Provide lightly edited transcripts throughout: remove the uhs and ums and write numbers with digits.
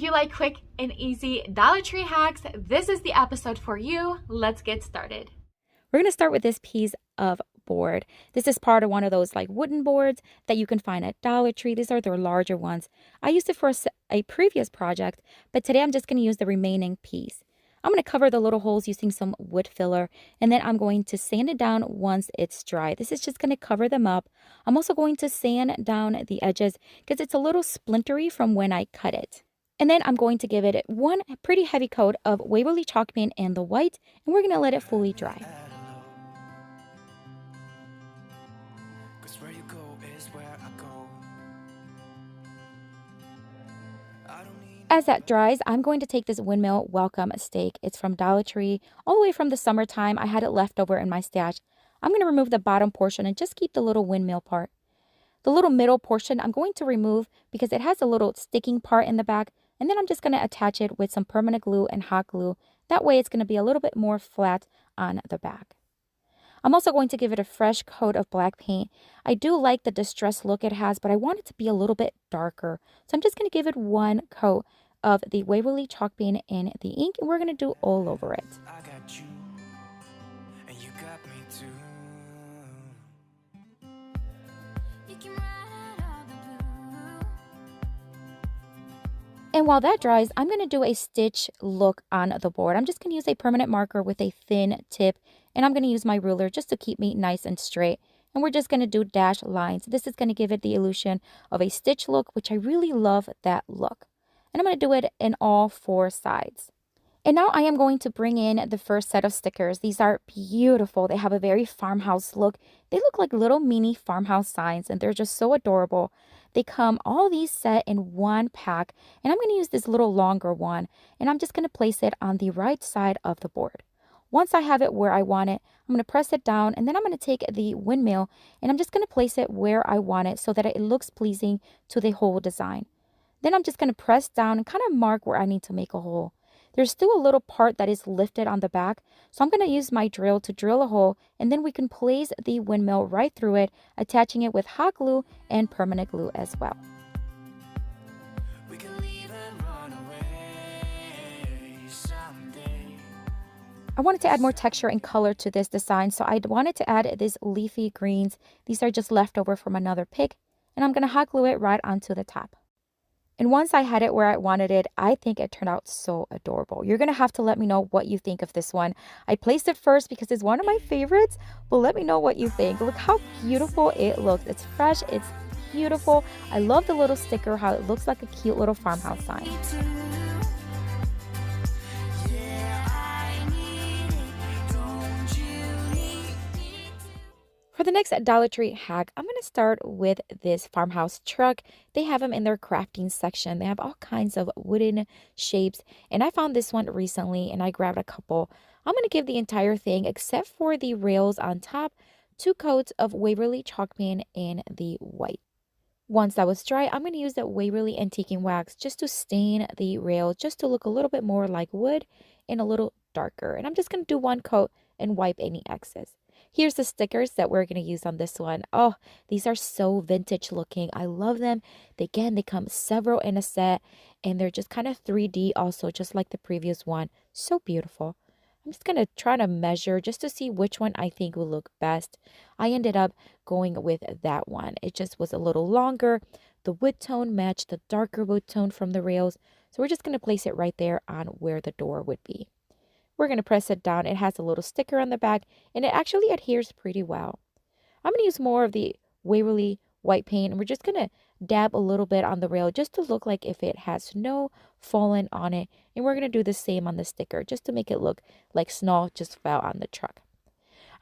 If you like quick and easy Dollar Tree hacks, this is the episode for you. Let's get started. We're going to start with this piece of board. This is part of one of those like wooden boards that you can find at Dollar Tree. These are their larger ones. I used it for a previous project, but today I'm just going to use the remaining piece. I'm going to cover the little holes using some wood filler, and then I'm going to sand it down once it's dry. This is just going to cover them up. I'm also going to sand down the edges because it's a little splintery from when I cut it. And then I'm going to give it one pretty heavy coat of Waverly chalk paint and the white, and we're going to let it fully dry. As that dries, I'm going to take this windmill welcome stake. It's from Dollar Tree, all the way from the summertime. I had it left over in my stash. I'm going to remove the bottom portion and just keep the little windmill part. The little middle portion I'm going to remove because it has a little sticking part in the back, and then I'm just going to attach it with some permanent glue and hot glue. That way it's going to be a little bit more flat on the back. I'm also going to give it a fresh coat of black paint. I do like the distressed look it has, but I want it to be a little bit darker. So I'm just going to give it one coat of the Waverly chalk paint in the ink, and we're going to do all over it. I got you, and you got me too. And while that dries, I'm going to do a stitch look on the board. I'm just going to use a permanent marker with a thin tip, and I'm going to use my ruler just to keep me nice and straight. And we're just going to do dash lines. This is going to give it the illusion of a stitch look, which I really love that look. And I'm going to do it in all four sides. And now I am going to bring in the first set of stickers. These are beautiful. They have a very farmhouse look. They look like little mini farmhouse signs, and they're just so adorable. They come all these set in one pack, and I'm going to use this little longer one, and I'm just going to place it on the right side of the board. Once I have it where I want it, I'm going to press it down, and then I'm going to take the windmill, and I'm just going to place it where I want it so that it looks pleasing to the whole design. Then I'm just going to press down and kind of mark where I need to make a hole. There's still a little part that is lifted on the back, so I'm going to use my drill to drill a hole, and then we can place the windmill right through it, attaching it with hot glue and permanent glue as well. We can leave and run away someday. I wanted to add more texture and color to this design, so I wanted to add these leafy greens. These are just leftover from another pick, and I'm going to hot glue it right onto the top. And once I had it where I wanted it, I think it turned out so adorable. You're going to have to let me know what you think of this one. I placed it first because it's one of my favorites, but let me know what you think. Look how beautiful it looks. It's fresh. It's beautiful. I love the little sticker, how it looks like a cute little farmhouse sign. For the next Dollar Tree hack, I'm going to start with this farmhouse truck. They have them in their crafting section. They have all kinds of wooden shapes, and I found this one recently and I grabbed a couple. I'm going to give the entire thing, except for the rails on top, 2 coats of Waverly chalk paint in the white. Once that was dry, I'm going to use the Waverly antiquing wax just to stain the rails, just to look a little bit more like wood and a little darker. And I'm just going to do 1 coat and wipe any excess. Here's the stickers that we're going to use on this one. Oh, these are so vintage looking. I love them. Again, they come several in a set, and they're just kind of 3D also, just like the previous one. So beautiful. I'm just going to try to measure just to see which one I think will look best. I ended up going with that one. It just was a little longer. The wood tone matched the darker wood tone from the rails. So we're just going to place it right there on where the door would be. We're going to press it down. It has a little sticker on the back, and it actually adheres pretty well. I'm going to use more of the Waverly white paint, and we're just going to dab a little bit on the rail just to look like if it has snow fallen on it. And we're going to do the same on the sticker just to make it look like snow just fell on the truck.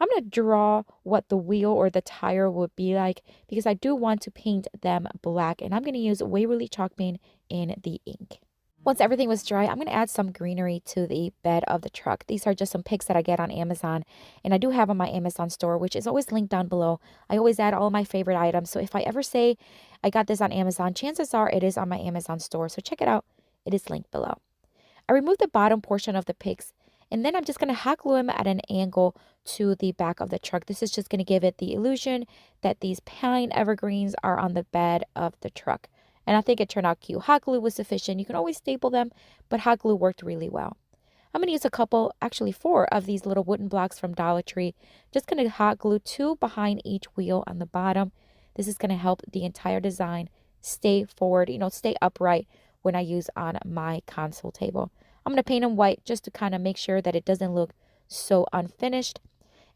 I'm going to draw what the wheel or the tire would be like because I do want to paint them black, and I'm going to use Waverly chalk paint in the ink. Once everything was dry, I'm going to add some greenery to the bed of the truck. These are just some picks that I get on Amazon, and I do have on my Amazon store, which is always linked down below. I always add all my favorite items, so if I ever say I got this on Amazon, chances are it is on my Amazon store, so check it out. It is linked below. I removed the bottom portion of the picks, and then I'm just going to hot glue them at an angle to the back of the truck. This is just going to give it the illusion that these pine evergreens are on the bed of the truck. And I think it turned out cute. Hot glue was sufficient. You can always staple them, but hot glue worked really well. I'm going to use a couple, actually 4 of these little wooden blocks from Dollar Tree. Just going to hot glue 2 behind each wheel on the bottom. This is going to help the entire design stay forward, stay upright when I use on my console table. I'm going to paint them white just to kind of make sure that it doesn't look so unfinished.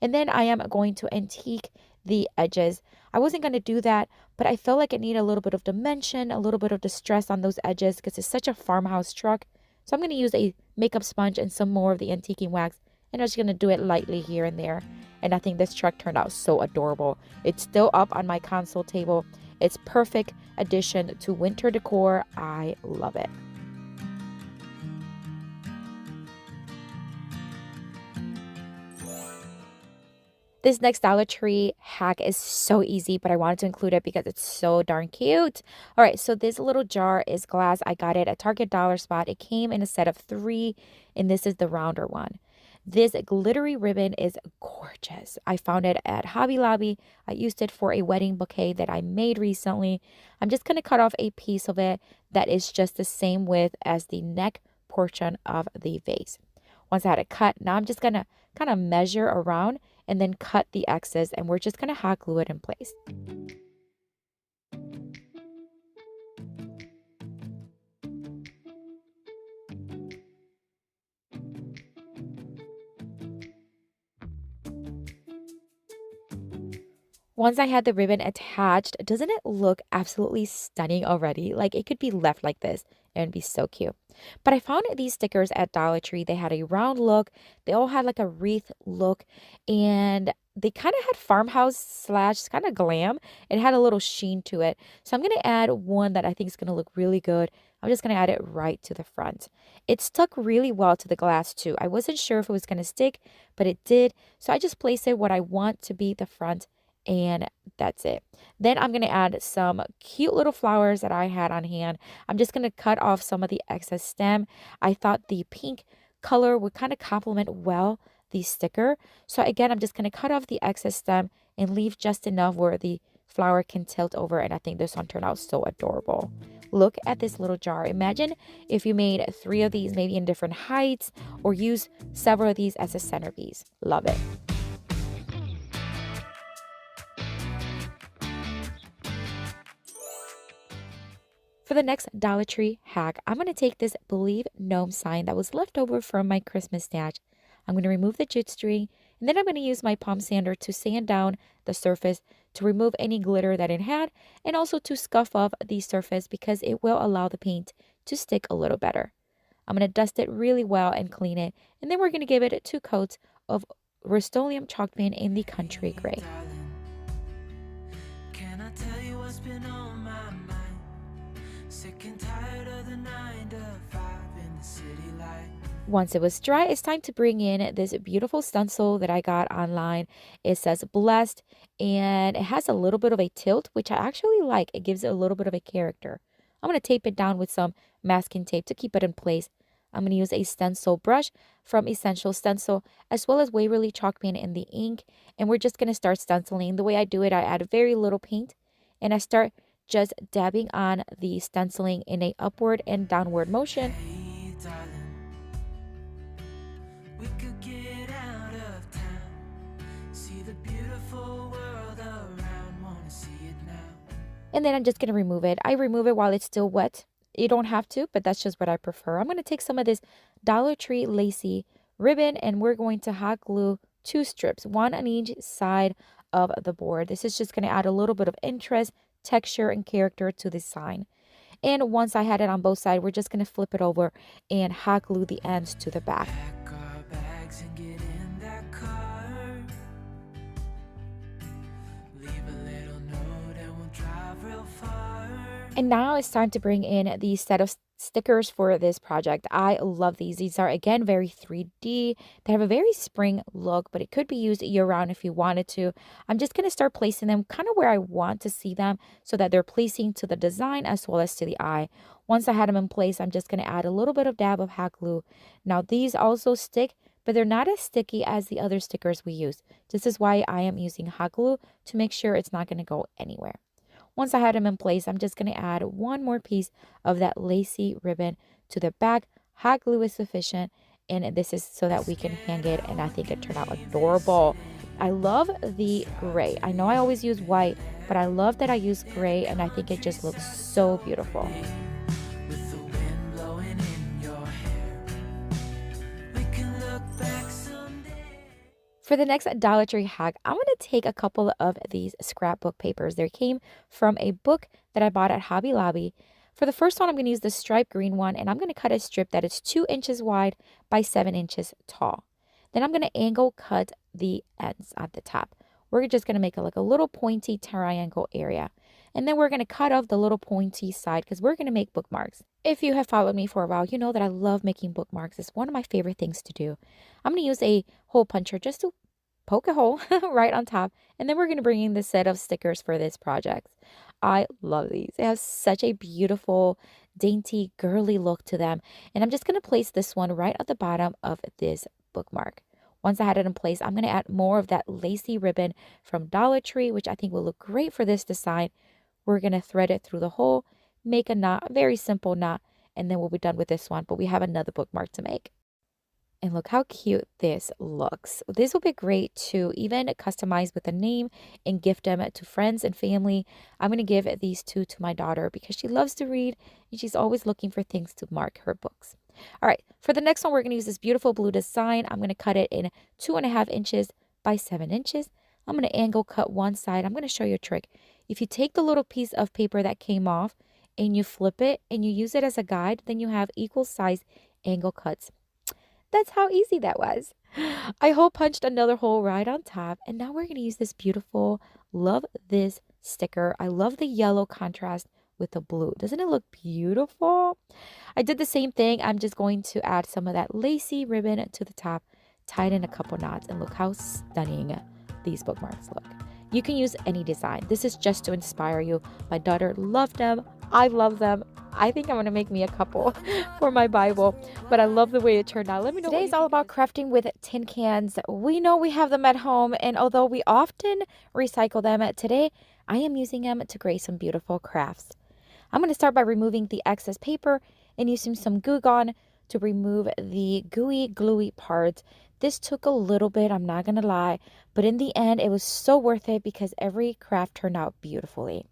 And then I am going to antique the edges. I wasn't going to do that, but I felt like it needed a little bit of dimension, a little bit of distress on those edges because it's such a farmhouse truck. So I'm going to use a makeup sponge and some more of the antiquing wax, and I'm just going to do it lightly here and there. And I think this truck turned out so adorable. It's still up on my console table. It's perfect addition to winter decor. I love it. This next Dollar Tree hack is so easy, but I wanted to include it because it's so darn cute. All right, so this little jar is glass. I got it at Target Dollar Spot. It came in a set of 3, and this is the rounder one. This glittery ribbon is gorgeous. I found it at Hobby Lobby. I used it for a wedding bouquet that I made recently. I'm just going to cut off a piece of it that is just the same width as the neck portion of the vase. Once I had it cut, now I'm just going to kind of measure around and then cut the excess, and we're just going to hot glue it in place. Once I had the ribbon attached, doesn't it look absolutely stunning already? Like it could be left like this and it'd be so cute. But I found these stickers at Dollar Tree. They had a round look. They all had like a wreath look, and they kind of had farmhouse slash kind of glam. It had a little sheen to it. So I'm going to add one that I think is going to look really good. I'm just going to add it right to the front. It stuck really well to the glass too. I wasn't sure if it was going to stick, but it did. So I just placed it what I want to be the front, and that's it. Then I'm going to add some cute little flowers that I had on hand. I'm just going to cut off some of the excess stem. I thought the pink color would kind of complement well the sticker. So again, I'm just going to cut off the excess stem and leave just enough where the flower can tilt over. And I think this one turned out so adorable. Look at this little jar. Imagine if you made 3 of these, maybe in different heights, or use several of these as a centerpiece. Love it. For the next Dollar Tree hack, I'm going to take this Believe gnome sign that was left over from my Christmas stash. I'm going to remove the jute string, and then I'm going to use my palm sander to sand down the surface to remove any glitter that it had, and also to scuff off the surface because it will allow the paint to stick a little better. I'm going to dust it really well and clean it, and then we're going to give it 2 coats of Rust-Oleum chalk paint in the country gray. Can I tell you what's been on my mind? Sick and tired of the 9 to 5 in the city light. Once it was dry, it's time to bring in this beautiful stencil that I got online. It says Blessed, and it has a little bit of a tilt, which I actually like. It gives it a little bit of a character. I'm going to tape it down with some masking tape to keep it in place. I'm going to use a stencil brush from Essential Stencil, as well as Waverly chalk paint in the ink, and we're just going to start stenciling. The way I do it, I add very little paint, and I start just dabbing on the stenciling in a upward and downward motion. Hey, darling, we could get out of town, see the beautiful world around, wanna see it now. And then I'm just going to remove it. I remove it while it's still wet. You don't have to, but that's just what I prefer. I'm going to take some of this Dollar Tree lacy ribbon, and we're going to hot glue 2 strips, 1 on each side of the board. This is just going to add a little bit of interest, texture, and character to the sign. And once I had it on both sides, we're just going to flip it over and hot glue the ends to the back. Pack our bags and get in that car. Leave a little note and we'll drive real far. And now it's time to bring in the set of stickers for this project. I love these. These are, again, very 3D. They have a very spring look, but it could be used year-round if you wanted to. I'm just going to start placing them kind of where I want to see them so that they're pleasing to the design as well as to the eye. Once I had them in place, I'm just going to add a little bit of dab of hot glue. Now, these also stick, but they're not as sticky as the other stickers we use. This is why I am using hot glue, to make sure it's not going to go anywhere. Once I had them in place, I'm just going to add one more piece of that lacy ribbon to the back. Hot glue is sufficient, and this is so that we can hang it, and I think it turned out adorable. I love the gray. I know I always use white, but I love that I use gray, and I think it just looks so beautiful. With the wind blowing in your hair, we can look back someday. For the next Dollar Tree hack, I'm going to take a couple of these scrapbook papers. They came from a book that I bought at Hobby Lobby. For the first one, I'm going to use the striped green one, and I'm going to cut a strip that is 2 inches wide by 7 inches tall. Then I'm going to angle cut the ends at the top. We're just going to make like a little pointy triangle area. And then we're going to cut off the little pointy side because we're going to make bookmarks. If you have followed me for a while, you know that I love making bookmarks. It's one of my favorite things to do. I'm going to use a hole puncher just to poke a hole right on top. And then we're going to bring in the set of stickers for this project. I love these. They have such a beautiful, dainty, girly look to them. And I'm just going to place this one right at the bottom of this bookmark. Once I had it in place, I'm going to add more of that lacy ribbon from Dollar Tree, which I think will look great for this design. We're going to thread it through the hole, make a knot, a very simple knot, and then we'll be done with this one. But we have another bookmark to make. And look how cute this looks. This will be great to even customize with a name and gift them to friends and family. I'm going to give these two to my daughter because she loves to read and she's always looking for things to mark her books. All right, for the next one, we're going to use this beautiful blue design. I'm going to cut it in 2.5 inches by 7 inches. I'm going to angle cut one side. I'm going to show you a trick. If you take the little piece of paper that came off and you flip it and you use it as a guide, then you have equal size angle cuts. That's how easy that was. I hole punched another hole right on top. And now we're going to use this beautiful, love this sticker. I love the yellow contrast with the blue. Doesn't it look beautiful? I did the same thing. I'm just going to add some of that lacy ribbon to the top, tie it in a couple knots, and look how stunning these bookmarks look. You can use any design. This is just to inspire you. My daughter loved them. I love them. I think I'm going to make me a couple for my Bible, but I love the way it turned out. Let me know. Today's all about crafting with tin cans. We know we have them at home, and although we often recycle them, today I am using them to create some beautiful crafts. I'm going to start by removing the excess paper and using some Goo Gone to remove the gooey, gluey parts. This took a little bit, I'm not going to lie, but in the end, it was so worth it because every craft turned out beautifully.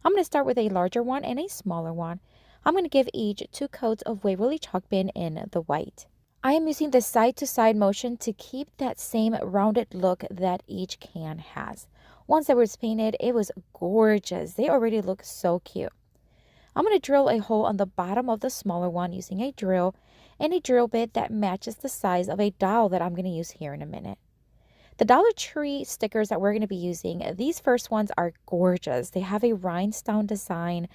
I'm going to start with a larger one and a smaller one. I'm going to give each 2 coats of Waverly chalk pen in the white. I am using the side-to-side motion to keep that same rounded look that each can has. Once it was painted, it was gorgeous. They already look so cute. I'm going to drill a hole on the bottom of the smaller one using a drill and a drill bit that matches the size of a dowel that I'm going to use here in a minute. The Dollar Tree stickers that we're going to be using, these first ones are gorgeous. They have a rhinestone design,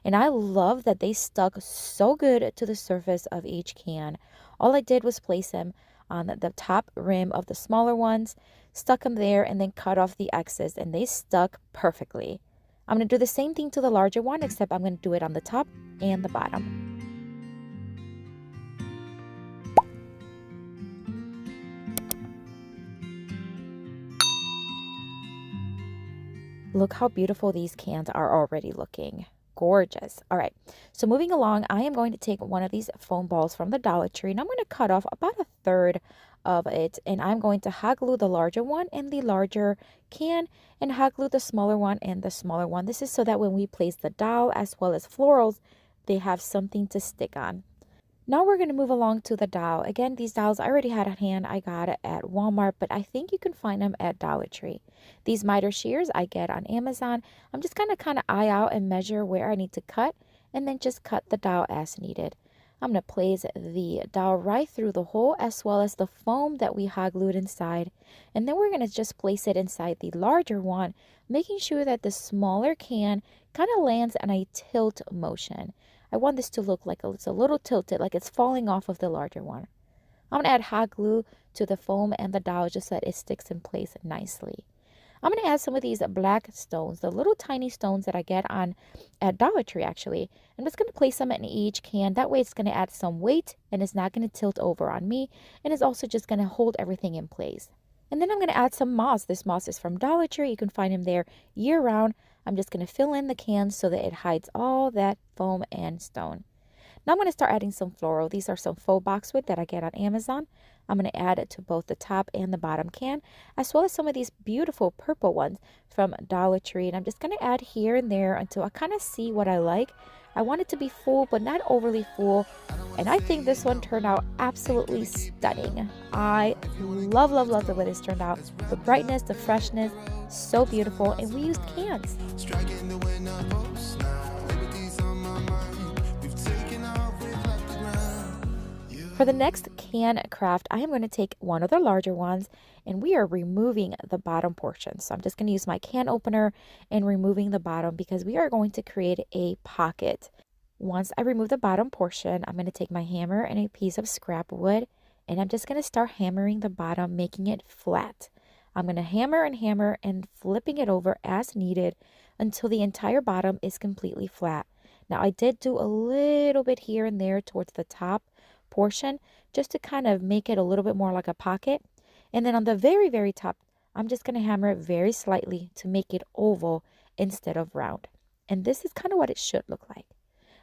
and I love that they stuck so good to the surface of each can. All I did was place them on the top rim of the smaller ones, stuck them there, and then cut off the excess, and they stuck perfectly. I'm going to do the same thing to the larger one, except I'm going to do it on the top and the bottom. Look how beautiful these cans are already looking. Gorgeous. All right, so moving along, I am going to take one of these foam balls from the Dollar Tree, and I'm going to cut off about 1/3 of it, and I'm going to hot glue the larger one and the larger can, and hot glue the smaller one and the smaller one. This is so that when we place the dowel as well as florals, they have something to stick on. Now we're going to move along to the dowel. Again, these dowels I already had at hand. I got it at Walmart, but I think you can find them at Dollar Tree. These miter shears I get on Amazon. I'm just going to kind of eye out and measure where I need to cut, and then just cut the dowel as needed. I'm going to place the dowel right through the hole as well as the foam that we hot glued inside. And then we're going to just place it inside the larger one, making sure that the smaller can kind of lands in a tilt motion. I want this to look like it's a little tilted, like it's falling off of the larger one. I'm going to add hot glue to the foam and the dowel just so that it sticks in place nicely. I'm going to add some of these black stones, the little tiny stones that I get at Dollar Tree actually. I'm just going to place them in each can. That way it's going to add some weight and it's not going to tilt over on me. And it's also just going to hold everything in place. And then I'm going to add some moss. This moss is from Dollar Tree. You can find them there year round. I'm just going to fill in the can so that it hides all that foam and stone. Now I'm going to start adding some floral. These are some faux boxwood that I get on Amazon. I'm going to add it to both the top and the bottom can, as well as some of these beautiful purple ones from Dollar Tree. And I'm just going to add here and there until I kind of see what I like. I want it to be full, but not overly full. And I think this one turned out absolutely stunning. I love, love, love the way this turned out. The brightness, the freshness, so beautiful. And we used cans. For the next can craft, I am going to take one of the larger ones and we are removing the bottom portion. So I'm just going to use my can opener and removing the bottom because we are going to create a pocket. Once I remove the bottom portion, I'm going to take my hammer and a piece of scrap wood and I'm just going to start hammering the bottom, making it flat. I'm going to hammer and flipping it over as needed until the entire bottom is completely flat. Now I did do a little bit here and there towards the top portion just to kind of make it a little bit more like a pocket. And then on the very, very top, I'm just going to hammer it very slightly to make it oval instead of round. And this is kind of what it should look like.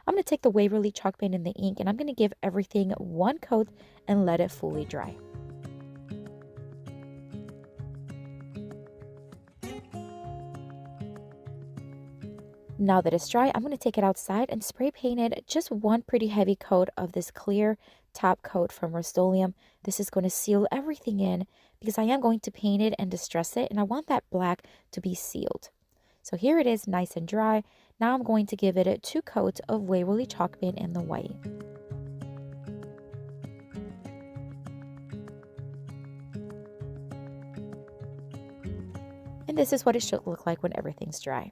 I'm going to take the Waverly chalk paint and the ink and I'm going to give everything one coat and let it fully dry. Now that it's dry, I'm going to take it outside and spray paint it just one pretty heavy coat of this clear top coat from Rust-Oleum. This is going to seal everything in because I am going to paint it and distress it and I want that black to be sealed. So here it is, nice and dry. Now I'm going to give it 2 coats of Waverly chalk paint in the white. And this is what it should look like when everything's dry.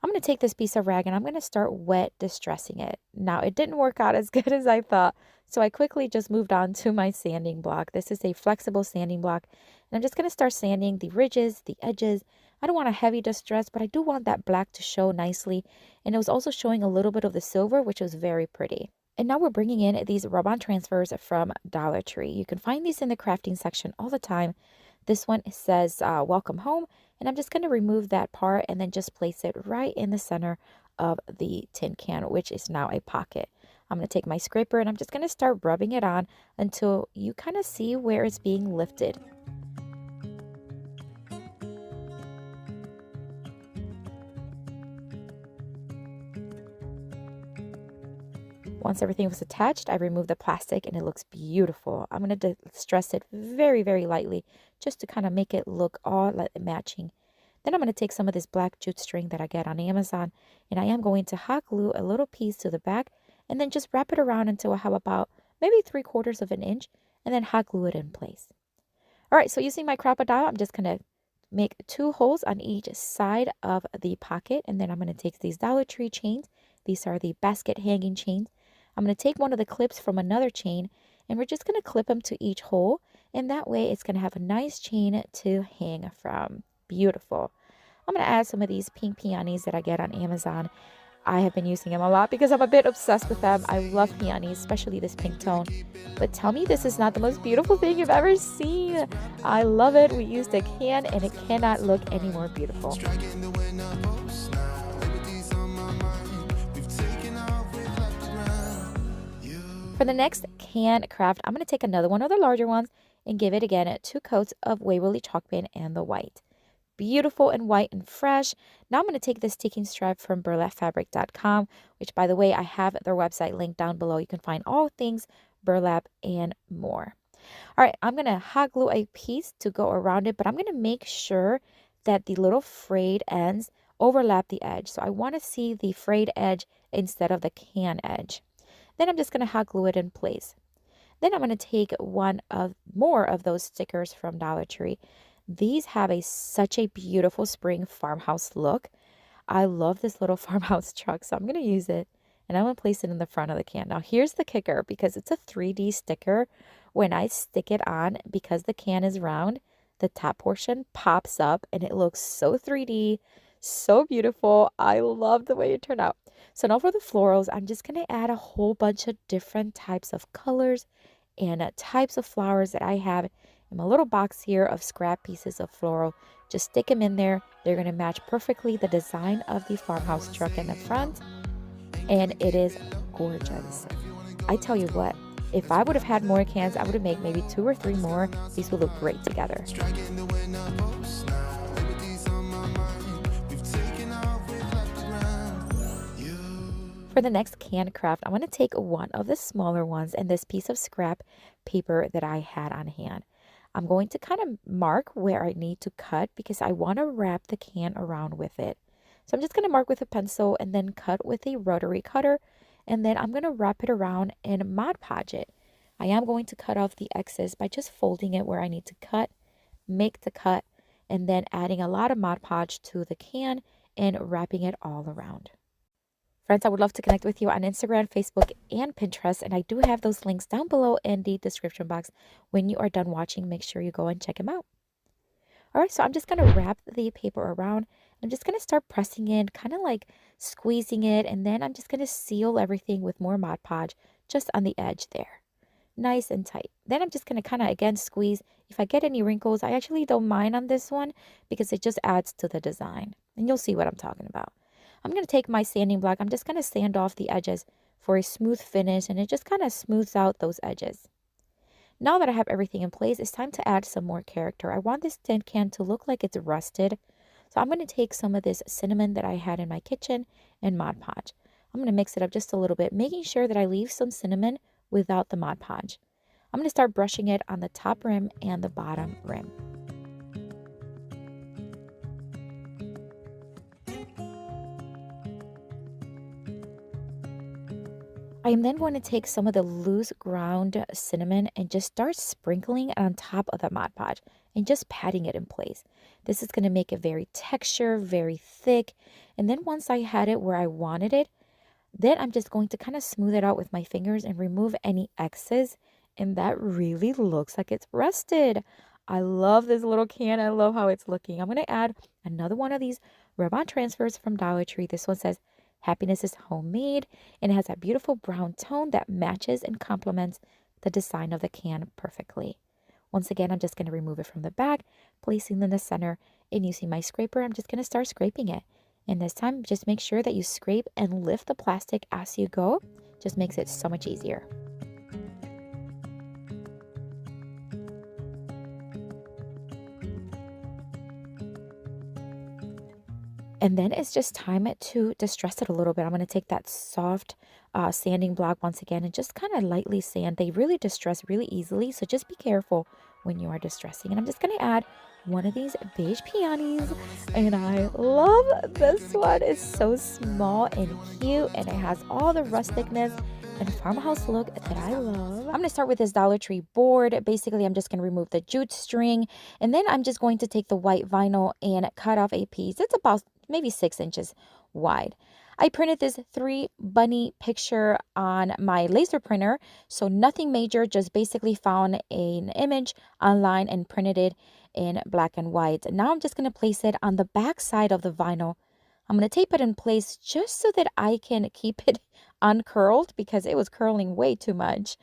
I'm going to take this piece of rag and I'm going to start wet distressing it. Now, it didn't work out as good as I thought, so I quickly just moved on to my sanding block. This is a flexible sanding block, and I'm just going to start sanding the ridges, the edges. I don't want a heavy distress, but I do want that black to show nicely, and it was also showing a little bit of the silver, which was very pretty. And now we're bringing in these rub-on transfers from Dollar Tree. You can find these in the crafting section all the time. This one says, welcome home. And I'm just going to remove that part and then just place it right in the center of the tin can, which is now a pocket. I'm going to take my scraper and I'm just going to start rubbing it on until you kind of see where it's being lifted. Once everything was attached, I removed the plastic and it looks beautiful. I'm going to distress it very, very lightly just to kind of make it look all like matching. Then I'm going to take some of this black jute string that I get on Amazon and I am going to hot glue a little piece to the back and then just wrap it around until I have about maybe 3/4 of an inch and then hot glue it in place. All right, so using my crop-a-dile, I'm just going to make 2 holes on each side of the pocket and then I'm going to take these Dollar Tree chains. These are the basket hanging chains. I'm going to take one of the clips from another chain and we're just going to clip them to each hole. And that way it's going to have a nice chain to hang from. Beautiful. I'm going to add some of these pink peonies that I get on Amazon. I have been using them a lot because I'm a bit obsessed with them. I love peonies, especially this pink tone. But tell me this is not the most beautiful thing you've ever seen. I love it. We used a can and it cannot look any more beautiful. For the next can craft, I'm going to take another one of the larger ones and give it again 2 coats of Waverly chalk paint and the white. Beautiful and white and fresh. Now I'm going to take this sticking stripe from burlapfabric.com, which by the way, I have their website linked down below. You can find all things burlap and more. All right, I'm going to hot glue a piece to go around it, but I'm going to make sure that the little frayed ends overlap the edge. So I want to see the frayed edge instead of the can edge. Then I'm just going to hot glue it in place. Then I'm going to take more of those stickers from Dollar Tree. These have such a beautiful spring farmhouse look. I love this little farmhouse truck, so I'm going to use it. And I'm going to place it in the front of the can. Now, here's the kicker. Because it's a 3D sticker, when I stick it on, because the can is round, the top portion pops up and it looks so 3D, so beautiful. I love the way it turned out. So now for the florals, I'm just going to add a whole bunch of different types of colors and types of flowers that I have and my little box here of scrap pieces of floral. Just stick them in there. They're going to match perfectly the design of the farmhouse truck in the front, and it is gorgeous. I tell you what, if I would have had more cans, I would have made maybe 2 or 3 more. These will look great together. For the next can craft, I'm going to take one of the smaller ones and this piece of scrap paper that I had on hand. I'm going to kind of mark where I need to cut because I want to wrap the can around with it. So I'm just going to mark with a pencil and then cut with a rotary cutter. And then I'm going to wrap it around and Mod Podge it. I am going to cut off the excess by just folding it where I need to cut, make the cut, and then adding a lot of Mod Podge to the can and wrapping it all around. Friends, I would love to connect with you on Instagram, Facebook, and Pinterest, and I do have those links down below in the description box. When you are done watching, make sure you go and check them out. All right, so I'm just going to wrap the paper around. I'm just going to start pressing in, kind of like squeezing it, and then I'm just going to seal everything with more Mod Podge just on the edge there. Nice and tight. Then I'm just going to kind of, again, squeeze. If I get any wrinkles, I actually don't mind on this one because it just adds to the design, and you'll see what I'm talking about. I'm going to take my sanding block. I'm just going to sand off the edges for a smooth finish, and it just kind of smooths out those edges. Now that I have everything in place, it's time to add some more character. I want this tin can to look like it's rusted. So I'm going to take some of this cinnamon that I had in my kitchen and Mod Podge. I'm going to mix it up just a little bit, making sure that I leave some cinnamon without the Mod Podge. I'm going to start brushing it on the top rim and the bottom rim. I am then going to take some of the loose ground cinnamon and just start sprinkling it on top of the Mod Podge and just patting it in place. This is going to make it very texture, very thick. And then once I had it where I wanted it, then I'm just going to kind of smooth it out with my fingers and remove any excess. And that really looks like it's rusted. I love this little can. I love how it's looking. I'm going to add another one of these rub-on transfers from Dollar Tree. This one says, "Happiness is homemade," and it has that beautiful brown tone that matches and complements the design of the can perfectly. Once again, I'm just going to remove it from the back, placing it in the center, and using my scraper, I'm just going to start scraping it. And this time, just make sure that you scrape and lift the plastic as you go. Just makes it so much easier. And then it's just time to distress it a little bit. I'm going to take that soft sanding block once again and just kind of lightly sand. They really distress really easily, so just be careful when you are distressing. And I'm just going to add one of these beige peonies. And I love this one. It's so small and cute, and it has all the rusticness and farmhouse look that I love. I'm going to start with this Dollar Tree board. Basically, I'm just going to remove the jute string, and then I'm just going to take the white vinyl and cut off a piece. It's about maybe 6 inches wide. I printed this 3 bunny picture on my laser printer, so nothing major, just basically found an image online and printed it in black and white. Now I'm just going to place it on the back side of the vinyl. I'm going to tape it in place just so that I can keep it uncurled because it was curling way too much.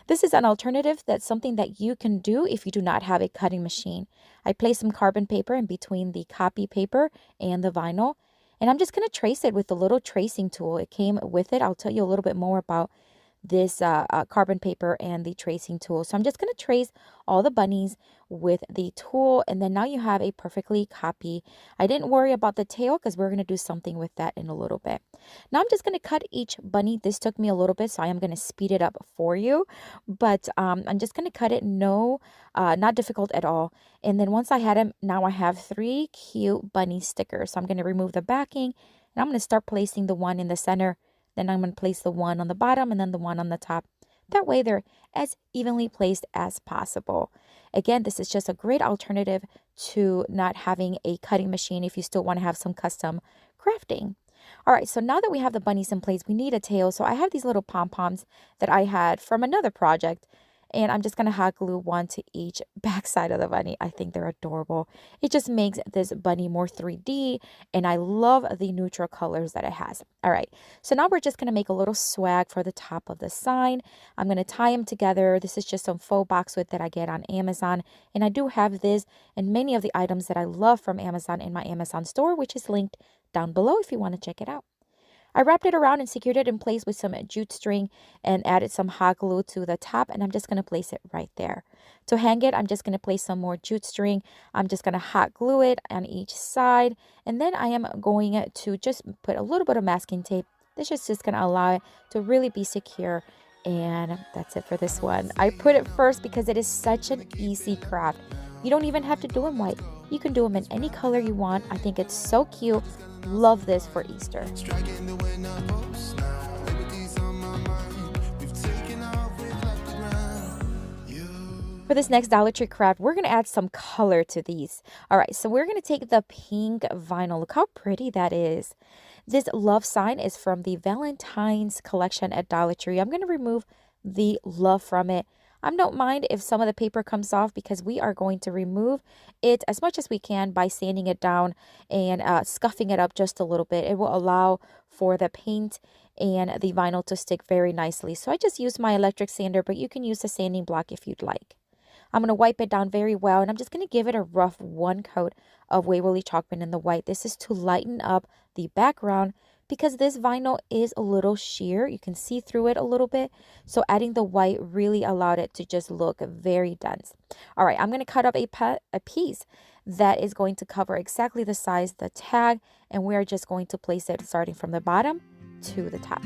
This is an alternative. That's something that you can do if you do not have a cutting machine. I placed some carbon paper in between the copy paper and the vinyl, and I'm just going to trace it with the little tracing tool. It came with it. I'll tell you a little bit more about this carbon paper and the tracing tool. So I'm just going to trace all the bunnies with the tool, and then now you have a perfectly copy. I didn't worry about the tail because we're going to do something with that in a little bit. Now I'm just going to cut each bunny. This took me a little bit, so I am going to speed it up for you, but I'm just going to cut it. Not difficult at all. And then once I had them, now I have 3 cute bunny stickers. So I'm going to remove the backing, and I'm going to start placing the one in the center. Then I'm going to place the one on the bottom and then the one on the top. That way they're as evenly placed as possible. Again, this is just a great alternative to not having a cutting machine if you still want to have some custom crafting. All right, so now that we have the bunnies in place, we need a tail. So I have these little pom-poms that I had from another project. And I'm just going to hot glue one to each back side of the bunny. I think they're adorable. It just makes this bunny more 3D, and I love the neutral colors that it has. All right, so now we're just going to make a little swag for the top of the sign. I'm going to tie them together. This is just some faux boxwood that I get on Amazon, and I do have this and many of the items that I love from Amazon in my Amazon store, which is linked down below if you want to check it out. I wrapped it around and secured it in place with some jute string and added some hot glue to the top, and I'm just going to place it right there. To hang it, I'm just going to place some more jute string. I'm just going to hot glue it on each side, and then I am going to just put a little bit of masking tape. This is just going to allow it to really be secure, and that's it for this one. I put it first because it is such an easy craft. You don't even have to do them white. You can do them in any color you want. I think it's so cute. Love this for Easter. For this next Dollar Tree craft, we're going to add some color to these. All right, so we're going to take the pink vinyl. Look how pretty that is. This love sign is from the Valentine's collection at Dollar Tree. I'm going to remove the love from it. I don't mind if some of the paper comes off because we are going to remove it as much as we can by sanding it down and scuffing it up just a little bit. It will allow for the paint and the vinyl to stick very nicely. So I just used my electric sander, but you can use a sanding block if you'd like. I'm going to wipe it down very well, and I'm just going to give it a rough one coat of Waverly Chalk Paint in the white. This is to lighten up the background because this vinyl is a little sheer. You can see through it a little bit. So adding the white really allowed it to just look very dense. All right, I'm going to cut up a piece that is going to cover exactly the size of the tag, and we're just going to place it starting from the bottom to the top.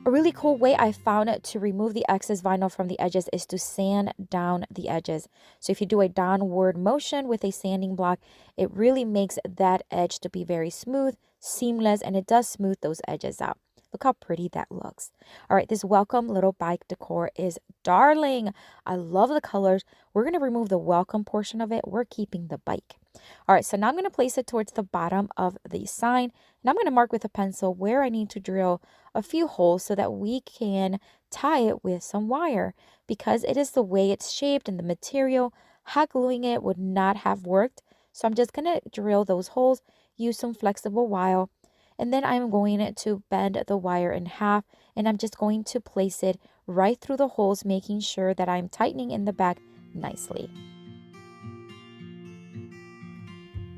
A really cool way I found to remove the excess vinyl from the edges is to sand down the edges. So if you do a downward motion with a sanding block, it really makes that edge to be very smooth, seamless, and it does smooth those edges out. Look how pretty that looks. All right, this welcome little bike decor is darling. I love the colors. We're going to remove the welcome portion of it. We're keeping the bike. All right, so now I'm going to place it towards the bottom of the sign, and I'm going to mark with a pencil where I need to drill a few holes so that we can tie it with some wire. Because it is the way it's shaped and the material, hot gluing it would not have worked. So I'm just going to drill those holes, use some flexible wire, and then I'm going to bend the wire in half, and I'm just going to place it right through the holes, making sure that I'm tightening in the back nicely.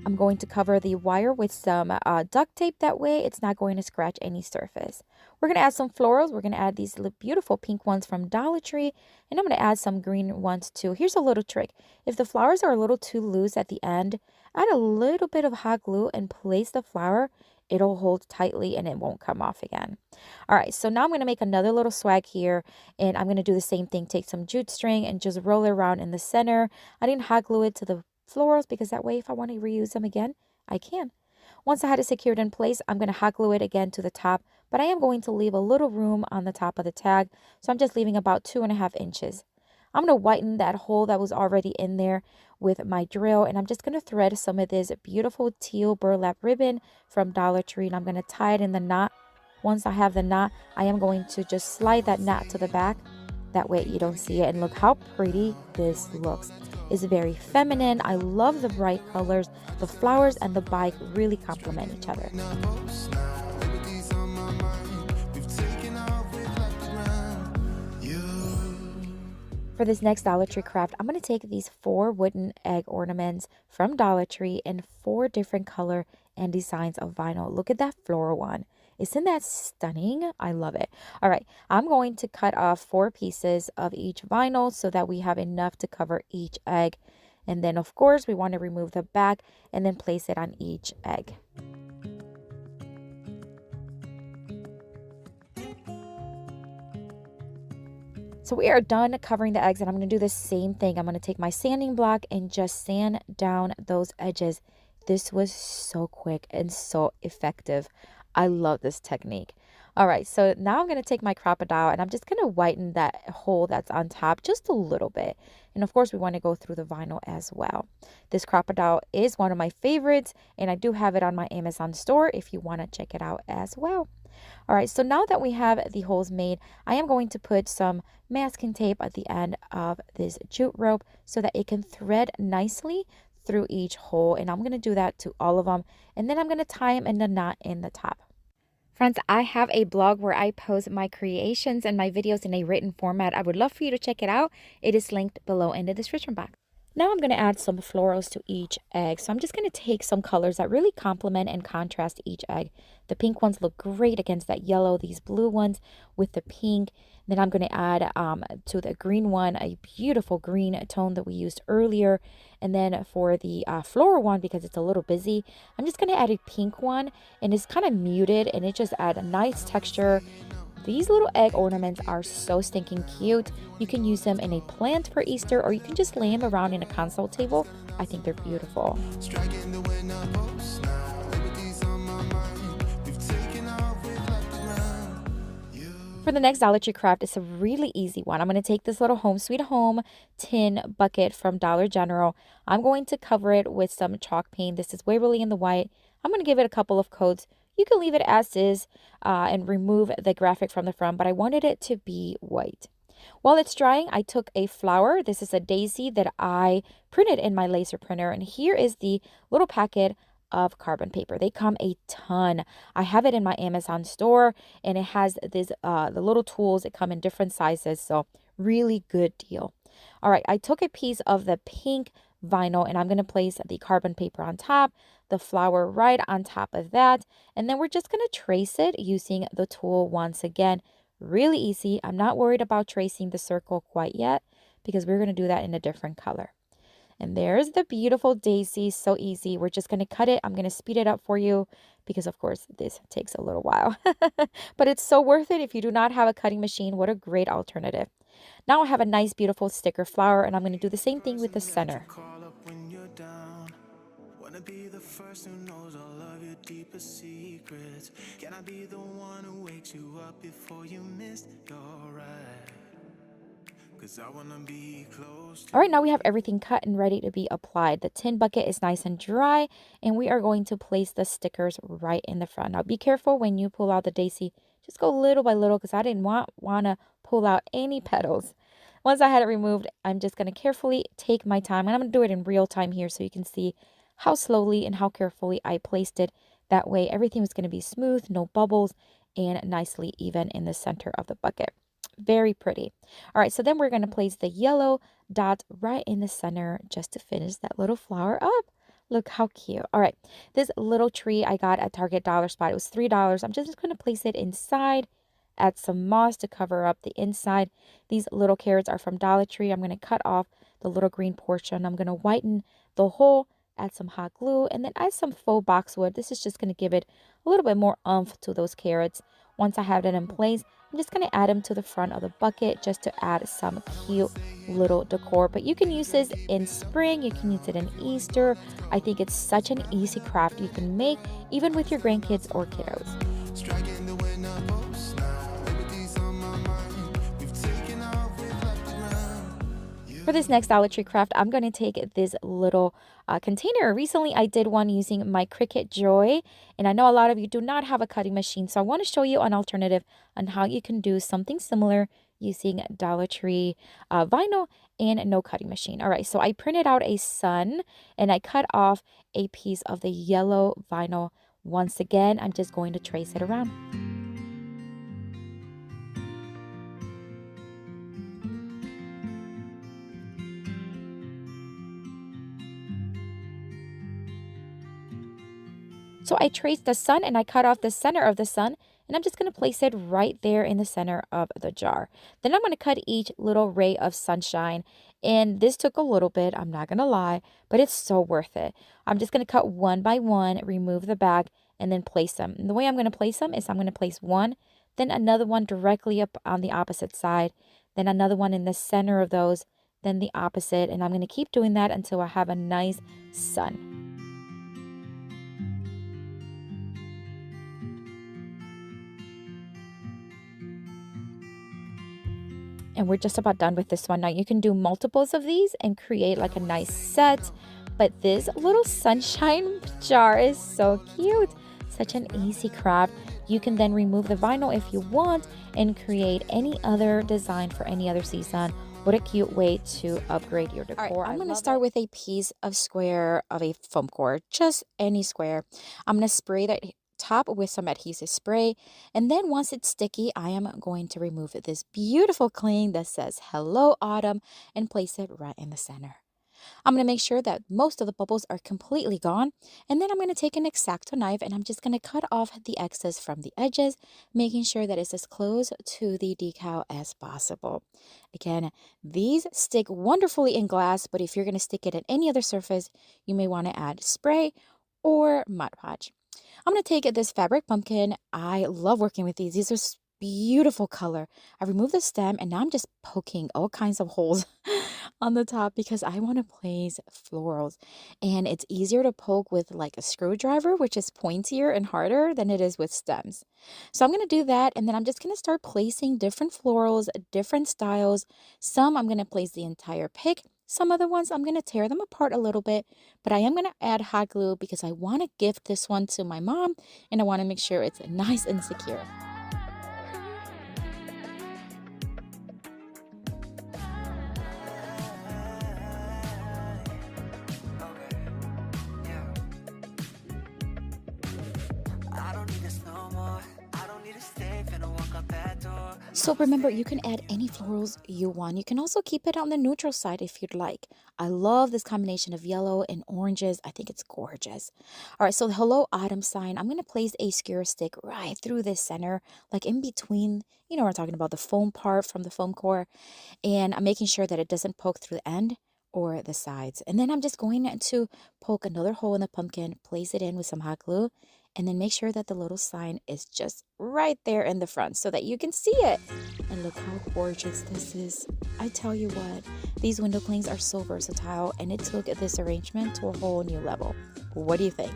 I'm going to cover the wire with some duct tape. That way it's not going to scratch any surface. We're going to add some florals. We're going to add these beautiful pink ones from Dollar Tree, and I'm going to add some green ones too. Here's a little trick. If the flowers are a little too loose at the end, add a little bit of hot glue and place the flower. It'll hold tightly and it won't come off again. All right, so now I'm going to make another little swag here, and I'm going to do the same thing. Take some jute string and just roll it around in the center. I didn't hot glue it to the florals because that way if I want to reuse them again, I can. Once I had it secured in place, I'm going to hot glue it again to the top, but I am going to leave a little room on the top of the tag, so I'm just leaving about 2.5 inches. I'm going to whiten that hole that was already in there with my drill, and I'm just going to thread some of this beautiful teal burlap ribbon from Dollar Tree, and I'm going to tie it in the knot. Once I have the knot, I am going to just slide that knot to the back. That way you don't see it, and look how pretty this looks. It's very feminine. I love the bright colors. The flowers and the bike really complement each other. For this next Dollar Tree craft, I'm going to take these 4 wooden egg ornaments from Dollar Tree in 4 different color and designs of vinyl. Look at that floral one. Isn't that stunning? I love it. All right, I'm going to cut off 4 pieces of each vinyl so that we have enough to cover each egg. And then, of course, we want to remove the back and then place it on each egg. So we are done covering the eggs, and I'm going to do the same thing. I'm going to take my sanding block and just sand down those edges. This was so quick and so effective. I love this technique. All right, so now I'm going to take my crocodile and I'm just going to whiten that hole that's on top just a little bit. And of course, we want to go through the vinyl as well. This crocodile is one of my favorites, and I do have it on my Amazon store if you want to check it out as well. All right, so now that we have the holes made, I am going to put some masking tape at the end of this jute rope so that it can thread nicely through each hole. And I'm going to do that to all of them. And then I'm going to tie them in the knot in the top. Friends, I have a blog where I post my creations and my videos in a written format. I would love for you to check it out. It is linked below in the description box. Now I'm going to add some florals to each egg. So I'm just going to take some colors that really complement and contrast each egg. The pink ones look great against that yellow, these blue ones with the pink. Then I'm going to add to the green one a beautiful green tone that we used earlier. And then for the floral one, because it's a little busy, I'm just going to add a pink one. And it's kind of muted and it just adds a nice texture. These little egg ornaments are so stinking cute. You can use them in a plant for Easter, or you can just lay them around in a console table. I think they're beautiful. For the next Dollar Tree craft, it's a really easy one. I'm going to take this little Home Sweet Home tin bucket from Dollar General. I'm going to cover it with some chalk paint. This is Waverly in the white. I'm going to give it a couple of coats. You can leave it as is and remove the graphic from the front, but I wanted it to be white. While it's drying, I took a flower. This is a daisy that I printed in my laser printer, and here is the little packet of carbon paper. They come a ton. I have it in my Amazon store, and it has this the little tools. It come in different sizes, so really good deal. All right, I took a piece of the pink vinyl and I'm going to place the carbon paper on top, the flower right on top of that, and then we're just going to trace it using the tool once again. Really easy. I'm not worried about tracing the circle quite yet because we're going to do that in a different color. And there's the beautiful daisy. So easy. We're just going to cut it. I'm going to speed it up for you because, of course, this takes a little while. But it's so worth it if you do not have a cutting machine. What a great alternative. Now I have a nice, beautiful sticker flower, and I'm going to do the same thing with the center. Wanna be the first who knows all of your deepest secrets. Can I be the one who wakes you up before you miss your ride? Cause I wanna be close to. All right, now we have everything cut and ready to be applied. The tin bucket is nice and dry, and we are going to place the stickers right in the front. Now be careful when you pull out the daisy. Just go little by little because I didn't want to pull out any petals. Once I had it removed, I'm just going to carefully take my time, and I'm going to do it in real time here so you can see how slowly and how carefully I placed it. That way everything was going to be smooth, no bubbles, and nicely even in the center of the bucket. Very pretty. All right, so then we're going to place the yellow dot right in the center just to finish that little flower up. Look how cute. All right, this little tree I got at Target Dollar Spot. It was $3. I'm just going to place it inside, add some moss to cover up the inside. These little carrots are from Dollar Tree. I'm going to cut off the little green portion. I'm going to whiten the whole, add some hot glue, and then add some faux boxwood. This is just going to give it a little bit more oomph to those carrots. Once I have it in place, I'm just going to add them to the front of the bucket just to add some cute little decor. But you can use this in spring, you can use it in Easter. I think it's such an easy craft you can make even with your grandkids or kiddos. For this next Dollar Tree craft, I'm going to take this little container. Recently, I did one using my Cricut Joy, and I know a lot of you do not have a cutting machine, so I want to show you an alternative on how you can do something similar using Dollar Tree vinyl and no cutting machine. All right, so I printed out a sun, and I cut off a piece of the yellow vinyl. Once again, I'm just going to trace it around. So I traced the sun and I cut off the center of the sun, and I'm just going to place it right there in the center of the jar. Then I'm going to cut each little ray of sunshine, and this took a little bit, I'm not going to lie, but it's so worth it. I'm just going to cut one by one, remove the bag, and then place them. And the way I'm going to place them is I'm going to place one, then another one directly up on the opposite side, then another one in the center of those, then the opposite, and I'm going to keep doing that until I have a nice sun. And we're just about done with this one. Now you can do multiples of these and create like a nice set. But this little sunshine jar is so cute. Such an easy craft. You can then remove the vinyl if you want and create any other design for any other season. What a cute way to upgrade your decor. All right, I'm going to start with a piece of square of a foam core, just any square. I'm going to spray that top with some adhesive spray, and then once it's sticky, I am going to remove this beautiful cling that says Hello Autumn and place it right in the center. I'm going to make sure that most of the bubbles are completely gone, and then I'm going to take an X-Acto knife and I'm just going to cut off the excess from the edges, making sure that it's as close to the decal as possible. Again, these stick wonderfully in glass, but if you're going to stick it at any other surface, you may want to add spray or Mod Podge. I'm going to take this fabric pumpkin. I love working with these. These are beautiful color. I removed the stem and now I'm just poking all kinds of holes on the top because I want to place florals, and it's easier to poke with like a screwdriver, which is pointier and harder than it is with stems. So I'm going to do that, and then I'm just going to start placing different florals, different styles. Some I'm going to place the entire pick. Some other ones I'm going to tear them apart a little bit, but I am going to add hot glue because I want to gift this one to my mom and I want to make sure it's nice and secure. So remember, you can add any florals you want. You can also keep it on the neutral side if you'd like. I love this combination of yellow and oranges. I think it's gorgeous. All right, so the Hello Autumn sign, I'm going to place a skewer stick right through this center, like in between, you know what I'm talking about, the foam part from the foam core. And I'm making sure that it doesn't poke through the end or the sides. And then I'm just going to poke another hole in the pumpkin, place it in with some hot glue, and then make sure that the little sign is just right there in the front so that you can see it. And look how gorgeous this is. I tell you what, these window clings are so versatile, and it took this arrangement to a whole new level. What do you think?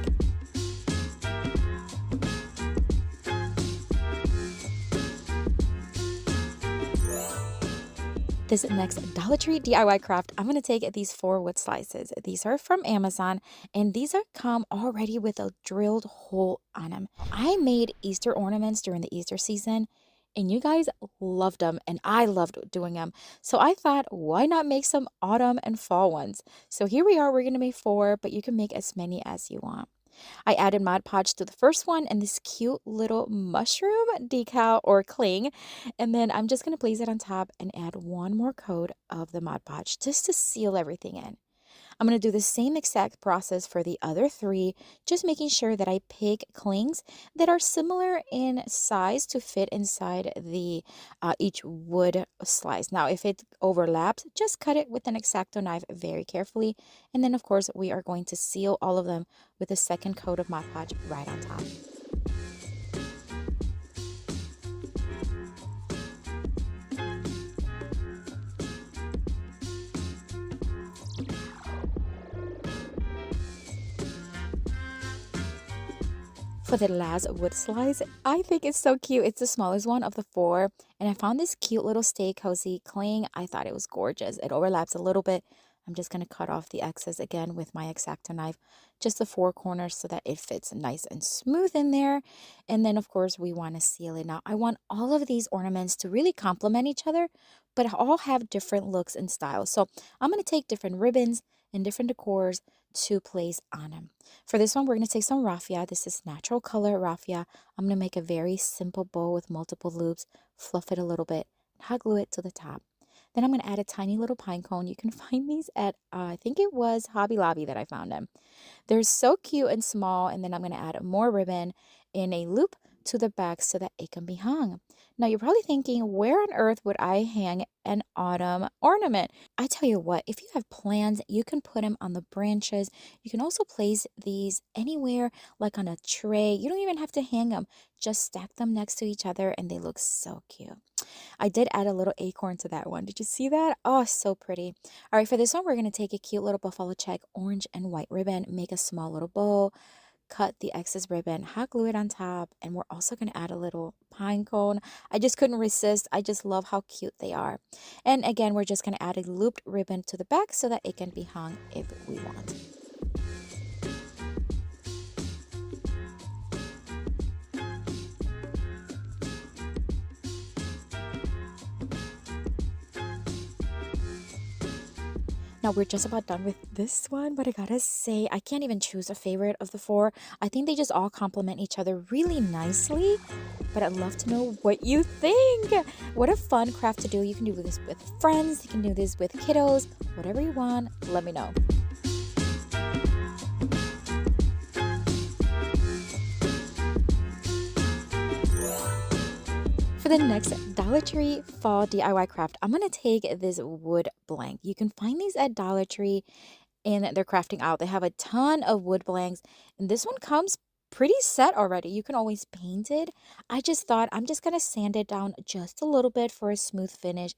This next Dollar Tree DIY craft, I'm going to take these 4 wood slices. These are from Amazon, and these are come already with a drilled hole on them. I made Easter ornaments during the Easter season, and you guys loved them, and I loved doing them. So I thought, why not make some autumn and fall ones? So here we are. We're going to make 4, but you can make as many as you want. I added Mod Podge to the first one and this cute little mushroom decal or cling. And then I'm just going to place it on top and add one more coat of the Mod Podge just to seal everything in. I'm going to do the same exact process for the other 3, just making sure that I pick clings that are similar in size to fit inside the each wood slice. Now, if it overlaps, just cut it with an X-Acto knife very carefully. And then, of course, we are going to seal all of them with a second coat of Mod Podge right on top. For the last wood slice, I think it's so cute. It's the smallest one of the 4, and I found this cute little Stay Cozy cling. I thought it was gorgeous. It overlaps a little bit. I'm just going to cut off the excess again with my X-Acto knife, just the 4 corners so that it fits nice and smooth in there. And then, of course, we want to seal it. Now, I want all of these ornaments to really complement each other, but all have different looks and styles. So I'm going to take different ribbons and different decors to place on them. For this one, we're going to take some raffia. This is natural color raffia. I'm going to make a very simple bow with multiple loops, fluff it a little bit, hot glue it to the top. Then I'm going to add a tiny little pine cone. You can find these at, I think it was Hobby Lobby that I found them. They're so cute and small. And then I'm going to add more ribbon in a loop to the back so that it can be hung. Now, you're probably thinking, where on earth would I hang an autumn ornament? I tell you what, if you have plants, you can put them on the branches. You can also place these anywhere, like on a tray. You don't even have to hang them. Just stack them next to each other, and they look so cute. I did add a little acorn to that one. Did you see that? Oh, so pretty. All right, for this one, we're going to take a cute little buffalo check, orange and white ribbon, make a small little bow, cut the excess ribbon, hot glue it on top, and we're also going to add a little pine cone. I just couldn't resist. I just love how cute they are. And again, we're just going to add a looped ribbon to the back so that it can be hung if we want. Now we're just about done with this one, but I gotta say, I can't even choose a favorite of the four. I think they just all complement each other really nicely, but I'd love to know what you think. What a fun craft to do. You can do this with friends, you can do this with kiddos, whatever you want, let me know. For the next Dollar Tree fall DIY craft, I'm going to take this wood blank. You can find these at Dollar Tree in their crafting aisle. They have a ton of wood blanks, and this one comes pretty set already. You can always paint it. I just thought I'm just going to sand it down just a little bit for a smooth finish,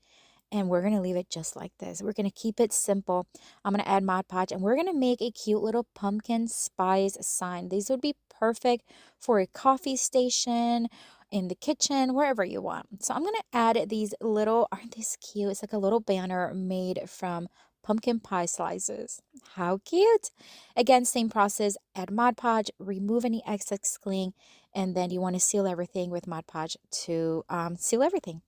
and we're going to leave it just like this. We're going to keep it simple. I'm going to add Mod Podge, and we're going to make a cute little pumpkin spice sign. These would be perfect for a coffee station, in the kitchen, wherever you want. So I'm going to add these little, aren't these cute? It's like a little banner made from pumpkin pie slices. How cute. Again, same process, add Mod Podge, remove any excess cling, and then you want to seal everything with Mod Podge to seal everything.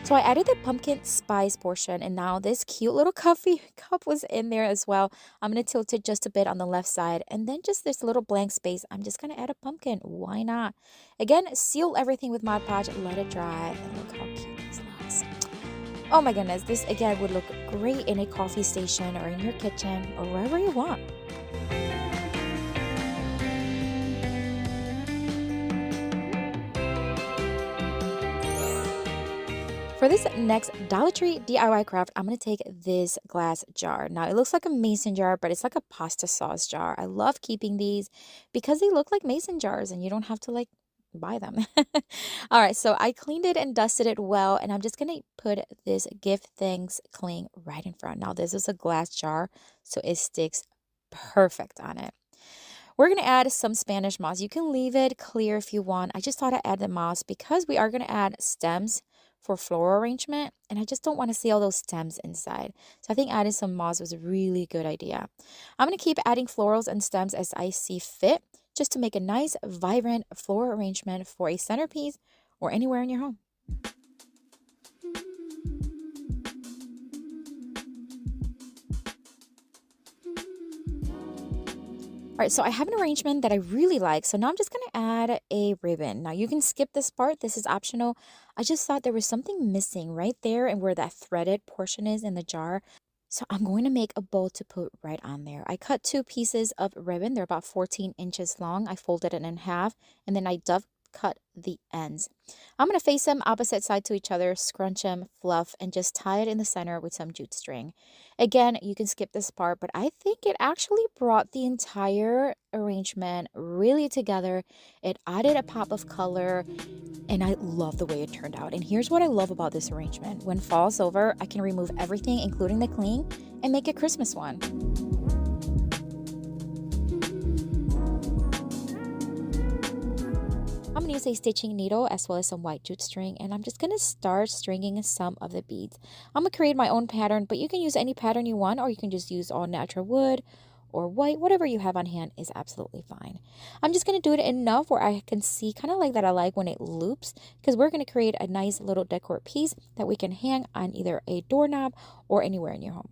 So I added the pumpkin spice portion, and now this cute little coffee cup was in there as well. I'm going to tilt it just a bit on the left side, and then just this little blank space, I'm just going to add a pumpkin. Why not? Again, seal everything with Mod Podge, let it dry, and look how cute this looks. Oh my goodness, this again would look great in a coffee station or in your kitchen or wherever you want. For this next Dollar Tree DIY craft, I'm going to take this glass jar. Now, it looks like a mason jar, but it's like a pasta sauce jar. I love keeping these because they look like mason jars and you don't have to like buy them. All right, so I cleaned it and dusted it well, and I'm just going to put this gift thanks cling right in front. Now, this is a glass jar, so it sticks perfect on it. We're going to add some Spanish moss. You can leave it clear if you want. I just thought I'd add the moss because we are going to add stems for floral arrangement, and I just don't want to see all those stems inside. So I think adding some moss was a really good idea. I'm going to keep adding florals and stems as I see fit, just to make a nice, vibrant floral arrangement for a centerpiece or anywhere in your home. All right, so I have an arrangement that I really like. So now I'm just going to add a ribbon. Now you can skip this part. This is optional. I just thought there was something missing right there and where that threaded portion is in the jar. So I'm going to make a bow to put right on there. I cut 2 pieces of ribbon. They're about 14 inches long. I folded it in half, and then I dove cut the ends. I'm going to face them opposite side to each other, scrunch them, fluff, and just tie it in the center with some jute string. Again, you can skip this part, but I think it actually brought the entire arrangement really together. It added a pop of color, and I love the way it turned out. And here's what I love about this arrangement. When fall's over, I can remove everything, including the cling, and make a Christmas one. I'm going to use a stitching needle as well as some white jute string, and I'm just going to start stringing some of the beads. I'm going to create my own pattern, but you can use any pattern you want, or you can just use all natural wood or white. Whatever you have on hand is absolutely fine. I'm just going to do it enough where I can see kind of like that I like when it loops, because we're going to create a nice little decor piece that we can hang on either a doorknob or anywhere in your home.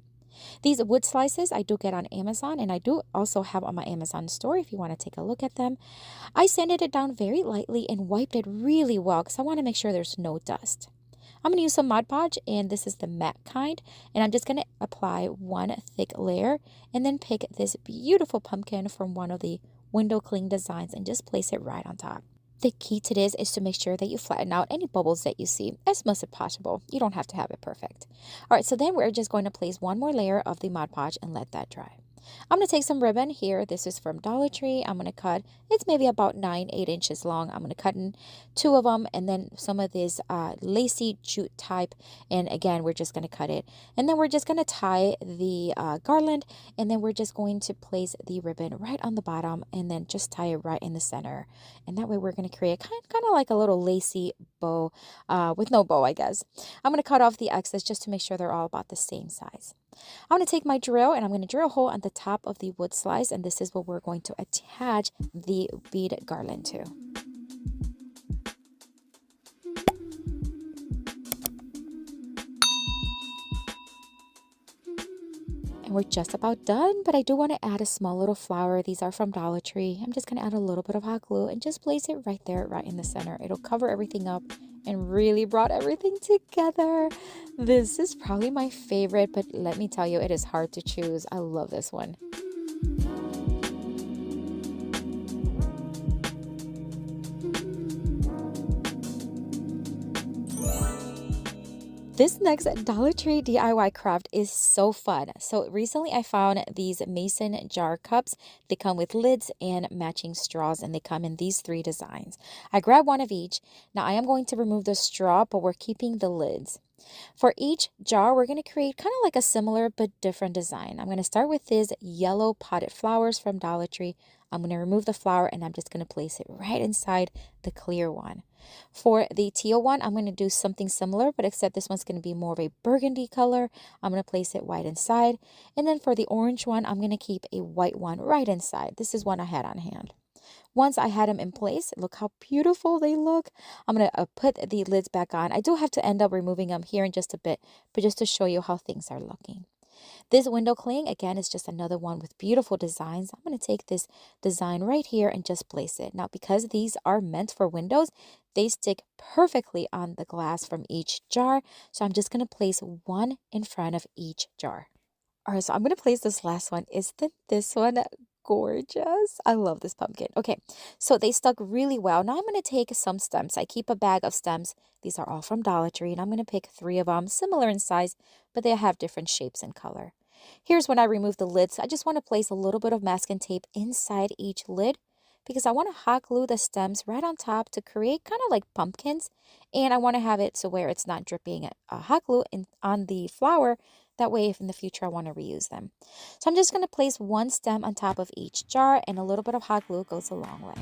These wood slices I do get on Amazon, and I do also have on my Amazon store if you want to take a look at them. I sanded it down very lightly and wiped it really well because I want to make sure there's no dust. I'm going to use some Mod Podge, and this is the matte kind, and I'm just going to apply one thick layer and then pick this beautiful pumpkin from one of the window cling designs and just place it right on top. The key to this is to make sure that you flatten out any bubbles that you see as much as possible. You don't have to have it perfect. All right, so then we're just going to place one more layer of the Mod Podge and let that dry. I'm going to take some ribbon here. This is from Dollar Tree. I'm going to cut, it's maybe about 8 inches long. I'm going to cut in 2 of them, and then some of this lacy jute type. And again, we're just going to cut it. And then we're just going to tie the garland, and then we're just going to place the ribbon right on the bottom and then just tie it right in the center. And that way we're going to create kind of like a little lacy bow with no bow, I guess. I'm going to cut off the excess just to make sure they're all about the same size. I'm going to take my drill and I'm going to drill a hole at the top of the wood slice, and this is what we're going to attach the bead garland to. And we're just about done, but I do want to add a small little flower. These are from Dollar Tree. I'm just going to add a little bit of hot glue and just place it right there, right in the center. It'll cover everything up and really brought everything together. This is probably my favorite, but let me tell you, it is hard to choose. I love this one. This next Dollar Tree DIY craft is so fun. So recently I found these mason jar cups. They come with lids and matching straws, and they come in these 3 designs. I grabbed one of each. Now I am going to remove the straw, but we're keeping the lids. For each jar, we're going to create kind of like a similar but different design. I'm going to start with these yellow potted flowers from Dollar Tree. I'm going to remove the flower and I'm just going to place it right inside the clear one. For the teal one, I'm going to do something similar, but except this one's going to be more of a burgundy color. I'm going to place it white inside. And then for the orange one, I'm going to keep a white one right inside. This is one I had on hand. Once I had them in place, look how beautiful they look. I'm going to put the lids back on. I do have to end up removing them here in just a bit, but just to show you how things are looking. This window cling, again, is just another one with beautiful designs. I'm going to take this design right here and just place it. Now, because these are meant for windows, they stick perfectly on the glass from each jar. So I'm just going to place one in front of each jar. All right, so I'm going to place this last one. Isn't this one gorgeous? I love this pumpkin. Okay, so they stuck really well. Now I'm going to take some stems. I keep a bag of stems. These are all from Dollar Tree, and I'm going to pick 3 of them, similar in size, but they have different shapes and color. Here's when I remove the lids. I just want to place a little bit of masking tape inside each lid because I want to hot glue the stems right on top to create kind of like pumpkins, and I want to have it so where it's not dripping hot glue on the flower. That way, if in the future I want to reuse them. So I'm just going to place one stem on top of each jar, and a little bit of hot glue goes a long way.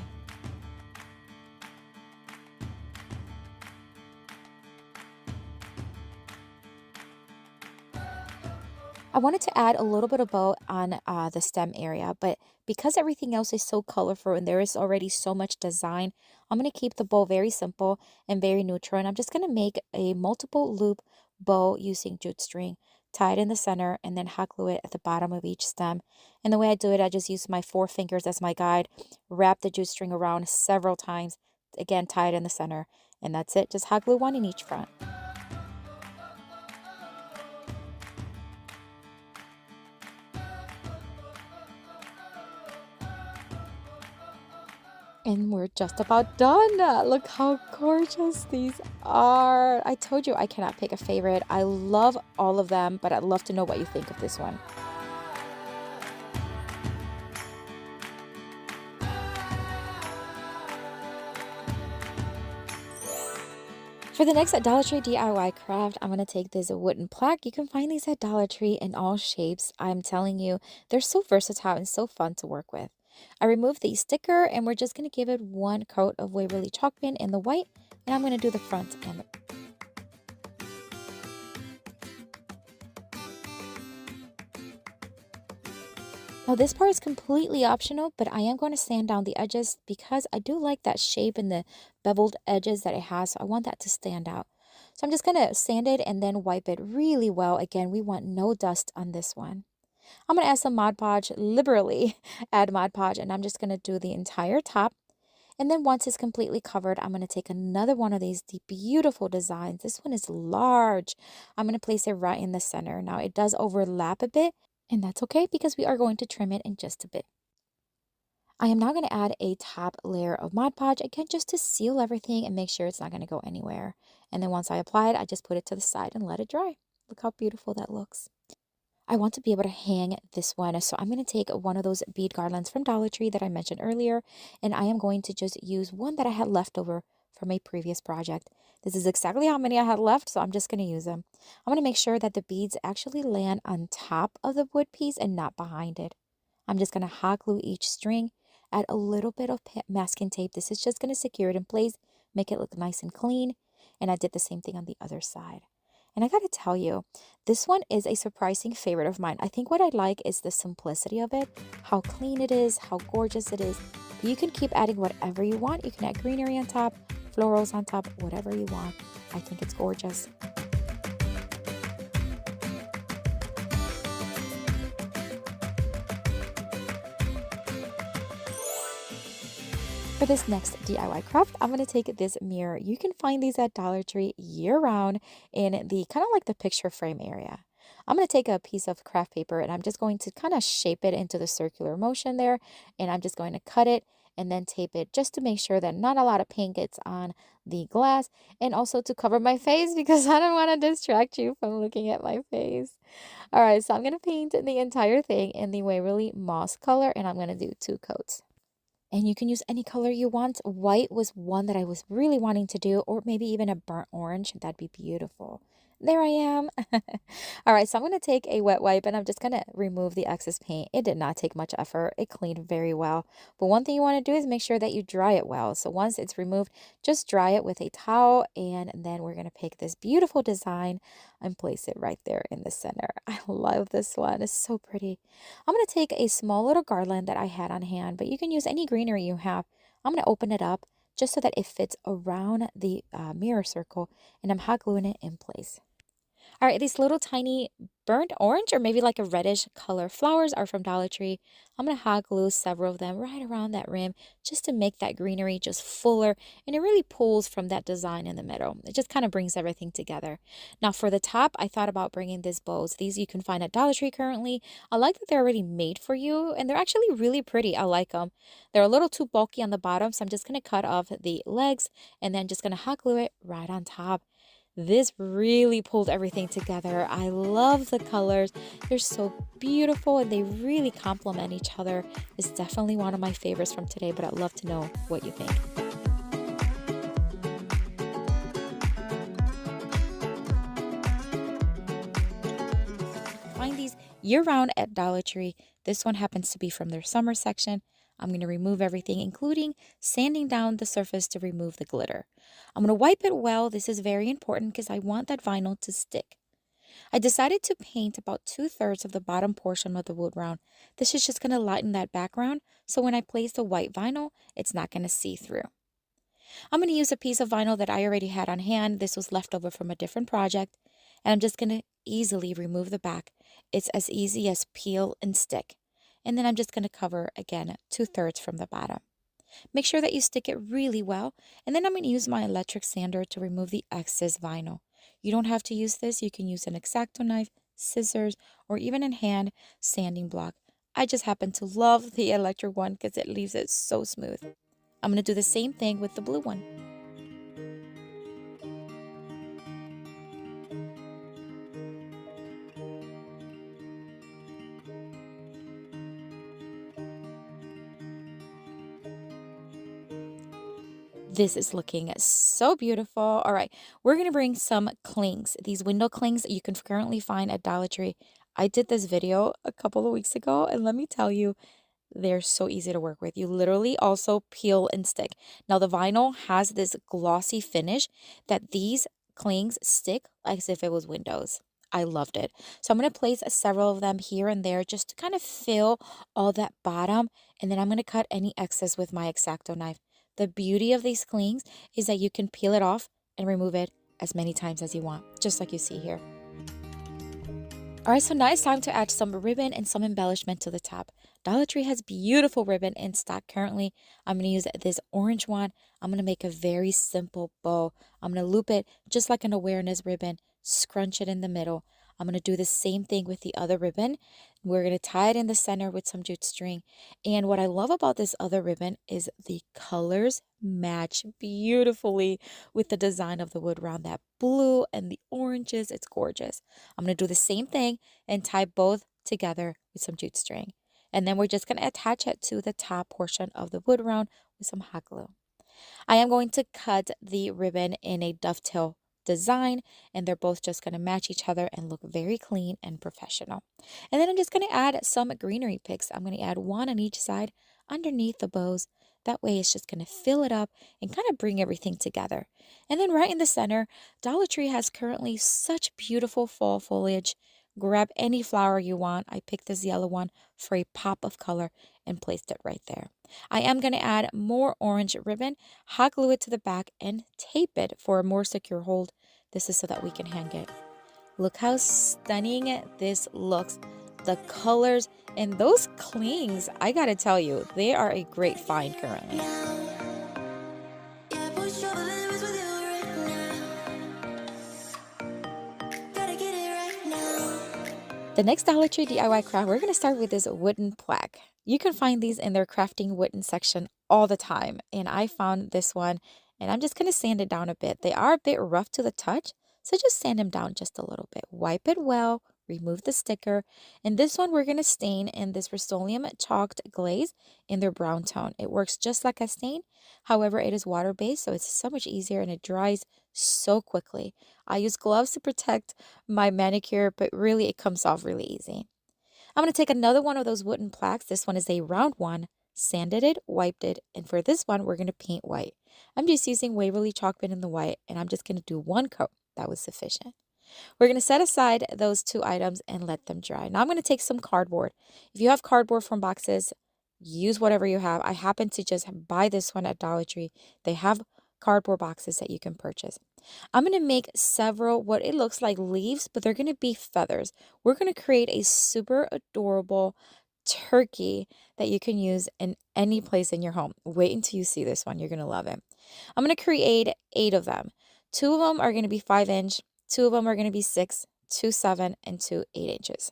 I wanted to add a little bit of bow on the stem area, but because everything else is so colorful and there is already so much design, I'm going to keep the bow very simple and very neutral. And I'm just going to make a multiple loop bow using jute string, tie it in the center, and then hot glue it at the bottom of each stem. And the way I do it, I just use my 4 fingers as my guide, wrap the jute string around several times, again, tie it in the center, and that's it. Just hot glue one in each front. And we're just about done. Look how gorgeous these are. I told you I cannot pick a favorite. I love all of them, but I'd love to know what you think of this one. For the next Dollar Tree DIY craft, I'm going to take this wooden plaque. You can find these at Dollar Tree in all shapes. I'm telling you, they're so versatile and so fun to work with. I removed the sticker, and we're just going to give it one coat of Waverly chalk paint in the white, and I'm going to do the front and the... Now this part is completely optional, but I am going to sand down the edges because I do like that shape and the beveled edges that it has, so I want that to stand out. So I'm just going to sand it and then wipe it really well. Again, we want no dust on this one. I'm going to add some Mod Podge, liberally add Mod Podge, and I'm just going to do the entire top. And then once it's completely covered, I'm going to take another one of these beautiful designs. This one is large. I'm going to place it right in the center. Now it does overlap a bit, and that's okay because we are going to trim it in just a bit. I am now going to add a top layer of Mod Podge, again, just to seal everything and make sure it's not going to go anywhere. And then once I apply it, I just put it to the side and let it dry. Look how beautiful that looks. I want to be able to hang this one. So I'm going to take one of those bead garlands from Dollar Tree that I mentioned earlier, and I am going to just use one that I had left over from a previous project. This is exactly how many I had left, so I'm just going to use them. I'm going to make sure that the beads actually land on top of the wood piece and not behind it. I'm just going to hot glue each string, add a little bit of masking tape. This is just going to secure it in place, make it look nice and clean. And I did the same thing on the other side. And I got to tell you, this one is a surprising favorite of mine. I think what I like is the simplicity of it, how clean it is, how gorgeous it is. You can keep adding whatever you want. You can add greenery on top, florals on top, whatever you want. I think it's gorgeous. For this next DIY craft, I'm going to take this mirror. You can find these at Dollar Tree year-round in the kind of like the picture frame area. I'm going to take a piece of craft paper and I'm just going to kind of shape it into the circular motion there. And I'm just going to cut it and then tape it just to make sure that not a lot of paint gets on the glass, and also to cover my face because I don't want to distract you from looking at my face. All right, so I'm going to paint the entire thing in the Waverly Moss color, and I'm going to do 2 coats. And you can use any color you want. White was one that I was really wanting to do, or maybe even a burnt orange. That'd be beautiful. There I am. All right, so I'm going to take a wet wipe and I'm just going to remove the excess paint. It did not take much effort. It cleaned very well. But one thing you want to do is make sure that you dry it well. So once it's removed, just dry it with a towel, and then we're going to pick this beautiful design and place it right there in the center. I love this one. It's so pretty. I'm going to take a small little garland that I had on hand, but you can use any greenery you have. I'm going to open it up just so that it fits around the mirror circle, and I'm hot gluing it in place. All right, these little tiny burnt orange or maybe like a reddish color flowers are from Dollar Tree. I'm going to hot glue several of them right around that rim just to make that greenery just fuller, and it really pulls from that design in the middle. It just kind of brings everything together. Now for the top, I thought about bringing these bows. These you can find at Dollar Tree currently. I like that they're already made for you, and they're actually really pretty. I like them. They're a little too bulky on the bottom, so I'm just going to cut off the legs and then just going to hot glue it right on top. This really pulled everything together. I love the colors. They're so beautiful and they really complement each other. It's definitely one of my favorites from today, but I'd love to know what you think. Find these year-round at Dollar Tree. This one happens to be from their summer section. I'm going to remove everything, including sanding down the surface to remove the glitter. I'm going to wipe it well. This is very important because I want that vinyl to stick. I decided to paint about 2/3 of the bottom portion of the wood round. This is just going to lighten that background, so when I place the white vinyl, it's not going to see through. I'm going to use a piece of vinyl that I already had on hand. This was left over from a different project, and I'm just going to easily remove the back. It's as easy as peel and stick. And then I'm just going to cover, again, 2/3 from the bottom. Make sure that you stick it really well. And then I'm going to use my electric sander to remove the excess vinyl. You don't have to use this. You can use an X-Acto knife, scissors, or even a hand sanding block. I just happen to love the electric one because it leaves it so smooth. I'm going to do the same thing with the blue one. This is looking so beautiful. All right, we're going to bring some clings. These window clings you can currently find at Dollar Tree. I did this video a couple of weeks ago, and let me tell you, they're so easy to work with. You literally also peel and stick. Now, the vinyl has this glossy finish that these clings stick as if it was windows. I loved it. So I'm going to place several of them here and there just to kind of fill all that bottom, and then I'm going to cut any excess with my X-Acto knife. The beauty of these clings is that you can peel it off and remove it as many times as you want, just like you see here. All right, so now it's time to add some ribbon and some embellishment to the top. Dollar Tree has beautiful ribbon in stock currently. I'm going to use this orange one. I'm going to make a very simple bow. I'm going to loop it just like an awareness ribbon, scrunch it in the middle. I'm going to do the same thing with the other ribbon. We're going to tie it in the center with some jute string. And what I love about this other ribbon is the colors match beautifully with the design of the wood around that blue and the oranges. It's gorgeous. I'm going to do the same thing and tie both together with some jute string. And then we're just going to attach it to the top portion of the wood round with some hot glue. I am going to cut the ribbon in a dovetail design, and they're both just going to match each other and look very clean and professional. And then I'm just going to add some greenery picks. I'm going to add one on each side underneath the bows. That way it's just going to fill it up and kind of bring everything together. And then right in the center, Dollar Tree has currently such beautiful fall foliage. Grab any flower you want. I picked this yellow one for a pop of color and placed it right there. I am going to add more orange ribbon, hot glue it to the back, and tape it for a more secure hold. This is so that we can hang it. Look how stunning this looks. The colors and those clings, I gotta tell you, they are a great find currently. The next Dollar Tree DIY craft, we're going to start with this wooden plaque. You can find these in their crafting wooden section all the time. And I found this one, and I'm just going to sand it down a bit. They are a bit rough to the touch, so just sand them down just a little bit. Wipe it well, remove the sticker. And this one we're going to stain in this Rust-Oleum chalked glaze in their brown tone. It works just like a stain. However, it is water-based, so it's so much easier and it dries so quickly. I use gloves to protect my manicure, but really it comes off really easy. I'm going to take another one of those wooden plaques. This one is a round one, sanded it, wiped it, and for this one, we're going to paint white. I'm just using Waverly chalk pen in the white, and I'm just going to do one coat. That was sufficient. We're going to set aside those two items and let them dry. Now I'm going to take some cardboard. If you have cardboard from boxes, use whatever you have. I happen to just buy this one at Dollar Tree. They have cardboard boxes that you can purchase. I'm going to make several what it looks like leaves, but they're going to be feathers. We're going to create a super adorable turkey that you can use in any place in your home. Wait until you see this one. You're going to love it. I'm going to create 8 of them. 2 of them are going to be 5-inch. 2 of them are going to be 6, 2 7, and 2 8 inches.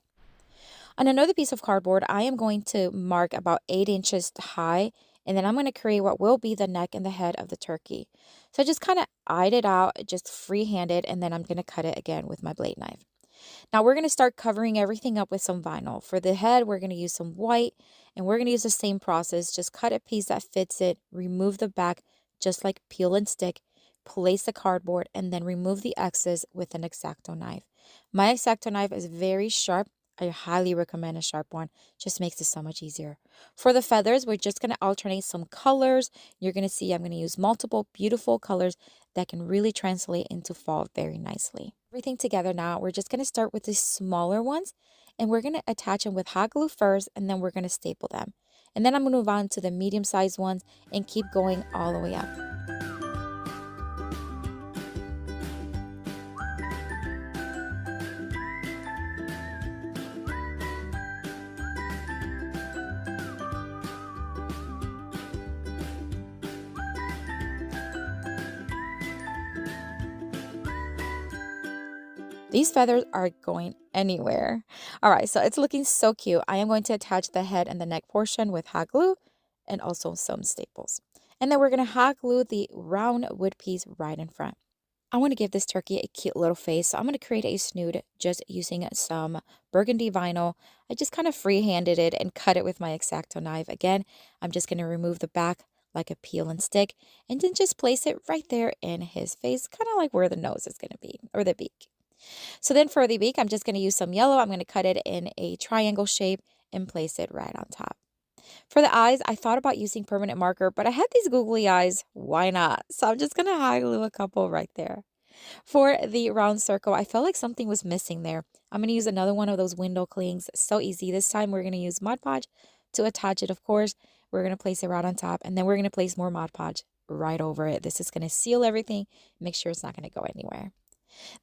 On another piece of cardboard, I am going to mark about 8 inches high, and then I'm going to create what will be the neck and the head of the turkey. So I just kind of eyed it out, just free-handed, and then I'm going to cut it again with my blade knife. Now we're going to start covering everything up with some vinyl. For the head, we're going to use some white, and we're going to use the same process. Just cut a piece that fits it, remove the back, just like peel and stick, place the cardboard, and then remove the excess with an X-Acto knife. My X-Acto knife is very sharp. I highly recommend a sharp one. Just makes it so much easier. For the feathers, we're just going to alternate some colors. You're going to see I'm going to use multiple beautiful colors that can really translate into fall very nicely. Everything together now, we're just going to start with the smaller ones, and we're going to attach them with hot glue first, and then we're going to staple them. And then I'm going to move on to the medium-sized ones and keep going all the way up. These feathers are going anywhere. All right, so it's looking so cute. I am going to attach the head and the neck portion with hot glue and also some staples. And then we're going to hot glue the round wood piece right in front. I want to give this turkey a cute little face, so I'm going to create a snoot just using some burgundy vinyl. I just kind of free-handed it and cut it with my X-Acto knife. Again, I'm just going to remove the back like a peel and stick and then just place it right there in his face, kind of like where the nose is going to be, or the beak. So then for the beak, I'm just going to use some yellow. I'm going to cut it in a triangle shape and place it right on top. For the eyes, I thought about using permanent marker, but I had these googly eyes. Why not? So I'm just going to hot glue a couple right there. For the round circle, I felt like something was missing there. I'm going to use another one of those window clings. So easy. This time we're going to use Mod Podge to attach it, of course. We're going to place it right on top, and then we're going to place more Mod Podge right over it. This is going to seal everything, make sure it's not going to go anywhere.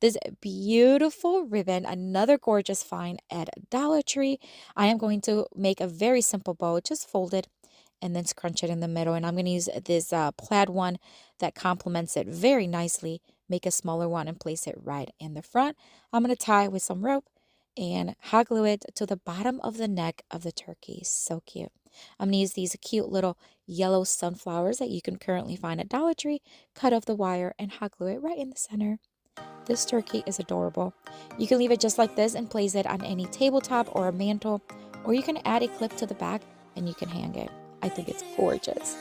This beautiful ribbon, another gorgeous find at Dollar Tree. I am going to make a very simple bow, just fold it and then scrunch it in the middle. And I'm going to use this plaid one that complements it very nicely. Make a smaller one and place it right in the front. I'm going to tie with some rope and hot glue it to the bottom of the neck of the turkey. So cute. I'm going to use these cute little yellow sunflowers that you can currently find at Dollar Tree, cut off the wire, and hot glue it right in the center. This turkey is adorable. You can leave it just like this and place it on any tabletop or a mantle, or you can add a clip to the back and you can hang it. I think it's gorgeous.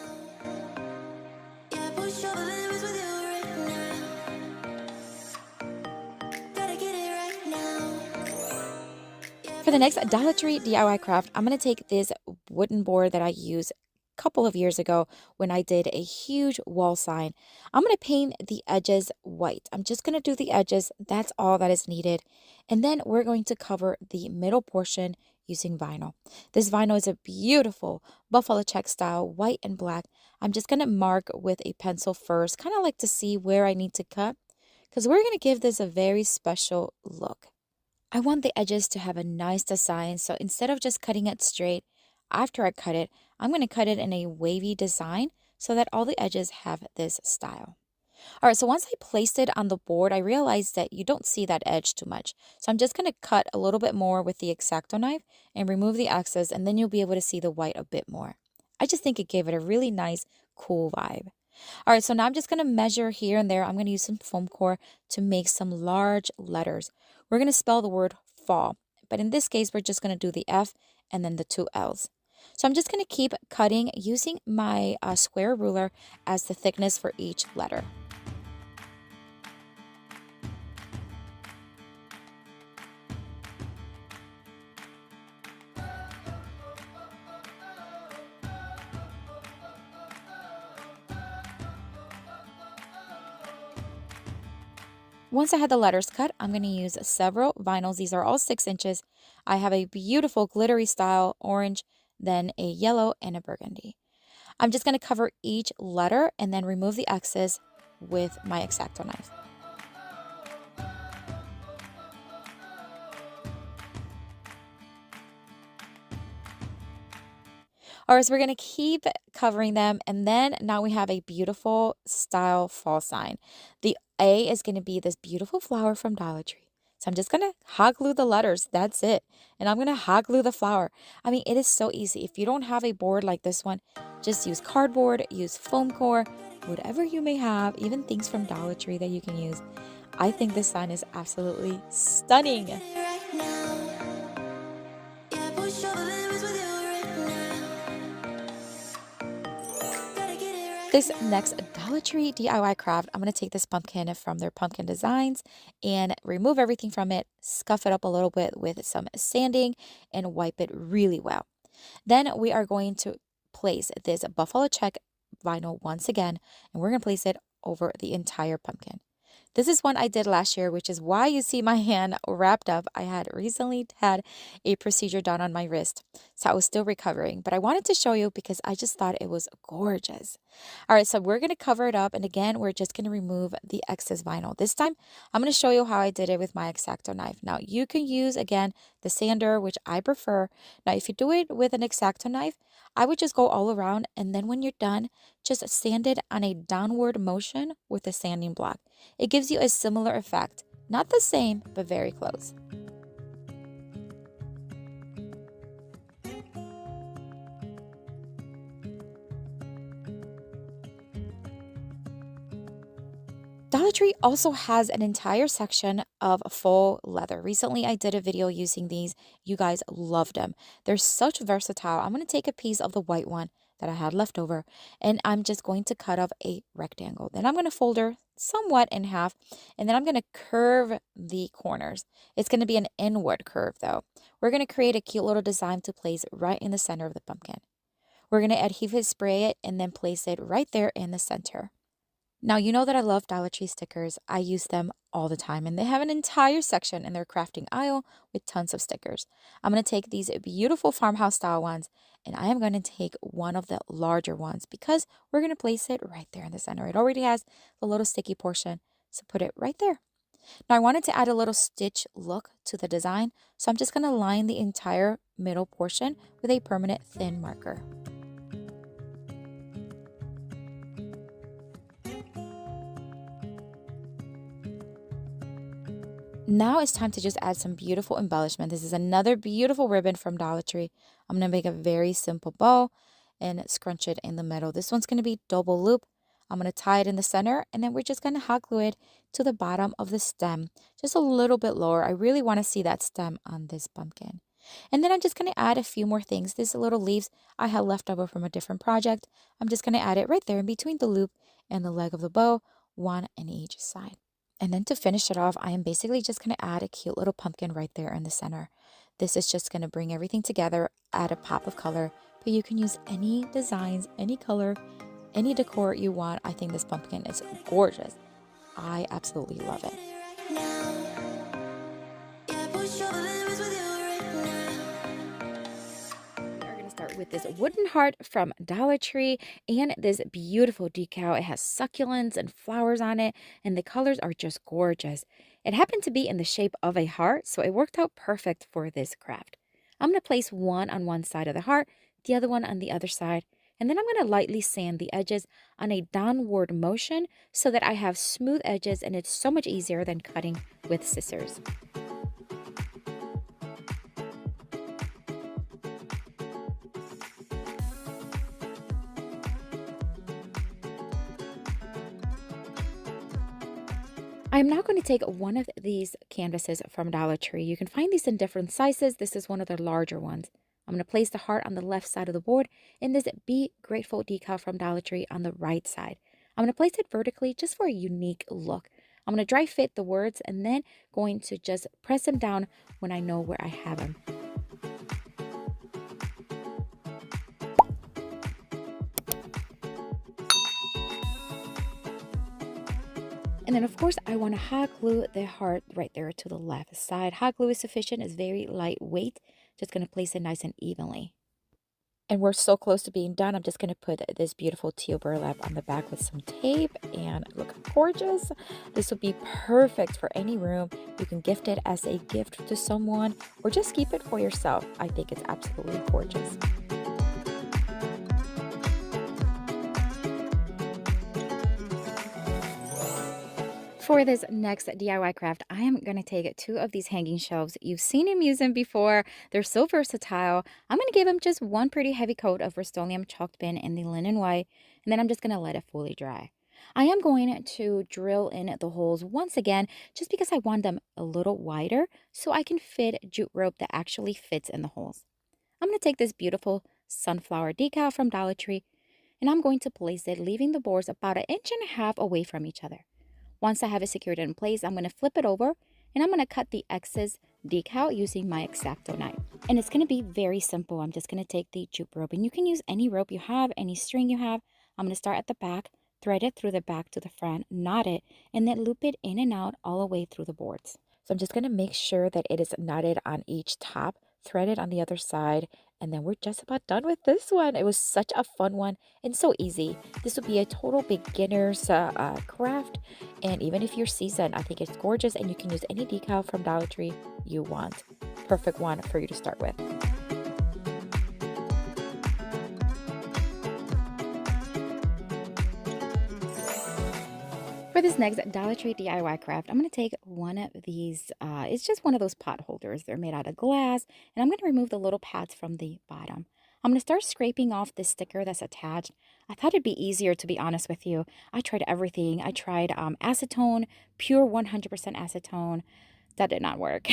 For the next Dollar Tree DIY craft, I'm going to take this wooden board that I used a couple of years ago when I did a huge wall sign. I'm going to paint the edges white. I'm just going to do the edges. That's all that is needed. And then we're going to cover the middle portion using vinyl. This vinyl is a beautiful buffalo check style, white and black. I'm just going to mark with a pencil first, kind of like to see where I need to cut, because we're going to give this a very special look. I want the edges to have a nice design, so instead of just cutting it straight, after I cut it, I'm going to cut it in a wavy design so that all the edges have this style. All right, so once I placed it on the board, I realized that you don't see that edge too much. So I'm just going to cut a little bit more with the X-Acto knife and remove the excess, and then you'll be able to see the white a bit more. I just think it gave it a really nice, cool vibe. All right, so now I'm just going to measure here and there. I'm going to use some foam core to make some large letters. We're going to spell the word fall, but in this case, we're just going to do the F and then the 2 L's. So I'm just going to keep cutting using my square ruler as the thickness for each letter. Once I had the letters cut, I'm going to use several vinyls. These are all 6 inches. I have a beautiful glittery style orange, then a yellow, and a burgundy. I'm just going to cover each letter and then remove the excess with my X-Acto knife. All right, so we're going to keep covering them, and then now we have a beautiful style fall sign. The A is going to be this beautiful flower from Dollar Tree. So I'm just going to hot glue the letters. That's it. And I'm going to hot glue the flower. I mean, it is so easy. If you don't have a board like this one, just use cardboard, use foam core, whatever you may have, even things from Dollar Tree that you can use. I think this sign is absolutely stunning. This next Dollar Tree DIY craft, I'm going to take this pumpkin from their pumpkin designs and remove everything from it, scuff it up a little bit with some sanding, and wipe it really well. Then we are going to place this buffalo check vinyl once again, and we're going to place it over the entire pumpkin. This is one I did last year, which is why you see my hand wrapped up. I had recently had a procedure done on my wrist, so I was still recovering. But I wanted to show you because I just thought it was gorgeous. All right, so we're going to cover it up. And again, we're just going to remove the excess vinyl. This time, I'm going to show you how I did it with my X-Acto knife. Now, you can use, again, the sander, which I prefer. Now, if you do it with an X-Acto knife, I would just go all around, and then when you're done, just sand it on a downward motion with a sanding block. It gives you a similar effect. Not the same, but very close. Dollar Tree also has an entire section of faux leather. Recently, I did a video using these. You guys loved them. They're such versatile. I'm going to take a piece of the white one that I had left over, and I'm just going to cut off a rectangle. Then I'm going to fold her somewhat in half, and then I'm going to curve the corners. It's going to be an inward curve, though. We're going to create a cute little design to place right in the center of the pumpkin. We're going to adhesive spray it and then place it right there in the center. Now, you know that I love Dollar Tree stickers. I use them all the time, and they have an entire section in their crafting aisle with tons of stickers. I'm going to take these beautiful farmhouse style ones, and I am going to take one of the larger ones because we're going to place it right there in the center. It already has the little sticky portion, so put it right there. Now, I wanted to add a little stitch look to the design, so I'm just going to line the entire middle portion with a permanent thin marker. Now it's time to just add some beautiful embellishment. This is another beautiful ribbon from Dollar Tree. I'm going to make a very simple bow and scrunch it in the middle. This one's going to be double loop. I'm going to tie it in the center, and then we're just going to hot glue it to the bottom of the stem, just a little bit lower. I really want to see that stem on this pumpkin. And then I'm just going to add a few more things. These little leaves I had left over from a different project. I'm just going to add it right there in between the loop and the leg of the bow, one on each side. And then to finish it off, I am basically just going to add a cute little pumpkin right there in the center. This is just going to bring everything together, add a pop of color, but you can use any designs, any color, any decor you want. I think this pumpkin is gorgeous. I absolutely love it. Start with this wooden heart from Dollar Tree and this beautiful decal. It has succulents and flowers on it, and the colors are just gorgeous. It happened to be in the shape of a heart, so it worked out perfect for this craft. I'm going to place one on one side of the heart, the other one on the other side, and then I'm going to lightly sand the edges on a downward motion so that I have smooth edges, and it's so much easier than cutting with scissors. I'm now going to take one of these canvases from Dollar Tree. You can find these in different sizes. This is one of the larger ones. I'm going to place the heart on the left side of the board and this Be Grateful decal from Dollar Tree on the right side. I'm going to place it vertically just for a unique look. I'm going to dry fit the words and then going to just press them down when I know where I have them. And then, of course, I want to hot glue the heart right there to the left side. Hot glue is sufficient. It's very lightweight. Just going to place it nice and evenly. And we're so close to being done. I'm just going to put this beautiful teal burlap on the back with some tape. And look gorgeous. This will be perfect for any room. You can gift it as a gift to someone or just keep it for yourself. I think it's absolutely gorgeous. For this next DIY craft, I am going to take two of these hanging shelves. You've seen him use them before. They're so versatile. I'm going to give them just one pretty heavy coat of Rust-Oleum chalk bin in the linen white, and then I'm just going to let it fully dry. I am going to drill in the holes once again, just because I want them a little wider so I can fit jute rope that actually fits in the holes. I'm going to take this beautiful sunflower decal from Dollar Tree, and I'm going to place it, leaving the boards about 1.5 inches away from each other. Once I have it secured in place, I'm going to flip it over and I'm going to cut the excess decal using my X-Acto knife. And it's going to be very simple. I'm just going to take the jute rope, and you can use any rope you have, any string you have. I'm going to start at the back, thread it through the back to the front, knot it, and then loop it in and out all the way through the boards. So I'm just going to make sure that it is knotted on each top, thread it on the other side, and then we're just about done with this one. It was such a fun one and so easy. This would be a total beginner's craft, and even if you're seasoned, I think it's gorgeous, and you can use any decal from Dollar Tree you want. Perfect one for you to start with. For this next Dollar Tree DIY craft, I'm going to take one of these, it's just one of those pot holders. They're made out of glass, and I'm going to remove the little pads from the bottom. I'm going to start scraping off the sticker that's attached. I thought it'd be easier, to be honest with you. I tried everything. I tried acetone, pure 100% acetone. That did not work.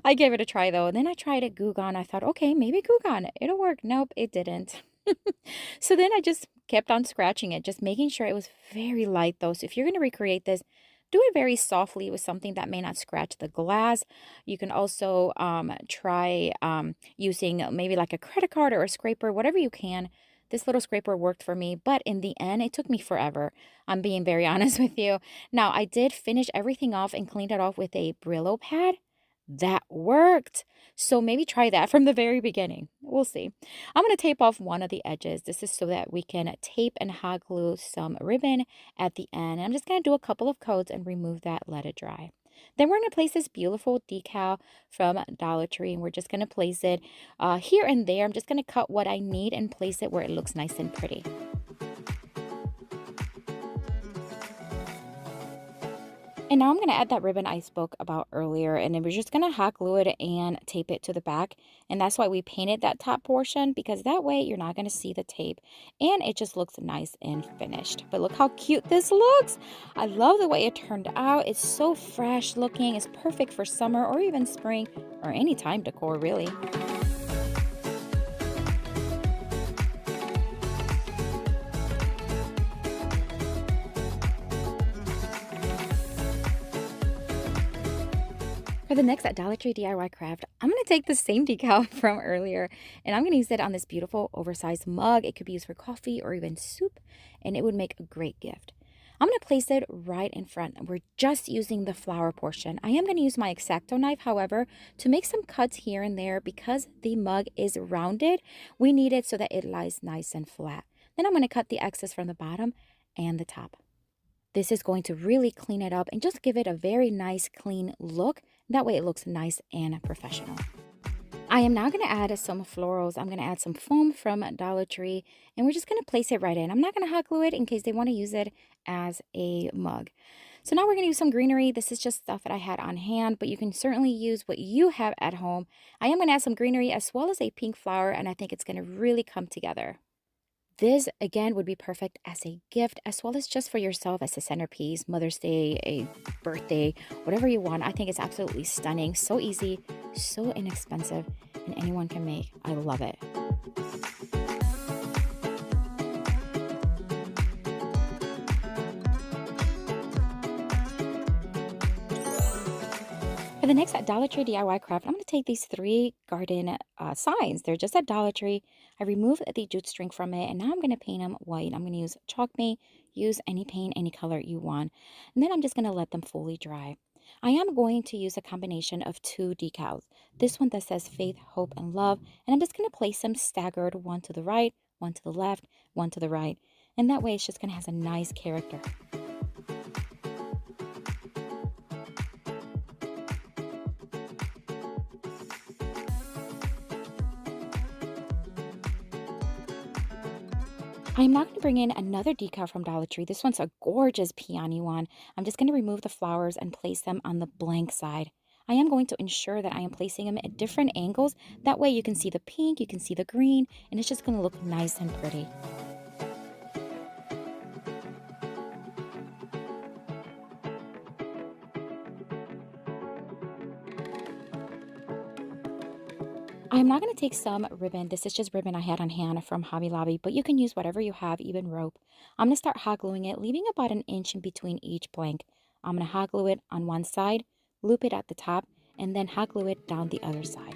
I gave it a try though. And then I tried a Goo Gone. I thought, okay, maybe Goo Gone, it'll work. Nope, it didn't. So then I just kept on scratching it, just making sure it was very light though. So if you're going to recreate this, do it very softly with something that may not scratch the glass. You can also try using maybe like a credit card or a scraper, whatever you can. This little scraper worked for me, but in the end, it took me forever. I'm being very honest with you. Now, I did finish everything off and cleaned it off with a Brillo pad. That worked. So maybe try that from the very beginning. We'll see. I'm going to tape off one of the edges. This is so that we can tape and hot glue some ribbon at the end. I'm just going to do a couple of coats and remove that, let it dry. Then we're going to place this beautiful decal from Dollar Tree, and we're just going to place it here and there. I'm just going to cut what I need and place it where it looks nice and pretty. And now I'm going to add that ribbon I spoke about earlier, and then we're just going to hot glue it and tape it to the back. And that's why we painted that top portion, because that way you're not going to see the tape and it just looks nice and finished. But look how cute this looks. I love the way it turned out. It's so fresh looking. It's perfect for summer or even spring or any time decor, really. For the next Dollar Tree DIY craft, I'm going to take the same decal from earlier and I'm going to use it on this beautiful oversized mug. It could be used for coffee or even soup, and it would make a great gift. I'm going to place it right in front. We're just using the flower portion. I am going to use my X-Acto knife, however, to make some cuts here and there because the mug is rounded. We need it so that it lies nice and flat. Then I'm going to cut the excess from the bottom and the top. This is going to really clean it up and just give it a very nice clean look. That way it looks nice and professional. I am now going to add some florals. I'm going to add some foam from Dollar Tree, and we're just going to place it right in. I'm not going to hot glue it in case they want to use it as a mug. So now we're going to use some greenery. This is just stuff that I had on hand, but you can certainly use what you have at home. I am going to add some greenery as well as a pink flower, and I think it's going to really come together. This, again, would be perfect as a gift, as well as just for yourself as a centerpiece, Mother's Day, a birthday, whatever you want. I think it's absolutely stunning. So easy, so inexpensive, and anyone can make. I love it. For the next Dollar Tree DIY craft, I'm going to take these 3 garden signs. They're just at Dollar Tree. I removed the jute string from it, and now I'm going to paint them white. I'm going to use chalk paint. Use any paint, any color you want. And then I'm just going to let them fully dry. I am going to use a combination of 2 decals. This one that says Faith, Hope, and Love. And I'm just going to place them staggered, one to the right, one to the left, one to the right. And that way it's just going to have a nice character. I'm now going to bring in another decal from Dollar Tree. This one's a gorgeous peony one. I'm just going to remove the flowers and place them on the blank side. I am going to ensure that I am placing them at different angles. That way you can see the pink, you can see the green, and it's just going to look nice and pretty. I'm now going to take some ribbon. This is just ribbon I had on hand from Hobby Lobby, but you can use whatever you have, even rope. I'm going to start hot gluing it, leaving about an inch in between each blank. I'm going to hot glue it on one side, loop it at the top, and then hot glue it down the other side.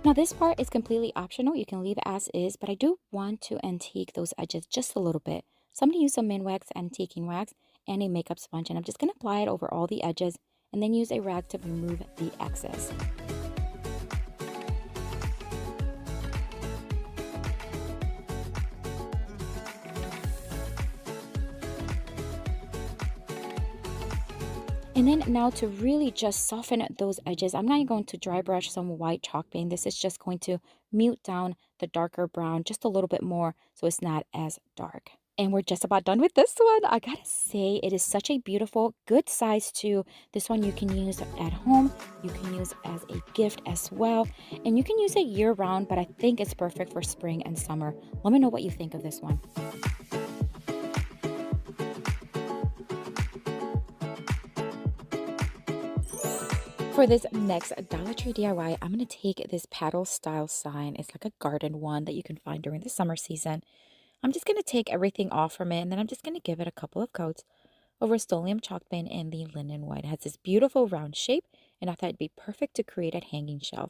Now this part is completely optional. You can leave it as is, but I do want to antique those edges just a little bit. So I'm going to use some Minwax antiquing wax and a makeup sponge, and I'm just going to apply it over all the edges and then use a rag to remove the excess. And then now to really just soften those edges, I'm now going to dry brush some white chalk paint. This is just going to mute down the darker brown just a little bit more so it's not as dark. And we're just about done with this one. I gotta say, it is such a beautiful, good size too. This one you can use at home. You can use as a gift as well. And you can use it year round, but I think it's perfect for spring and summer. Let me know what you think of this one. For this next Dollar Tree DIY, I'm going to take this paddle style sign. It's like a garden one that you can find during the summer season. I'm just going to take everything off from it, and then I'm just going to give it a couple of coats over Rust-Oleum chalk paint and the linen white. It has this beautiful round shape, and I thought it'd be perfect to create a hanging shelf.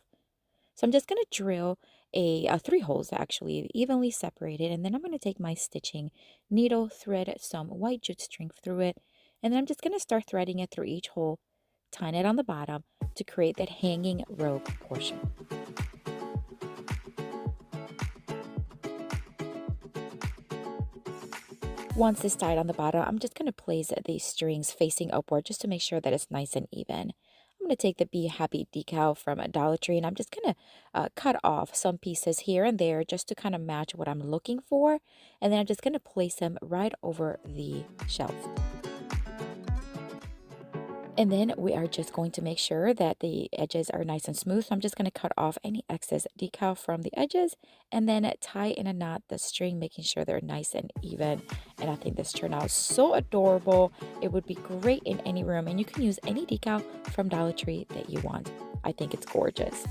So I'm just going to drill 3 holes actually, evenly separated, and then I'm going to take my stitching needle, thread some white jute string through it, and then I'm just going to start threading it through each hole, tying it on the bottom to create that hanging rope portion. Once it's tied on the bottom, I'm just going to place these strings facing upward just to make sure that it's nice and even. I'm going going to take the Be Happy decal from Dollar Tree, and I'm just going to cut off some pieces here and there just to kind of match what I'm looking for. And then I'm just going to place them right over the shelf. And then we are just going to make sure that the edges are nice and smooth. So I'm just going to cut off any excess decal from the edges and then tie in a knot the string, making sure they're nice and even. And I think this turned out so adorable. It would be great in any room, and you can use any decal from Dollar Tree that you want. I think it's gorgeous.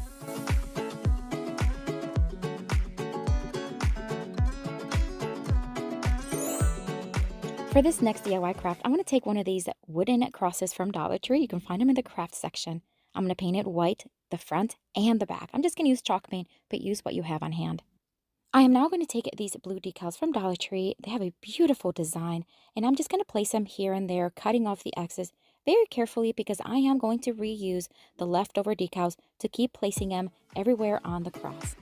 For this next DIY craft, I'm going to take one of these wooden crosses from Dollar Tree. You can find them in the craft section. I'm going to paint it white, the front and the back. I'm just going to use chalk paint, but use what you have on hand. I am now going to take these blue decals from Dollar Tree. They have a beautiful design, and I'm just going to place them here and there, cutting off the excess very carefully because I am going to reuse the leftover decals to keep placing them everywhere on the cross.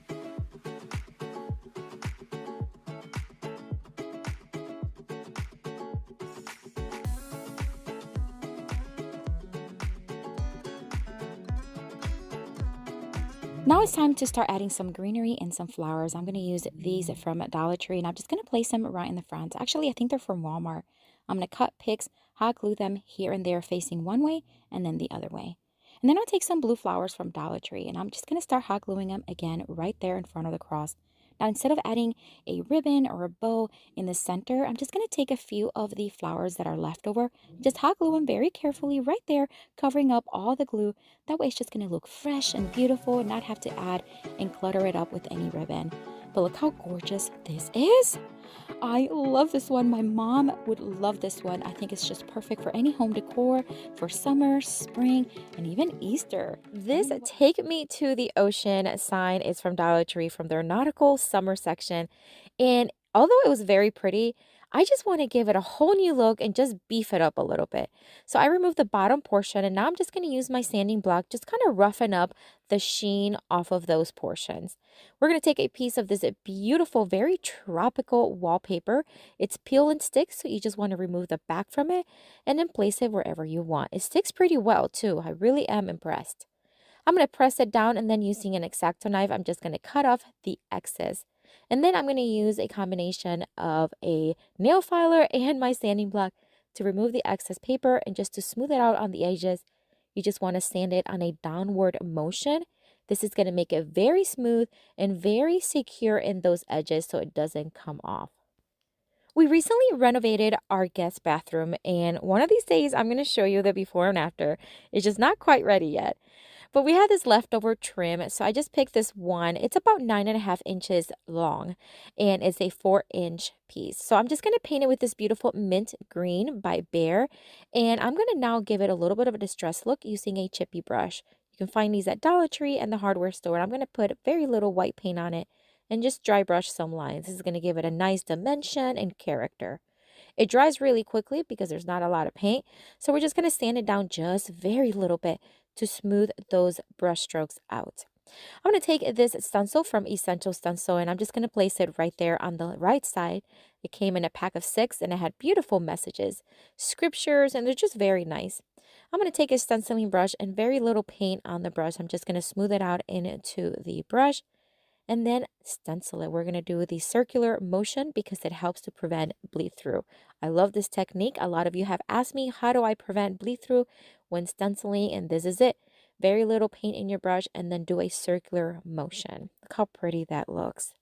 Now it's time to start adding some greenery and some flowers. I'm going to use these from Dollar Tree, and I'm just going to place them right in the front. Actually, I think they're from Walmart. I'm going to cut picks, hot glue them here and there facing one way and then the other way. And then I'll take some blue flowers from Dollar Tree, and I'm just going to start hot gluing them again right there in front of the cross. Now, instead of adding a ribbon or a bow in the center, I'm just going to take a few of the flowers that are left over, just hot glue them very carefully right there, covering up all the glue. That way it's just going to look fresh and beautiful and not have to add and clutter it up with any ribbon. But look how gorgeous this is. I love this one. My mom would love this one. I think it's just perfect for any home decor, for summer, spring, and even Easter. This Take Me to the Ocean sign is from Dollar Tree from their nautical summer section. And although it was very pretty, I just want to give it a whole new look and just beef it up a little bit. So I removed the bottom portion, and now I'm just going to use my sanding block, just kind of roughen up the sheen off of those portions. We're going to take a piece of this beautiful, very tropical wallpaper. It's peel and stick, so you just want to remove the back from it and then place it wherever you want. It sticks pretty well too. I really am impressed. I'm going to press it down, and then using an X-Acto knife, I'm just going to cut off the excess. And then I'm going to use a combination of a nail filer and my sanding block to remove the excess paper and just to smooth it out on the edges. You just want to sand it on a downward motion. This is going to make it very smooth and very secure in those edges so it doesn't come off. We recently renovated our guest bathroom, and one of these days I'm going to show you the before and after. It's just not quite ready yet. But we had this leftover trim, so I just picked this one. It's about 9.5 inches long, and it's a 4-inch piece. So I'm just going to paint it with this beautiful mint green by Behr, and I'm going to now give it a little bit of a distressed look using a chippy brush. You can find these at Dollar Tree and the hardware store. I'm going to put very little white paint on it and just dry brush some lines. This is going to give it a nice dimension and character. It dries really quickly because there's not a lot of paint, so we're just going to sand it down just very little bit to smooth those brush strokes out. I'm going to take this stencil from Essential Stencil, and I'm just going to place it right there on the right side. It came in a pack of 6, and it had beautiful messages, scriptures, and they're just very nice. I'm going to take a stenciling brush and very little paint on the brush. I'm just going to smooth it out into the brush and then stencil it. We're going to do the circular motion because it helps to prevent bleed through. I love this technique. A lot of you have asked me, how do I prevent bleed through when stenciling? And this is it. Very little paint in your brush and then do a circular motion. Look how pretty that looks.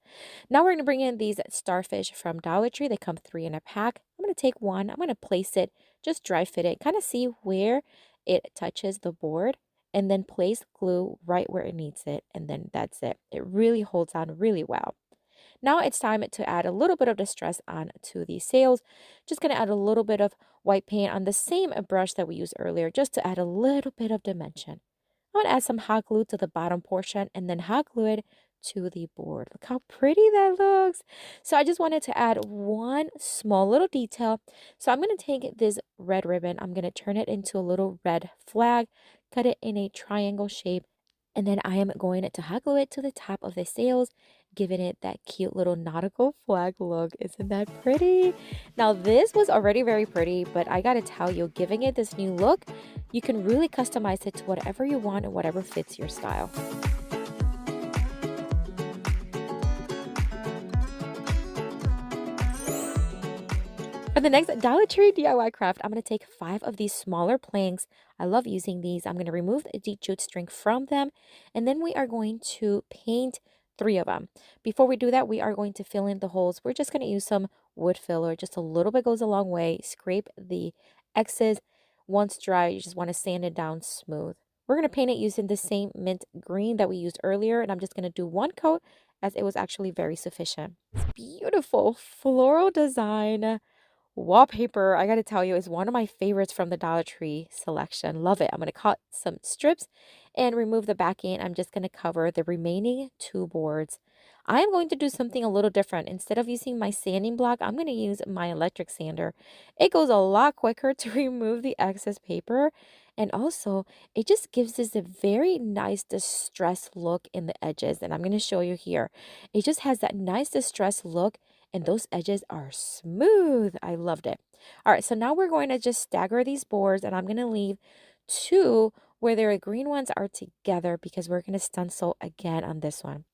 Now we're going to bring in these starfish from Dollar Tree. They come 3 in a pack. I'm going to take one. I'm going to place it, just dry fit it, kind of see where it touches the board, and then place glue right where it needs it, and then that's it. It really holds on really well. Now it's time to add a little bit of distress on to the sails. Just going to add a little bit of white paint on the same brush that we used earlier, just to add a little bit of dimension. I'm going to add some hot glue to the bottom portion and then hot glue it to the board. Look how pretty that looks. So I just wanted to add one small little detail. So I'm going to take this red ribbon. I'm going to turn it into a little red flag, cut it in a triangle shape, And then I am going to hot glue it to the top of the sails, giving it that cute little nautical flag look. Isn't that pretty? Now, this was already very pretty, but I gotta tell you, giving it this new look, you can really customize it to whatever you want and whatever fits your style. For the next Dollar Tree DIY craft, I'm going to take 5 of these smaller planks. I love using these. I'm going to remove the jute string from them, and then we are going to paint 3 of them. Before we do that, we are going to fill in the holes. We're just going to use some wood filler. Just a little bit goes a long way. Scrape the excess. Once dry, you just want to sand it down smooth. We're going to paint it using the same mint green that we used earlier, and I'm just going to do 1 coat as it was actually very sufficient. It's beautiful floral design wallpaper, I gotta tell you, is one of my favorites from the Dollar Tree selection. Love it. I'm gonna cut some strips and remove the backing. I'm just gonna cover the remaining 2 boards. I am going to do something a little different. Instead of using my sanding block, I'm gonna use my electric sander. It goes a lot quicker to remove the excess paper, and also it just gives this a very nice distressed look in the edges. And I'm gonna show you here. It just has that nice distressed look, and those edges are smooth. I loved it. All right, so now we're going to just stagger these boards, and I'm going to leave 2 where the green ones are together because we're going to stencil again on this one.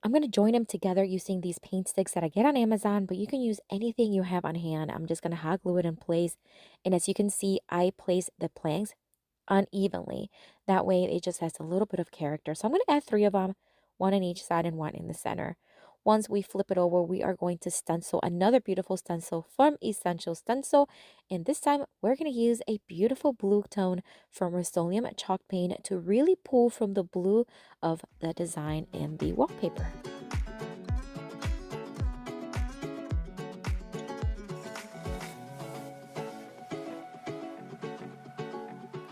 I'm going to join them together using these paint sticks that I get on Amazon, but you can use anything you have on hand. I'm just going to hot glue it in place, and as you can see, I place the planks unevenly. That way it just has a little bit of character. So I'm going to add 3 of them, 1 on each side and 1 in the center. Once we flip it over, we are going to stencil another beautiful stencil from Essential Stencil. And this time we're going to use a beautiful blue tone from Rust-Oleum chalk paint to really pull from the blue of the design in the wallpaper.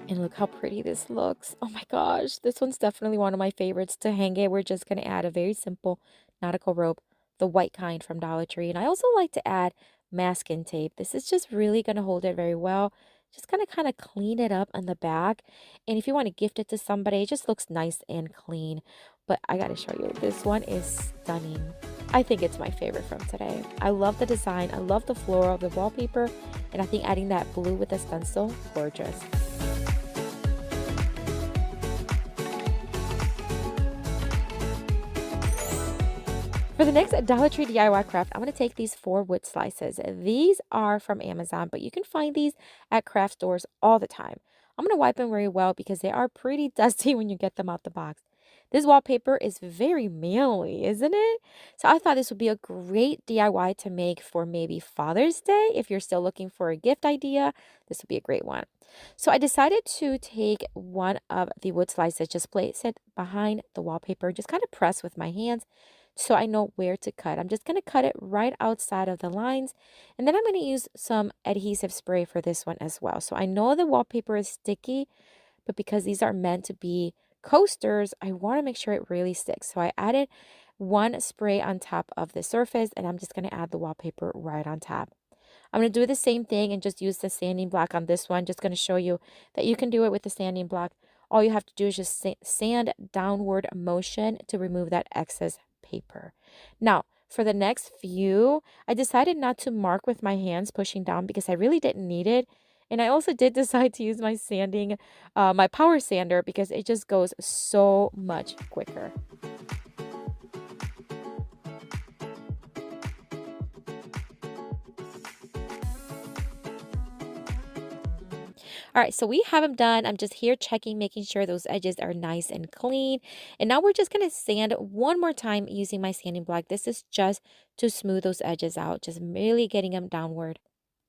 And look how pretty this looks. Oh my gosh, this one's definitely one of my favorites to hang it. We're just going to add a very simple nautical rope, the white kind from Dollar Tree. And I also like to add masking tape. This is just really going to hold it very well. Just going to kind of clean it up on the back. And if you want to gift it to somebody, it just looks nice and clean. But I got to show you, this one is stunning. I think it's my favorite from today. I love the design. I love the floral of the wallpaper. And I think adding that blue with the stencil, gorgeous. For the next Dollar Tree DIY craft, I'm going to take these 4 wood slices. These are from Amazon, but you can find these at craft stores all the time. I'm going to wipe them very well because they are pretty dusty when you get them out the box. This wallpaper is very manly, isn't it? So I thought this would be a great DIY to make for maybe Father's Day. If you're still looking for a gift idea, this would be a great one. So I decided to take 1 of the wood slices, just place it behind the wallpaper, just kind of press with my hands so I know where to cut. I'm just going to cut it right outside of the lines, and then I'm going to use some adhesive spray for this one as well. So I know the wallpaper is sticky, but because these are meant to be coasters, I want to make sure it really sticks. So I added 1 spray on top of the surface, and I'm just going to add the wallpaper right on top. I'm going to do the same thing and just use the sanding block on this one. Just going to show you that you can do it with the sanding block. All you have to do is just sand downward motion to remove that excess paper. Now, for the next few, I decided not to mark with my hands pushing down because I really didn't need it. And I also did decide to use my my power sander because it just goes so much quicker. All right, so we have them done. I'm just here checking, making sure those edges are nice and clean. And now we're just going to sand 1 more time using my sanding block. This is just to smooth those edges out, just really getting them downward.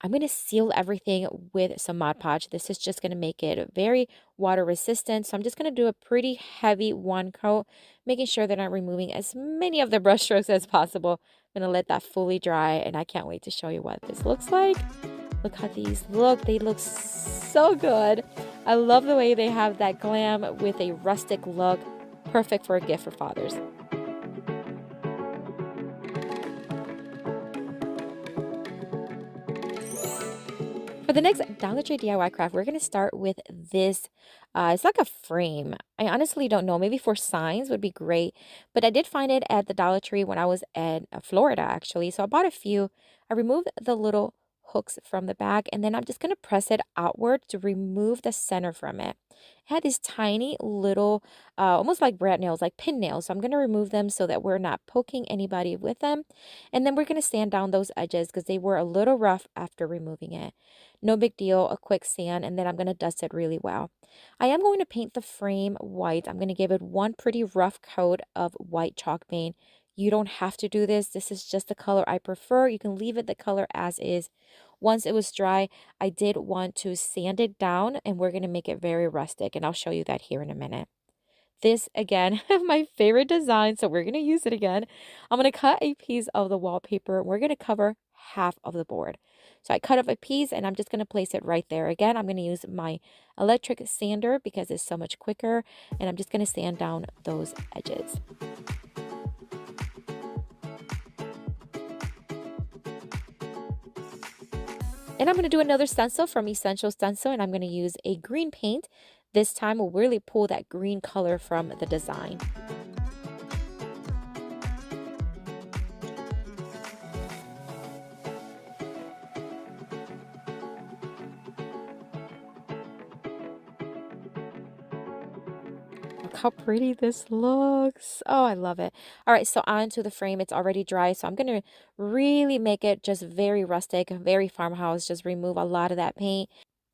I'm going to seal everything with some Mod Podge. This is just going to make it very water resistant. So I'm just going to do a pretty heavy 1 coat, making sure that I'm removing as many of the brush strokes as possible. I'm going to let that fully dry, and I can't wait to show you what this looks like. Look how these look. They look so good. I love the way they have that glam with a rustic look. Perfect for a gift for fathers. For the next Dollar Tree DIY craft, we're going to start with this. It's like a frame. I honestly don't know. Maybe for signs would be great. But I did find it at the Dollar Tree when I was at Florida, actually. So I bought a few. I removed the little hooks from the back, and then I'm just going to press it outward to remove the center from it. It had these tiny little, almost like brad nails, like pin nails. So I'm going to remove them so that we're not poking anybody with them. And then we're going to sand down those edges because they were a little rough after removing it. No big deal, a quick sand, and then I'm going to dust it really well. I am going to paint the frame white. I'm going to give it one pretty rough coat of white chalk paint. You don't have to do this. This is just the color I prefer. You can leave it the color as is. Once it was dry, I did want to sand it down, and we're going to make it very rustic, and I'll show you that here in a minute. This, again, my favorite design, so we're going to use it again. I'm going to cut a piece of the wallpaper. We're going to cover half of the board. So I cut up a piece, and I'm just going to place it right there. Again, I'm going to use my electric sander because it's so much quicker, and I'm just going to sand down those edges. And I'm going to do another stencil from Essential Stencil, and I'm going to use a green paint. This time we'll really pull that green color from the design. Look how pretty this looks. Oh, I love it. All right, so on to the frame. It's already dry, so I'm going to really make it just very rustic, very farmhouse. Just remove a lot of that paint.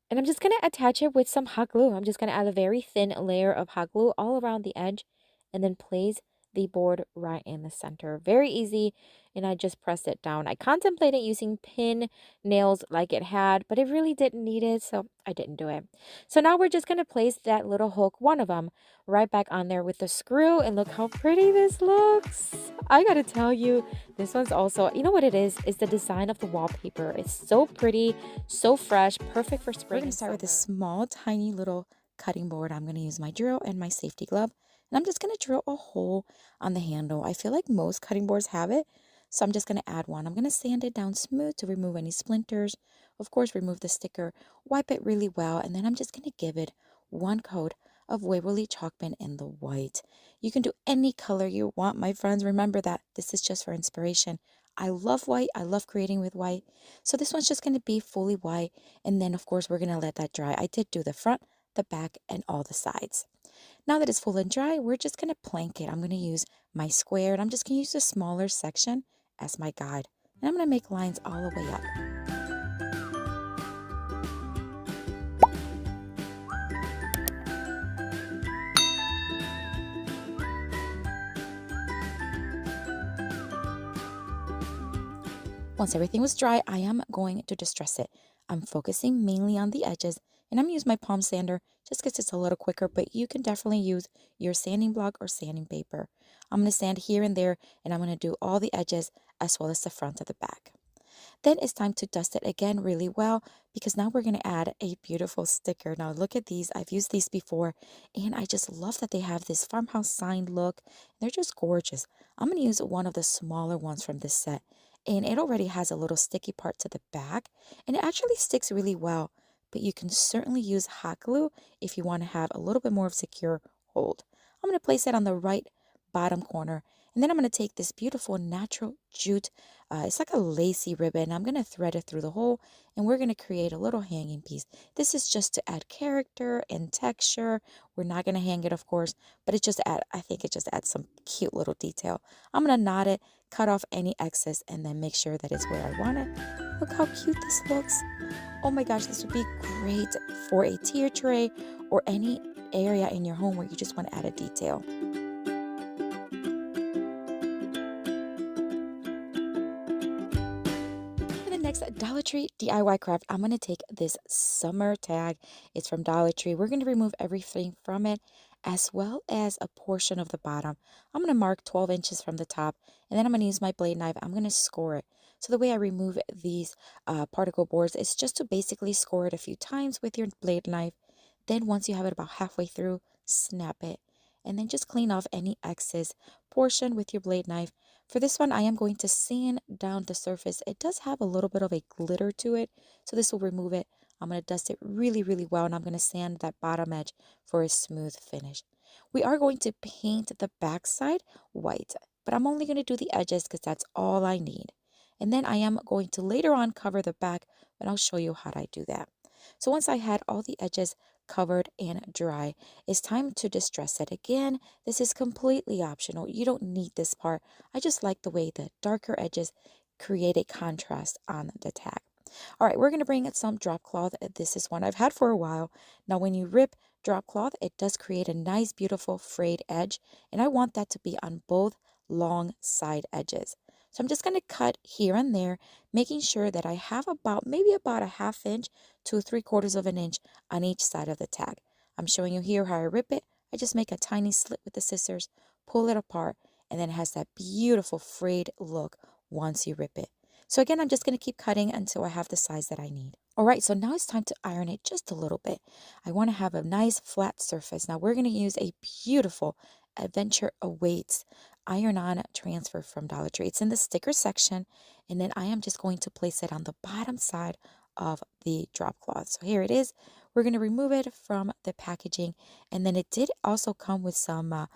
And I'm just going to attach it with some hot glue. I'm just going to add a very thin layer of hot glue all around the edge and then place the board right in the center. Very easy, and I just pressed it down. I contemplated using pin nails like it had, but it really didn't need it, so I didn't do it. So now we're just going to place that little hook, one of them, right back on there with the screw, and look how pretty this looks. I gotta tell you, this one's also, you know what it is the design of the wallpaper. It's so pretty, so fresh, perfect for spring. We're going to start with this small, tiny little cutting board. I'm going to use my drill and my safety glove. And I'm just going to drill a hole on the handle. I feel like most cutting boards have it, so I'm just going to add one. I'm going to sand it down smooth to remove any splinters. Of course, remove the sticker, wipe it really well, and then I'm just going to give it one coat of Waverly chalk pen in the white. You can do any color you want, my friends. Remember that this is just for inspiration. I love white. I love creating with white. So this one's just going to be fully white, and then, of course, we're going to let that dry. I did do the front, the back, and all the sides. Now that it's full and dry, we're just going to plank it. I'm going to use my square, and I'm just going to use the smaller section as my guide. And I'm going to make lines all the way up. Once everything was dry, I am going to distress it. I'm focusing mainly on the edges, and I'm going to use my palm sander just because it's a little quicker, but you can definitely use your sanding block or sanding paper. I'm going to sand here and there, and I'm going to do all the edges as well as the front and the back. Then it's time to dust it again really well because now we're going to add a beautiful sticker. Now look at these. I've used these before, and I just love that they have this farmhouse sign look. They're just gorgeous. I'm going to use one of the smaller ones from this set, and it already has a little sticky part to the back, and it actually sticks really well. But you can certainly use hot glue if you want to have a little bit more of a secure hold. I'm going to place it on the right bottom corner, and then I'm going to take this beautiful natural jute. It's like a lacy ribbon. I'm going to thread it through the hole, and we're going to create a little hanging piece. This is just to add character and texture. We're not going to hang it, of course, but I think it just adds some cute little detail. I'm going to knot it, cut off any excess, and then make sure that it's where I want it. Look how cute this looks. Oh my gosh, this would be great for a tier tray or any area in your home where you just want to add a detail. For the next Dollar Tree DIY craft, I'm going to take this summer tag. It's from Dollar Tree. We're going to remove everything from it as well as a portion of the bottom. I'm going to mark 12 inches from the top, and then I'm going to use my blade knife. I'm going to score it. So the way I remove these particle boards is just to basically score it a few times with your blade knife. Then once you have it about halfway through, snap it. And then just clean off any excess portion with your blade knife. For this one, I am going to sand down the surface. It does have a little bit of a glitter to it, so this will remove it I'm going to dust it really, really well, and I'm going to sand that bottom edge for a smooth finish. We are going to paint the back side white, but I'm only going to do the edges because that's all I need. And then I am going to later on cover the back, but I'll show you how I do that. So once I had all the edges covered and dry, it's time to distress it. Again, this is completely optional. You don't need this part. I just like the way the darker edges create a contrast on the tag. All right, we're going to bring in some drop cloth. This is one I've had for a while. Now, when you rip drop cloth, it does create a nice, beautiful frayed edge, and I want that to be on both long side edges. So I'm just going to cut here and there, making sure that I have maybe about a 1/2 inch to 3/4 of an inch on each side of the tag. I'm showing you here how I rip it. I just make a tiny slit with the scissors, pull it apart, and then it has that beautiful frayed look once you rip it. So again, I'm just going to keep cutting until I have the size that I need. All right, so now it's time to iron it just a little bit. I want to have a nice flat surface. Now we're going to use a beautiful Adventure Awaits iron-on transfer from Dollar Tree. It's in the sticker section, and then I am just going to place it on the bottom side of the drop cloth. So here it is. We're going to remove it from the packaging, and then it did also come with some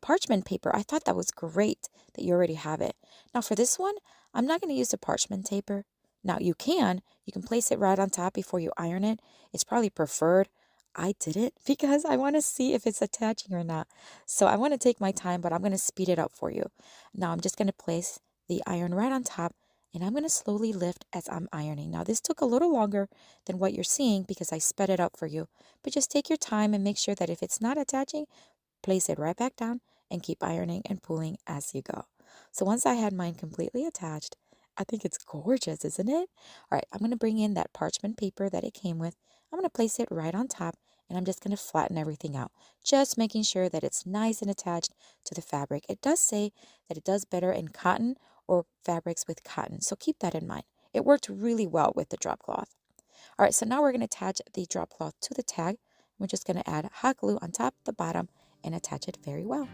parchment paper. I thought that was great that you already have it. Now for this one, I'm not going to use the parchment paper. Now you can place it right on top before you iron it. It's probably preferred. I did it because I want to see if it's attaching or not. So I want to take my time, but I'm going to speed it up for you. Now I'm just going to place the iron right on top, and I'm going to slowly lift as I'm ironing. Now this took a little longer than what you're seeing because I sped it up for you. But just take your time and make sure that if it's not attaching, place it right back down and keep ironing and pulling as you go. So once I had mine completely attached, I think it's gorgeous, isn't it? All right, I'm going to bring in that parchment paper that it came with. I'm going to place it right on top, and I'm just going to flatten everything out, just making sure that it's nice and attached to the fabric. It does say that it does better in cotton or fabrics with cotton, so keep that in mind. It worked really well with the drop cloth. All right, so now we're going to attach the drop cloth to the tag. We're just going to add hot glue on top, the bottom, and attach it very well.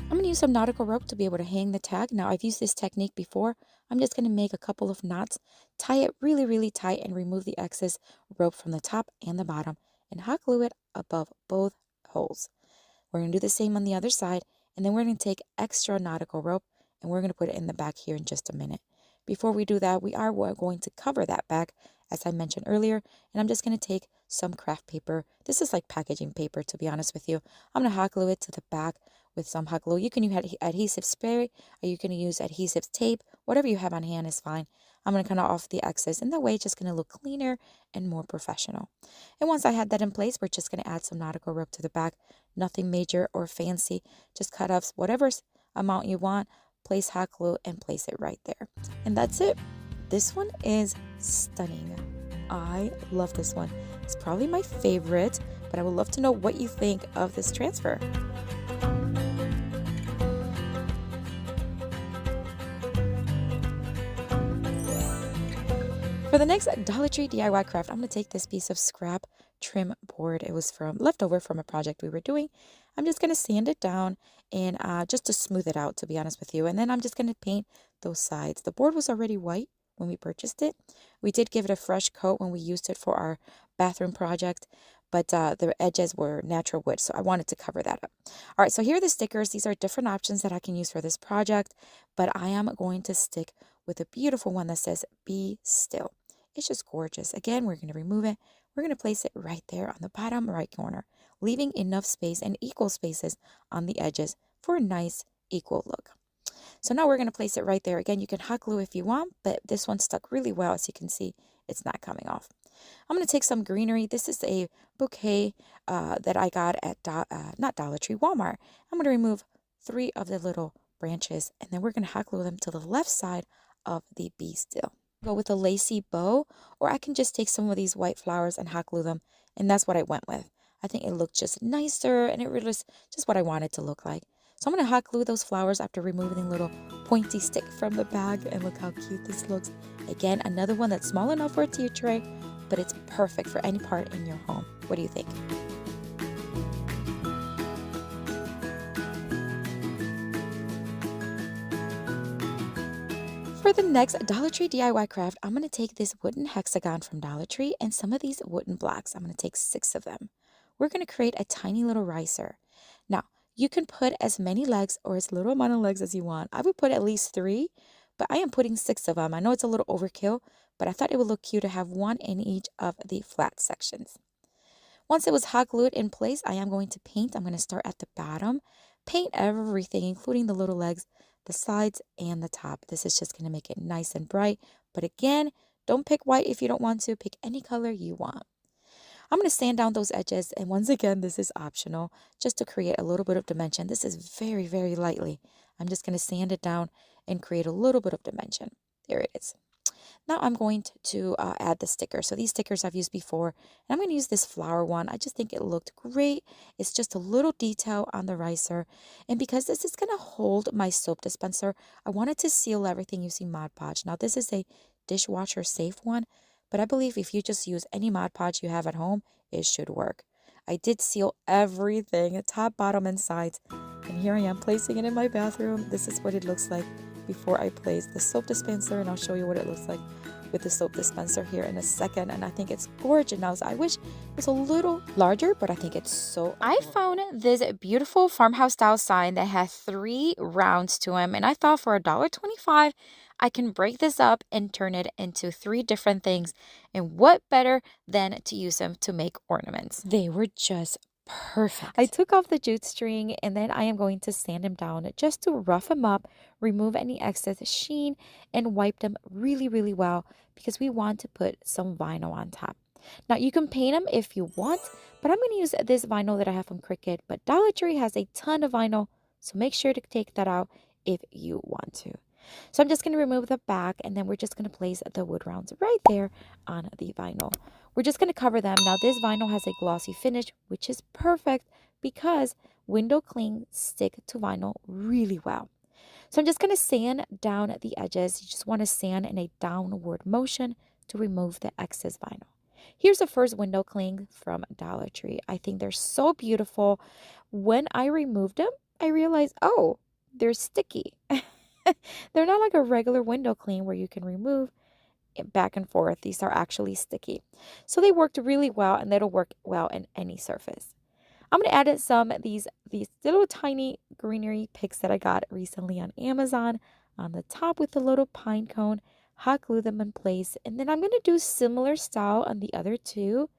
I'm going to use some nautical rope to be able to hang the tag. Now, I've used this technique before. I'm just going to make a couple of knots, tie it really, really tight, and remove the excess rope from the top and the bottom, and hot glue it above both holes. We're going to do the same on the other side, and then we're going to take extra nautical rope, and we're going to put it in the back here in just a minute. Before we do that, we are going to cover that back, as I mentioned earlier, and I'm just going to take some craft paper. This is like packaging paper, to be honest with you. I'm going to hot glue it to the back with some hot glue. You can use adhesive spray, or you can use adhesive tape. Whatever you have on hand is fine. I'm going to cut off the excess, and that way it's just going to look cleaner and more professional. And once I had that in place, we're just going to add some nautical rope to the back. Nothing major or fancy. Just cut off whatever amount you want, place hot glue, and place it right there. And that's it. This one is stunning. I love this one. It's probably my favorite, but I would love to know what you think of this transfer. For the next Dollar Tree DIY craft, I'm going to take this piece of scrap trim board. It was leftover from a project we were doing. I'm just going to sand it down and just to smooth it out, to be honest with you. And then I'm just going to paint those sides. The board was already white when we purchased it. We did give it a fresh coat when we used it for our bathroom project, but the edges were natural wood, so I wanted to cover that up. All right, so here are the stickers. These are different options that I can use for this project, but I am going to stick with a beautiful one that says "Be Still." It's just gorgeous. Again, we're going to remove it. We're going to place it right there on the bottom right corner, leaving enough space and equal spaces on the edges for a nice equal look. So now we're going to place it right there. Again, you can hot glue if you want, but this one stuck really well. As you can see, it's not coming off. I'm going to take some greenery. This is a bouquet that I got at not Dollar Tree, Walmart. I'm going to remove 3 of the little branches, and then we're going to hot glue them to the left side of the Be Still. Go with a lacy bow, or I can just take some of these white flowers and hot glue them, and that's what I went with. I think it looked just nicer, and it really is just what I wanted to look like. So I'm going to hot glue those flowers after removing the little pointy stick from the bag, and look how cute this looks. Again, another one that's small enough for a tea tray, but it's perfect for any part in your home. What do you think? For the next Dollar Tree DIY craft, I'm going to take this wooden hexagon from Dollar Tree and some of these wooden blocks. I'm going to take 6 of them. We're going to create a tiny little riser. Now, you can put as many legs or as little amount of legs as you want. I would put at least 3, but I am putting 6 of them. I know it's a little overkill, but I thought it would look cute to have 1 in each of the flat sections. Once it was hot glued in place, I am going to paint. I'm going to start at the bottom, paint everything, including the little legs, the sides, and the top. This is just going to make it nice and bright. But again, don't pick white if you don't want to. Pick any color you want. I'm going to sand down those edges. And once again, this is optional, just to create a little bit of dimension. This is very, very lightly. I'm just going to sand it down and create a little bit of dimension. There it is. Now I'm going to add the sticker. So these stickers I've used before, and I'm going to use this flower one. I just think it looked great. It's just a little detail on the riser. And because this is going to hold my soap dispenser, I wanted to seal everything using Mod Podge. Now this is a dishwasher safe one, but I believe if you just use any Mod Podge you have at home, it should work. I did seal everything, top, bottom, and sides. And here I am placing it in my bathroom. This is what it looks like before I place the soap dispenser, and I'll show you what it looks like with the soap dispenser here in a second. And I think it's gorgeous. Now, I wish it was a little larger, but I think it's so adorable. I found this beautiful farmhouse style sign that has 3 rounds to them, and I thought for $1.25 I can break this up and turn it into 3 different things. And what better than to use them to make ornaments? They were just perfect. I took off the jute string, and then I am going to sand them down just to rough them up, remove any excess sheen, and wipe them really, really well because we want to put some vinyl on top. Now, you can paint them if you want, but I'm going to use this vinyl that I have from Cricut, but Dollar Tree has a ton of vinyl, so make sure to take that out if you want to. So I'm just going to remove the back, and then we're just going to place the wood rounds right there on the vinyl. We're just going to cover them. Now, this vinyl has a glossy finish, which is perfect because window clings stick to vinyl really well. So I'm just going to sand down the edges. You just want to sand in a downward motion to remove the excess vinyl. Here's the first window cling from Dollar Tree. I think they're so beautiful. When I removed them, I realized, oh, they're sticky. They're not like a regular window cling where you can remove it back and forth. These are actually sticky. So they worked really well, and that'll work well in any surface. I'm going to add some of these little tiny greenery picks that I got recently on Amazon on the top with a little pine cone, hot glue them in place, and then I'm going to do similar style on the other 2,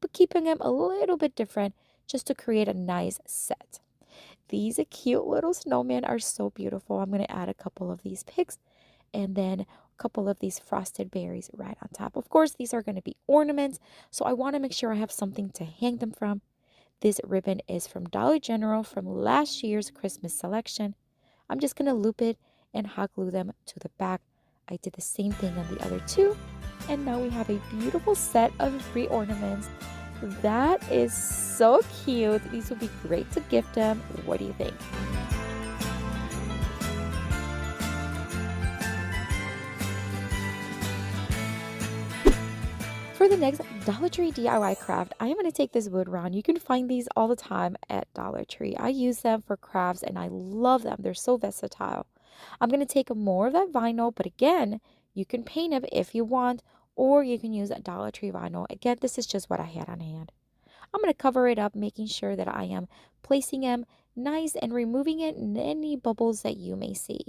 but keeping them a little bit different just to create a nice set. These cute little snowmen are so beautiful. I'm going to add a couple of these picks and then a couple of these frosted berries right on top. Of course, these are going to be ornaments, so I want to make sure I have something to hang them from. This ribbon is from Dollar General from last year's Christmas selection. I'm just going to loop it and hot glue them to the back. I did the same thing on the other 2, and now we have a beautiful set of 3 ornaments. That is so cute. These would be great to gift them. What do you think? For the next Dollar Tree DIY craft, I am going to take this wood round. You can find these all the time at Dollar Tree. I use them for crafts and I love them. They're so versatile. I'm going to take more of that vinyl, but again, you can paint them if you want, or you can use a Dollar Tree vinyl. Again, this is just what I had on hand. I'm going to cover it up, making sure that I am placing them nice and removing any bubbles that you may see.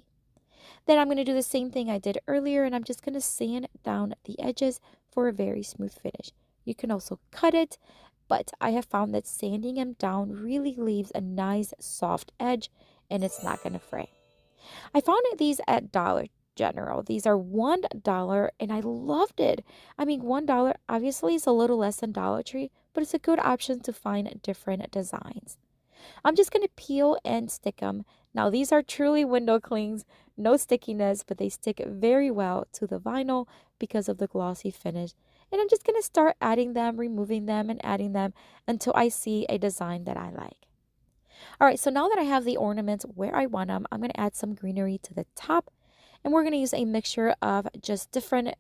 Then I'm going to do the same thing I did earlier, and I'm just going to sand down the edges for a very smooth finish. You can also cut it, but I have found that sanding them down really leaves a nice soft edge, and it's not going to fray. I found these at Dollar General. These are $1, and I loved it. I mean, $1 obviously is a little less than Dollar Tree, but it's a good option to find different designs. I'm just going to peel and stick them. Now, these are truly window clings, no stickiness, but they stick very well to the vinyl because of the glossy finish. And I'm just going to start adding them, removing them, and adding them until I see a design that I like. All right, so now that I have the ornaments where I want them, I'm going to add some greenery to the top. And we're going to use a mixture of just different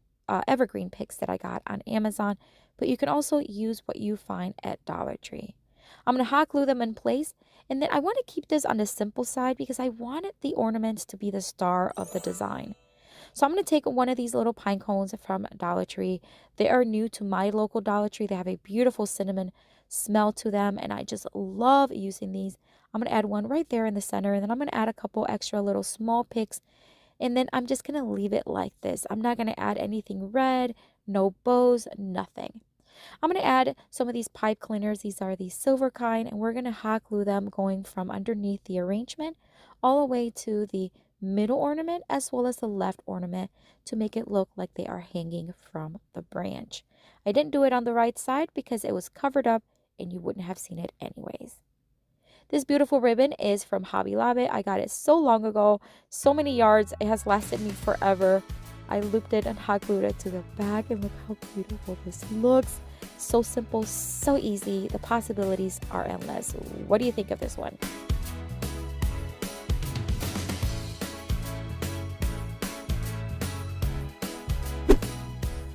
evergreen picks that I got on Amazon, but you can also use what you find at Dollar Tree. I'm going to hot glue them in place, and then I want to keep this on the simple side because I wanted the ornaments to be the star of the design. So I'm going to take one of these little pine cones from Dollar Tree. They are new to my local Dollar Tree. They have a beautiful cinnamon smell to them, and I just love using these. I'm going to add one right there in the center, and then I'm going to add a couple extra little small picks, and then I'm just going to leave it like this. I'm not going to add anything red, no bows, nothing. I'm going to add some of these pipe cleaners. These are the silver kind, and we're going to hot glue them going from underneath the arrangement all the way to the middle ornament as well as the left ornament to make it look like they are hanging from the branch. I didn't do it on the right side because it was covered up and you wouldn't have seen it anyways. This beautiful ribbon is from Hobby Lobby. I got it so long ago, so many yards. It has lasted me forever. I looped it and hot glued it to the back, and look how beautiful this looks. So simple, so easy. The possibilities are endless. What do you think of this one?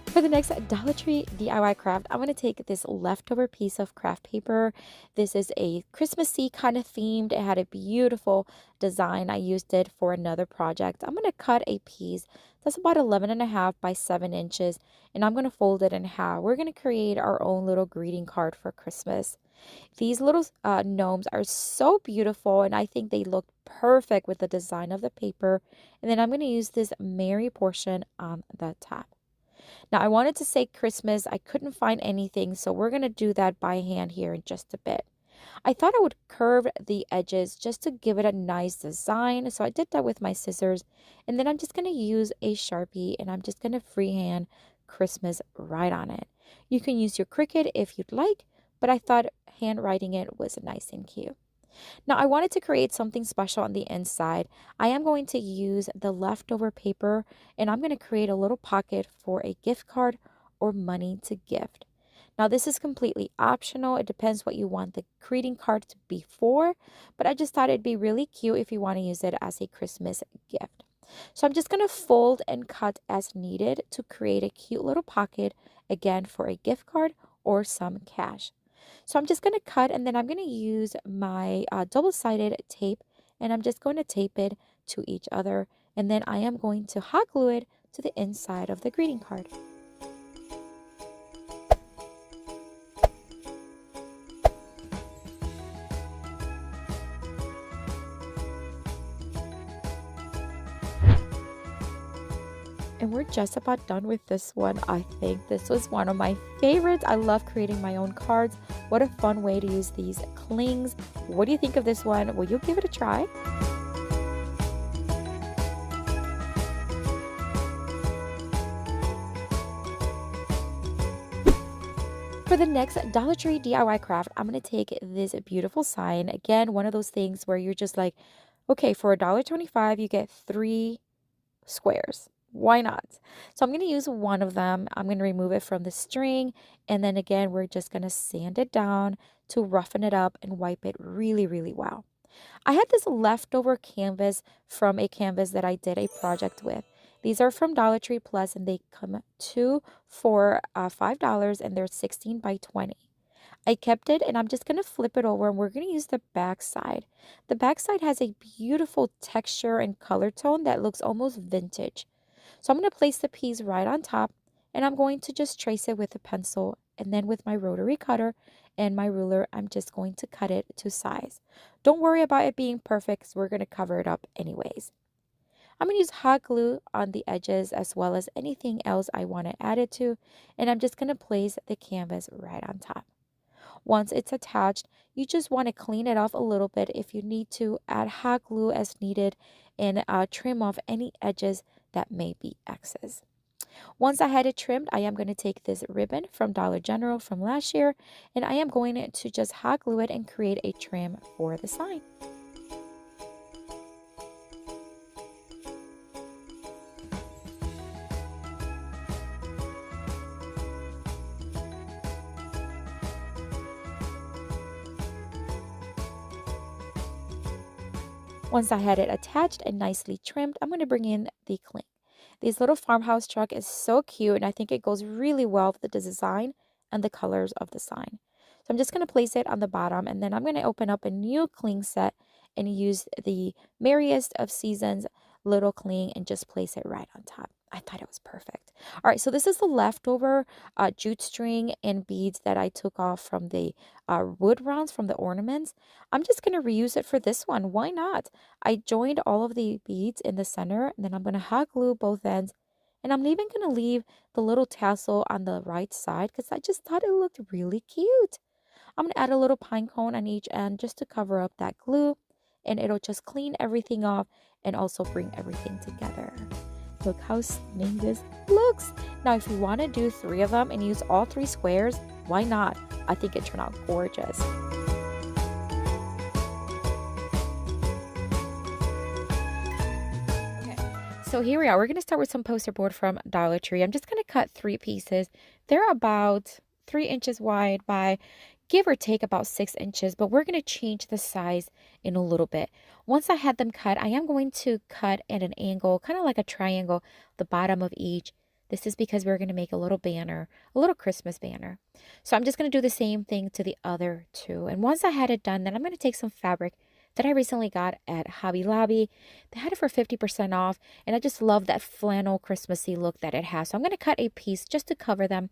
For the next Dollar Tree DIY craft, I'm going to take this leftover piece of craft paper. This is a Christmassy kind of themed. It had a beautiful design. I used it for another project. I'm going to cut a piece that's about 11.5 by 7 inches, and I'm going to fold it in half. We're going to create our own little greeting card for Christmas. These little gnomes are so beautiful, and I think they look perfect with the design of the paper. And then I'm going to use this Merry portion on the top. Now, I wanted to say Christmas. I couldn't find anything, so we're going to do that by hand here in just a bit. I thought I would curve the edges just to give it a nice design, so I did that with my scissors. And then I'm just going to use a Sharpie, and I'm just going to freehand Christmas right on it. You can use your Cricut if you'd like, but I thought handwriting it was nice and cute. Now, I wanted to create something special on the inside. I am going to use the leftover paper, and I'm going to create a little pocket for a gift card or money to gift. Now, this is completely optional. It depends what you want the greeting card to be for, but I just thought it'd be really cute if you want to use it as a Christmas gift. So I'm just going to fold and cut as needed to create a cute little pocket, again, for a gift card or some cash. So I'm just going to cut, and then I'm going to use my double-sided tape, and I'm just going to tape it to each other, and then I am going to hot glue it to the inside of the greeting card. And we're just about done with this one. I think this was one of my favorites. I love creating my own cards. What a fun way to use these clings. What do you think of this one? Will you give it a try? For the next Dollar Tree DIY craft, I'm going to take this beautiful sign. Again, one of those things where you're just like, okay, for $1.25, you get 3 squares. Why not? So I'm going to use one of them. I'm going to remove it from the string. And then again, we're just going to sand it down to roughen it up and wipe it really, really well. I had this leftover canvas from a canvas that I did a project with. These are from Dollar Tree Plus, and they come 2 for $5, and they're 16 by 20. I kept it, and I'm just going to flip it over, and we're going to use the back side. The back side has a beautiful texture and color tone that looks almost vintage. So I'm going to place the piece right on top, and I'm going to just trace it with a pencil, and then with my rotary cutter and my ruler, I'm just going to cut it to size. Don't worry about it being perfect because we're going to cover it up anyways. I'm going to use hot glue on the edges as well as anything else I want to add it to, and I'm just going to place the canvas right on top. Once it's attached, you just want to clean it off a little bit if you need to, add hot glue as needed, and trim off any edges that may be excess. Once I had it trimmed, I am going to take this ribbon from Dollar General from last year, and I am going to just hot glue it and create a trim for the sign. Once I had it attached and nicely trimmed, I'm going to bring in the cling. This little farmhouse truck is so cute, and I think it goes really well with the design and the colors of the sign. So I'm just going to place it on the bottom, and then I'm going to open up a new cling set and use the Merriest of Seasons little cling and just place it right on top. I thought it was perfect. All right, so this is the leftover jute string and beads that I took off from the wood rounds from the ornaments. I'm just going to reuse it for this one. Why not? I joined all of the beads in the center, and then I'm going to hot glue both ends. And I'm even going to leave the little tassel on the right side because I just thought it looked really cute. I'm going to add a little pine cone on each end just to cover up that glue, and it'll just clean everything off and also bring everything together. Look how stunning this looks. Now, if you want to do 3 of them and use all 3 squares, why not? I think it turned out gorgeous. So here we are. We're going to start with some poster board from Dollar Tree. I'm just going to cut 3 pieces. They're about 3 inches wide by give or take about 6 inches, but we're going to change the size in a little bit. Once I had them cut, I am going to cut at an angle, kind of like a triangle, the bottom of each. This is because we're going to make a little banner, a little Christmas banner. So I'm just going to do the same thing to the other 2. And once I had it done, then I'm going to take some fabric that I recently got at Hobby Lobby. They had it for 50% off, and I just love that flannel Christmassy look that it has. So I'm going to cut a piece just to cover them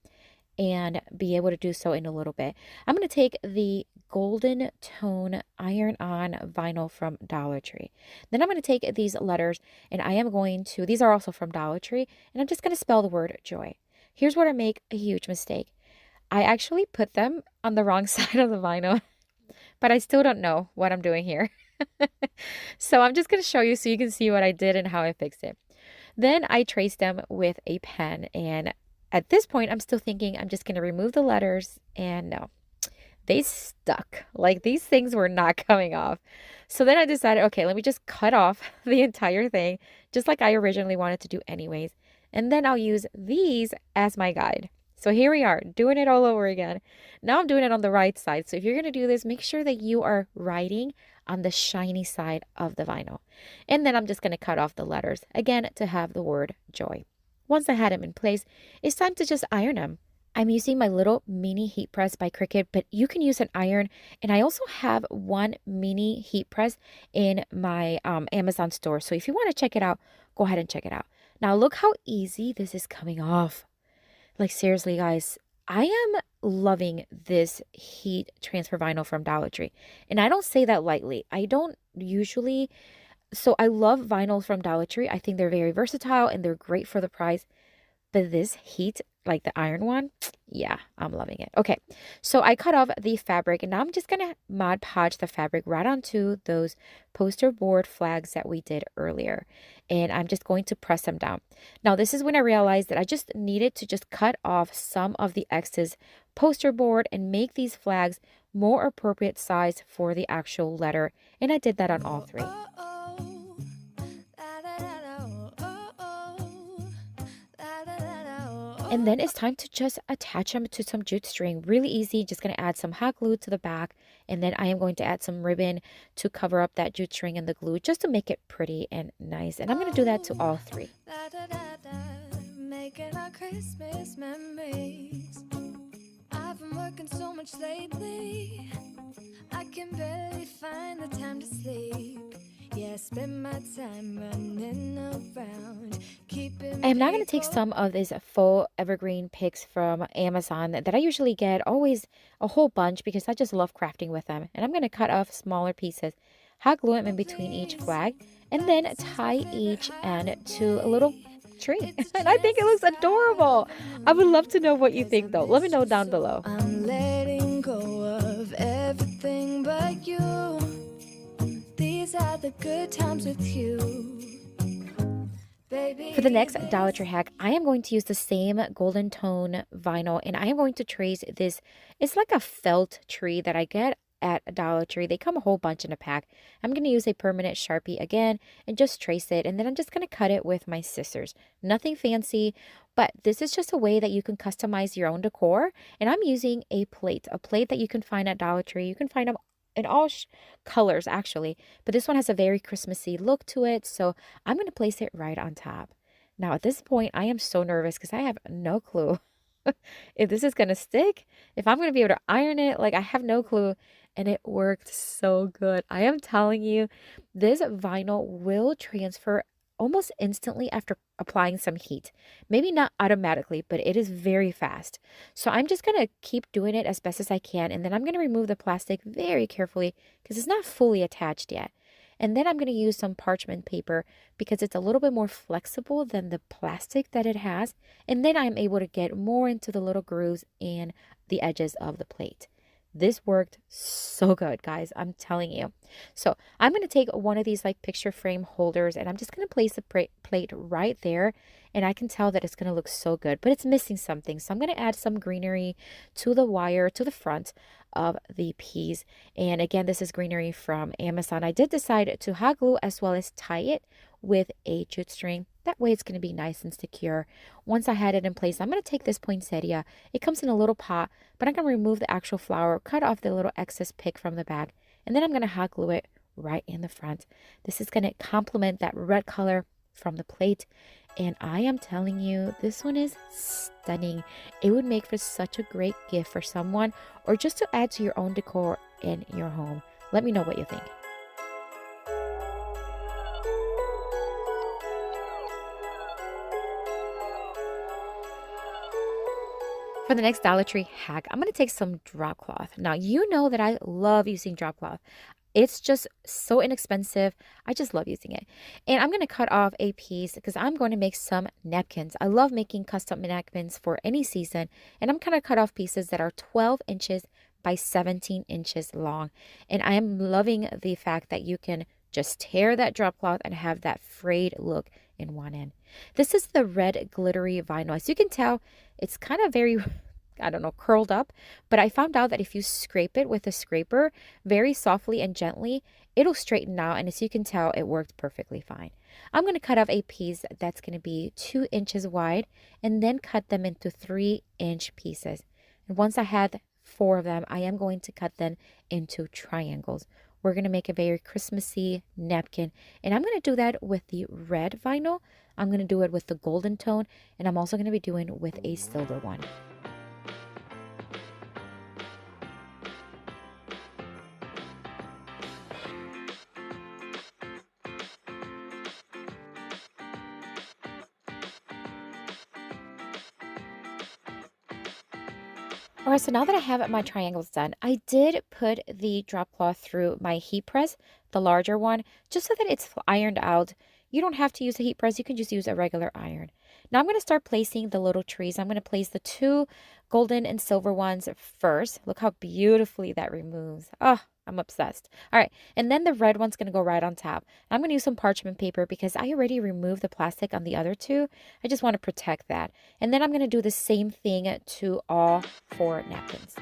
and be able to do so in a little bit. I'm going to take the golden tone iron-on vinyl from Dollar Tree. Then I'm going to take these letters, and I am going to, these are also from Dollar Tree, and I'm just going to spell the word joy. Here's where I make a huge mistake. I actually put them on the wrong side of the vinyl, but I still don't know what I'm doing here. So I'm just going to show you so you can see what I did and how I fixed it. Then I traced them with a pen, and at this point, I'm still thinking I'm just going to remove the letters, and no, they stuck. Like, these things were not coming off. So then I decided, okay, let me just cut off the entire thing, just like I originally wanted to do anyways. And then I'll use these as my guide. So here we are, doing it all over again. Now I'm doing it on the right side. So if you're going to do this, make sure that you are writing on the shiny side of the vinyl. And then I'm just going to cut off the letters, again, to have the word joy. Once I had them in place, it's time to just iron them. I'm using my little mini heat press by Cricut, but you can use an iron. And I also have one mini heat press in my Amazon store. So if you want to check it out, go ahead and check it out. Now look how easy this is coming off. Like, seriously, guys, I am loving this heat transfer vinyl from Dollar Tree. And I don't say that lightly. I don't usually. So I love vinyls from Dollar Tree. I think they're very versatile and they're great for the price. But this heat, like the iron one, yeah, I'm loving it. Okay, so I cut off the fabric, and now I'm just going to Mod Podge the fabric right onto those poster board flags that we did earlier. And I'm just going to press them down. Now, this is when I realized that I just needed to just cut off some of the excess poster board and make these flags more appropriate size for the actual letter. And I did that on all 3. And then it's time to just attach them to some jute string. Really easy. Just going to add some hot glue to the back. And then I am going to add some ribbon to cover up that jute string and the glue just to make it pretty and nice. And I'm going to do that to all 3. Making our Christmas memories. I've been working so much lately, I can barely find the time to sleep. Yeah, I spend my time running around, keeping. I am now going to take some of these faux evergreen picks from Amazon that I usually get, always a whole bunch because I just love crafting with them. And I'm going to cut off smaller pieces, hot glue them in between each flag, and then tie each end to a little tree. And I think it looks adorable. I would love to know what you think though. Let me know down below. I'm letting go of everything but you. These are the good times with you. Baby, For the next Dollar Tree hack, I am going to use the same golden tone vinyl, and I am going to trace this. It's like a felt tree that I get at a Dollar Tree. They come a whole bunch in a pack. I'm going to use a permanent Sharpie again and just trace it, and then I'm just going to cut it with my scissors. Nothing fancy, but this is just a way that you can customize your own decor. And I'm using a plate that you can find at Dollar Tree. You can find them in all colors actually, but this one has a very Christmassy look to it, so I'm going to place it right on top. Now at this point, I am so nervous because I have no clue if this is going to stick, if I'm going to be able to iron it. Like, I have no clue. And it worked so good. I am telling you, this vinyl will transfer almost instantly after applying some heat. Maybe not automatically, but it is very fast. So I'm just going to keep doing it as best as I can. And then I'm going to remove the plastic very carefully because it's not fully attached yet. And then I'm going to use some parchment paper because it's a little bit more flexible than the plastic that it has. And then I'm able to get more into the little grooves and the edges of the plate. This worked so good, guys. I'm telling you. So I'm going to take one of these like picture frame holders and I'm just going to place the plate right there. And I can tell that it's going to look so good, but it's missing something. So I'm going to add some greenery to the wire, to the front of the piece. And again, this is greenery from Amazon. I did decide to hot glue as well as tie it with a jute string. That way it's going to be nice and secure. Once I had it in place, I'm going to take this poinsettia. It comes in a little pot, but I'm going to remove the actual flower, cut off the little excess pick from the back, and then I'm going to hot glue it right in the front. This is going to complement that red color from the plate. And I am telling you, this one is stunning. It would make for such a great gift for someone or just to add to your own decor in your home. Let me know what you think. For the next Dollar Tree hack, I'm going to take some drop cloth. Now, you know that I love using drop cloth. It's just so inexpensive. I just love using it. And I'm going to cut off a piece because I'm going to make some napkins. I love making custom napkins for any season. And I'm going to cut off pieces that are 12 inches by 17 inches long. And I am loving the fact that you can just tear that drop cloth and have that frayed look in one end. This is the red glittery vinyl. As you can tell, it's kind of very, I don't know, curled up. But I found out that if you scrape it with a scraper very softly and gently, it'll straighten out. And as you can tell, it worked perfectly fine. I'm going to cut off a piece that's going to be 2 inches wide and then cut them into 3-inch pieces. And once I had 4 of them, I am going to cut them into triangles. We're going to make a very Christmassy napkin. And I'm going to do that with the red vinyl. I'm going to do it with the golden tone. And I'm also going to be doing it with a silver one. Alright, so now that I have my triangles done, I did put the drop cloth through my heat press, the larger one, just so that it's ironed out. You don't have to use a heat press, you can just use a regular iron. Now I'm going to start placing the little trees. I'm going to place the 2 golden and silver ones first. Look how beautifully that removes. Oh, I'm obsessed. All right, and then the red one's going to go right on top. I'm going to use some parchment paper because I already removed the plastic on the other 2. I just want to protect that. And then I'm going to do the same thing to all 4 napkins.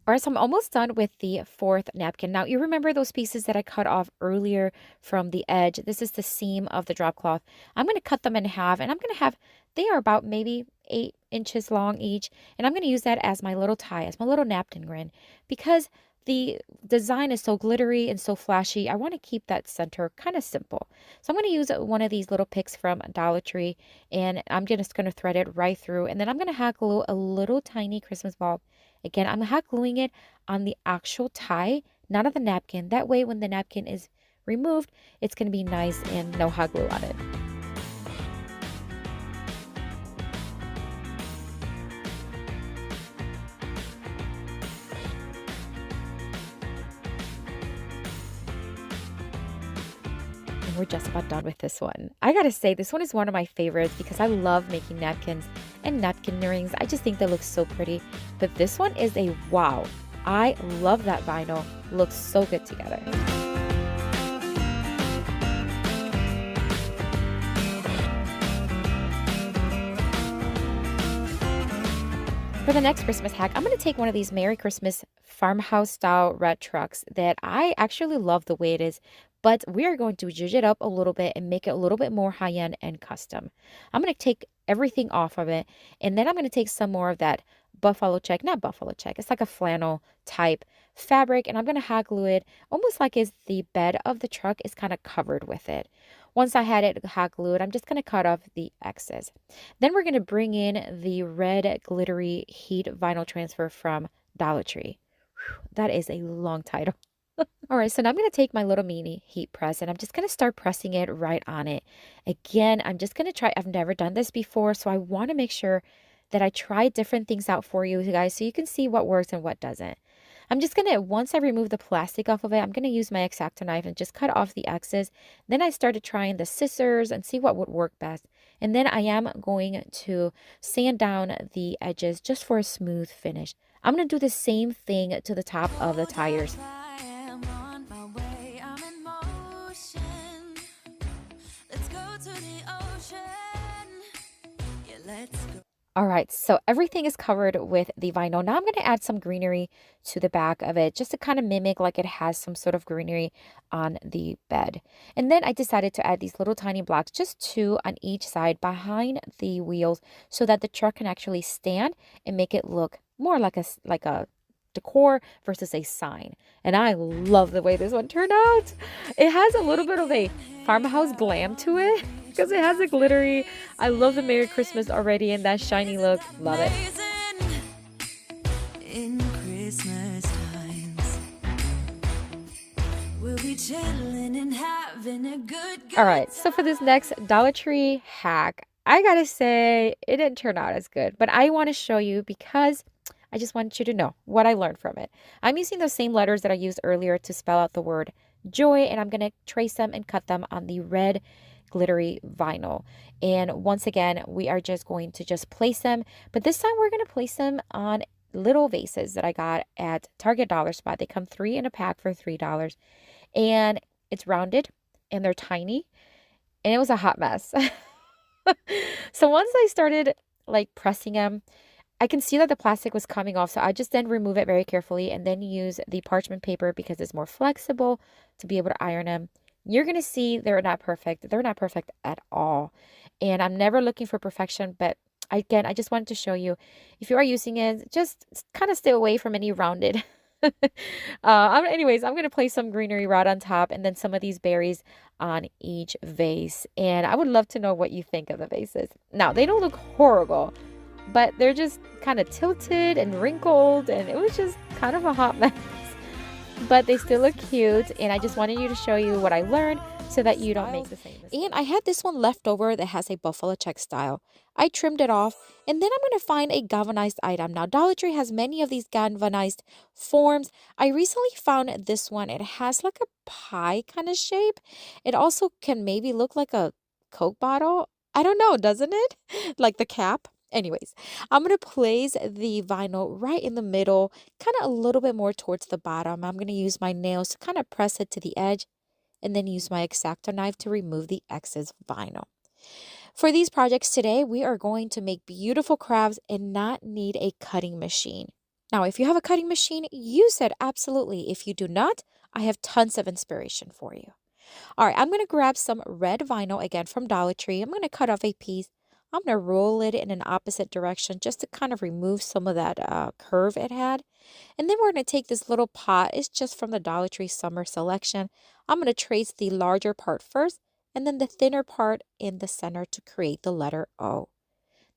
All right, so I'm almost done with the 4th napkin. Now, you remember those pieces that I cut off earlier from the edge? This is the seam of the drop cloth. I'm going to cut them in half, and I'm going to have, they are about maybe 8 inches long each, and I'm going to use that as my little tie, as my little napkin grin, because the design is so glittery and so flashy. I want to keep that center kind of simple. So I'm going to use one of these little picks from Dollar Tree, and I'm just going to thread it right through, and then I'm going to hot glue a little tiny Christmas bulb. Again, I'm hot gluing it on the actual tie, not on the napkin. That way, when the napkin is removed, it's going to be nice and no hot glue on it. And we're just about done with this one. I gotta say, this one is one of my favorites because I love making napkins and napkin rings. I just think they look so pretty. But this one is a wow. I love that vinyl. Looks so good together. For the next Christmas hack, I'm going to take one of these Merry Christmas farmhouse style red trucks that I actually love the way it is, but we are going to zhuzh it up a little bit and make it a little bit more high-end and custom. I'm going to take everything off of it, and then I'm going to take some more of that buffalo check, not buffalo check, it's like a flannel type fabric, and I'm going to hot glue it almost like it's the bed of the truck is kind of covered with it. Once I had it hot glued, I'm just going to cut off the excess. Then we're going to bring in the red glittery heat vinyl transfer from Dollar Tree. Whew, that is a long title. All right, so now I'm going to take my little mini heat press and I'm just going to start pressing it right on it. Again, I'm just going to try, I've never done this before, so I want to make sure that I try different things out for you guys so you can see what works and what doesn't. I'm just going to, once I remove the plastic off of it, I'm going to use my X-Acto knife and just cut off the excess. Then I started trying the scissors and see what would work best. And then I am going to sand down the edges just for a smooth finish. I'm going to do the same thing to the top of the tires. All right, so everything is covered with the vinyl. Now I'm going to add some greenery to the back of it just to kind of mimic like it has some sort of greenery on the bed. And then I decided to add these little tiny blocks, just 2 on each side behind the wheels so that the truck can actually stand and make it look more like a decor versus a sign. And I love the way this one turned out. It has a little bit of a farmhouse glam to it because it has a glittery. I love the Merry Christmas already and that shiny look. Love it. In Christmas times, we'll be chilling and having a good All right, so for this next Dollar Tree hack, I gotta say it didn't turn out as good, but I want to show you because I just want you to know what I learned from it. I'm using those same letters that I used earlier to spell out the word joy, and I'm going to trace them and cut them on the red glittery vinyl. And once again, we are just going to just place them, but this time we're going to place them on little vases that I got at Target Dollar Spot. They come 3 in a pack for $3, and it's rounded and they're tiny, and it was a hot mess. So once I started like pressing them, I can see that the plastic was coming off, so I just then remove it very carefully and then use the parchment paper because it's more flexible to be able to iron them. You're going to see they're not perfect. They're not perfect at all. And I'm never looking for perfection, but again, I just wanted to show you, if you are using it, just kind of stay away from any rounded. Anyways, I'm going to place some greenery right on top and then some of these berries on each vase. And I would love to know what you think of the vases. Now, they don't look horrible, but they're just kind of tilted and wrinkled, and it was just kind of a hot mess. But they still look cute, and I just wanted you to show you what I learned so that you don't make the same mistake. And I had this one left over that has a buffalo check style. I trimmed it off, and then I'm going to find a galvanized item. Now, Dollar Tree has many of these galvanized forms. I recently found this one. It has like a pie kind of shape. It also can maybe look like a Coke bottle. I don't know, doesn't it? Like the cap. Anyways, I'm going to place the vinyl right in the middle, kind of a little bit more towards the bottom. I'm going to use my nails to kind of press it to the edge and then use my X-Acto knife to remove the excess vinyl. For these projects today, we are going to make beautiful crafts and not need a cutting machine. Now, if you have a cutting machine, use it absolutely. If you do not, I have tons of inspiration for you. All right, I'm going to grab some red vinyl again from Dollar Tree. I'm going to cut off a piece. I'm going to roll it in an opposite direction just to kind of remove some of that curve it had. And then we're going to take this little pot. It's just from the Dollar Tree Summer Selection. I'm going to trace the larger part first and then the thinner part in the center to create the letter O.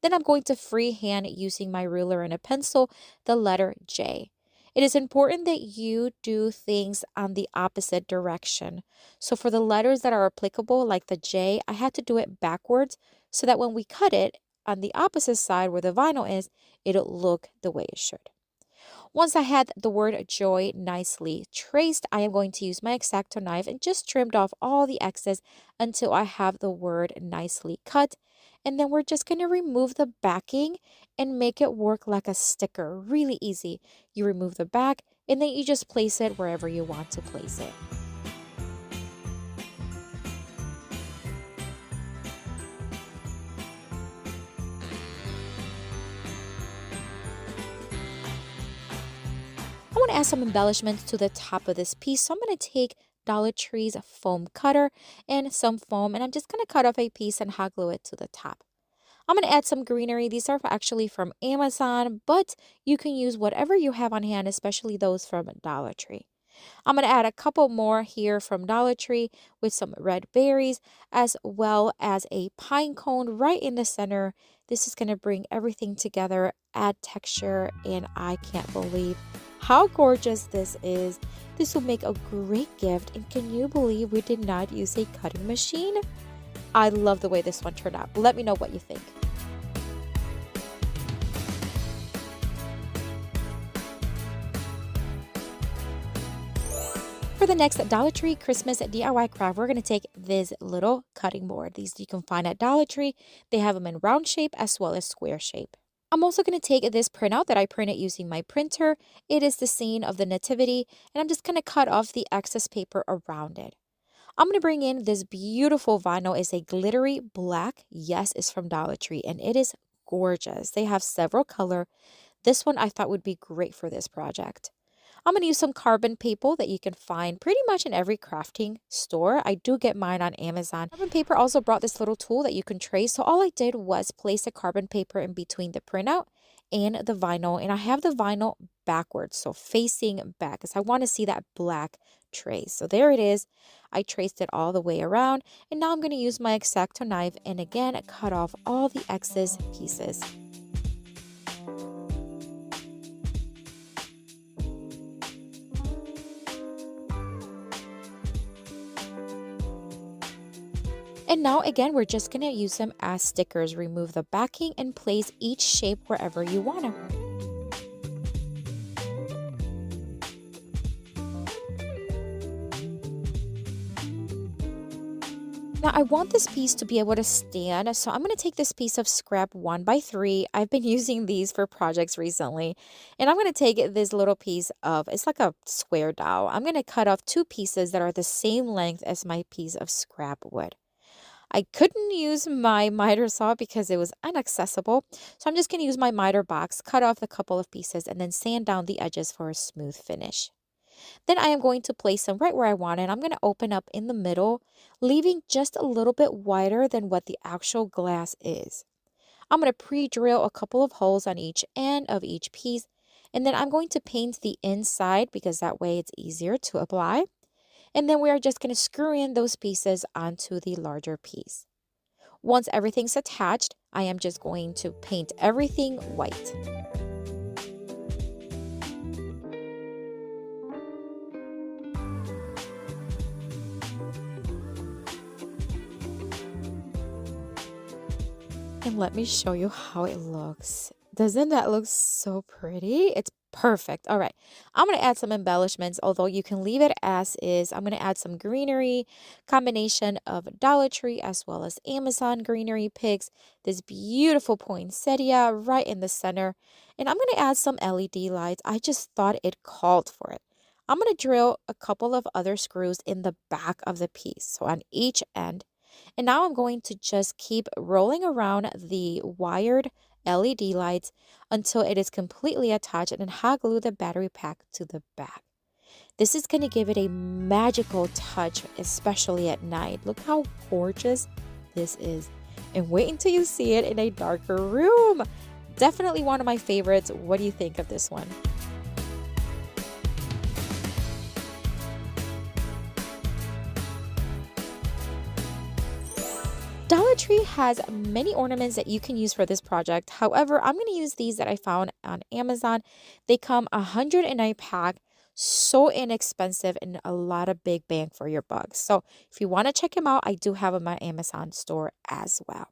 Then I'm going to freehand using my ruler and a pencil the letter J. It is important that you do things on the opposite direction. So for the letters that are applicable, like the J, I had to do it backwards so that when we cut it on the opposite side where the vinyl is, it'll look the way it should. Once I had the word joy nicely traced, I am going to use my X-Acto knife and just trimmed off all the excess until I have the word nicely cut. And then we're just going to remove the backing and make it work like a sticker. Really easy. You remove the back and then you just place it wherever you want to place it. I want to add some embellishments to the top of this piece. So I'm going to take Dollar Tree's foam cutter and some foam, and I'm just going to cut off a piece and hot glue it to the top. I'm going to add some greenery. These are actually from Amazon, but you can use whatever you have on hand, especially those from Dollar Tree. I'm going to add a couple more here from Dollar Tree with some red berries, as well as a pine cone right in the center. This is going to bring everything together, add texture, and I can't believe how gorgeous this is. This will make a great gift, and can you believe we did not use a cutting machine? I love the way this one turned out. Let me know what you think. For the next Dollar Tree Christmas DIY craft, we're going to take this little cutting board. These you can find at Dollar Tree. They have them in round shape as well as square shape. I'm also going to take this printout that I printed using my printer. It is the scene of the nativity, and I'm just going to cut off the excess paper around it. I'm going to bring in this beautiful vinyl. It's a glittery black. Yes, it's from Dollar Tree, and it is gorgeous. They have several colors. This one I thought would be great for this project. I'm going to use some carbon paper that you can find pretty much in every crafting store. I do get mine on Amazon. Carbon paper also brought this little tool that you can trace. So all I did was place the carbon paper in between the printout and the vinyl. And I have the vinyl backwards, so facing back, because I want to see that black trace. So there it is. I traced it all the way around. And now I'm going to use my X-Acto knife and again cut off all the excess pieces. And now again, we're just going to use them as stickers. Remove the backing and place each shape wherever you want to. Now I want this piece to be able to stand, so I'm going to take this piece of scrap 1x3. I've been using these for projects recently, and I'm going to take this little piece of, it's like a square dowel. I'm going to cut off 2 pieces that are the same length as my piece of scrap wood. I couldn't use my miter saw because it was inaccessible, so I'm just going to use my miter box, cut off a couple of pieces, and then sand down the edges for a smooth finish. Then I am going to place them right where I want it. I'm going to open up in the middle, leaving just a little bit wider than what the actual glass is. I'm going to pre-drill a couple of holes on each end of each piece, and then I'm going to paint the inside because that way it's easier to apply. And then we are just going to screw in those pieces onto the larger piece. Once everything's attached, I am just going to paint everything white. And let me show you how it looks. Doesn't that look so pretty? It's perfect. All right, I'm going to add some embellishments, although you can leave it as is. I'm going to add some greenery, combination of Dollar Tree as well as Amazon greenery picks. This beautiful poinsettia right in the center. And I'm going to add some LED lights. I just thought it called for it. I'm going to drill a couple of other screws in the back of the piece, so on each end. And now I'm going to just keep rolling around the wired LED lights until it is completely attached, and then hot glue the battery pack to the back. This is going to give it a magical touch, especially at night. Look how gorgeous this is. And wait until you see it in a darker room. Definitely one of my favorites. What do you think of this one? Dollar Tree has many ornaments that you can use for this project. However, I'm going to use these that I found on Amazon. They come 100 in a pack, so inexpensive and a lot of big bang for your buck. So if you want to check them out, I do have them in my Amazon store as well.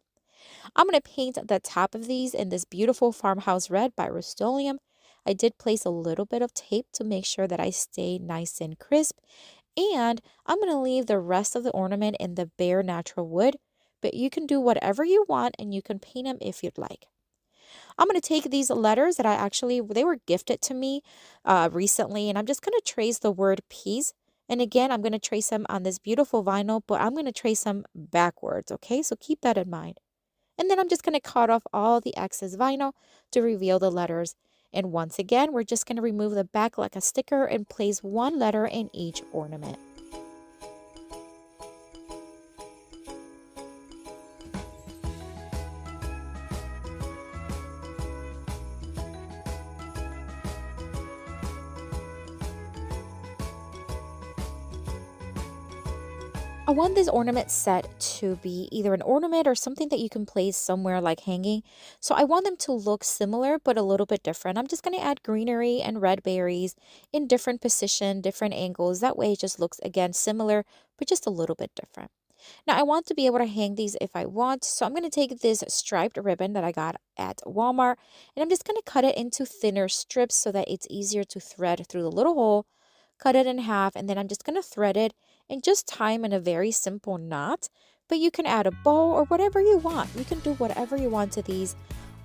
I'm going to paint the top of these in this beautiful farmhouse red by Rust-Oleum. I did place a little bit of tape to make sure that I stay nice and crisp. And I'm going to leave the rest of the ornament in the bare natural wood. But you can do whatever you want and you can paint them if you'd like. I'm going to take these letters that they were gifted to me recently, and I'm just going to trace the word peace. And again, I'm going to trace them on this beautiful vinyl, but I'm going to trace them backwards, okay? So keep that in mind. And then I'm just going to cut off all the excess vinyl to reveal the letters. And once again, we're just going to remove the back like a sticker and place one letter in each ornament. I want this ornament set to be either an ornament or something that you can place somewhere like hanging. So I want them to look similar but a little bit different. I'm just going to add greenery and red berries in different position, different angles. That way it just looks again similar but just a little bit different. Now I want to be able to hang these if I want. So I'm going to take this striped ribbon that I got at Walmart and I'm just going to cut it into thinner strips so that it's easier to thread through the little hole. Cut it in half and then I'm just going to thread it and just tie them in a very simple knot. But you can add a bow or whatever you want. You can do whatever you want to these.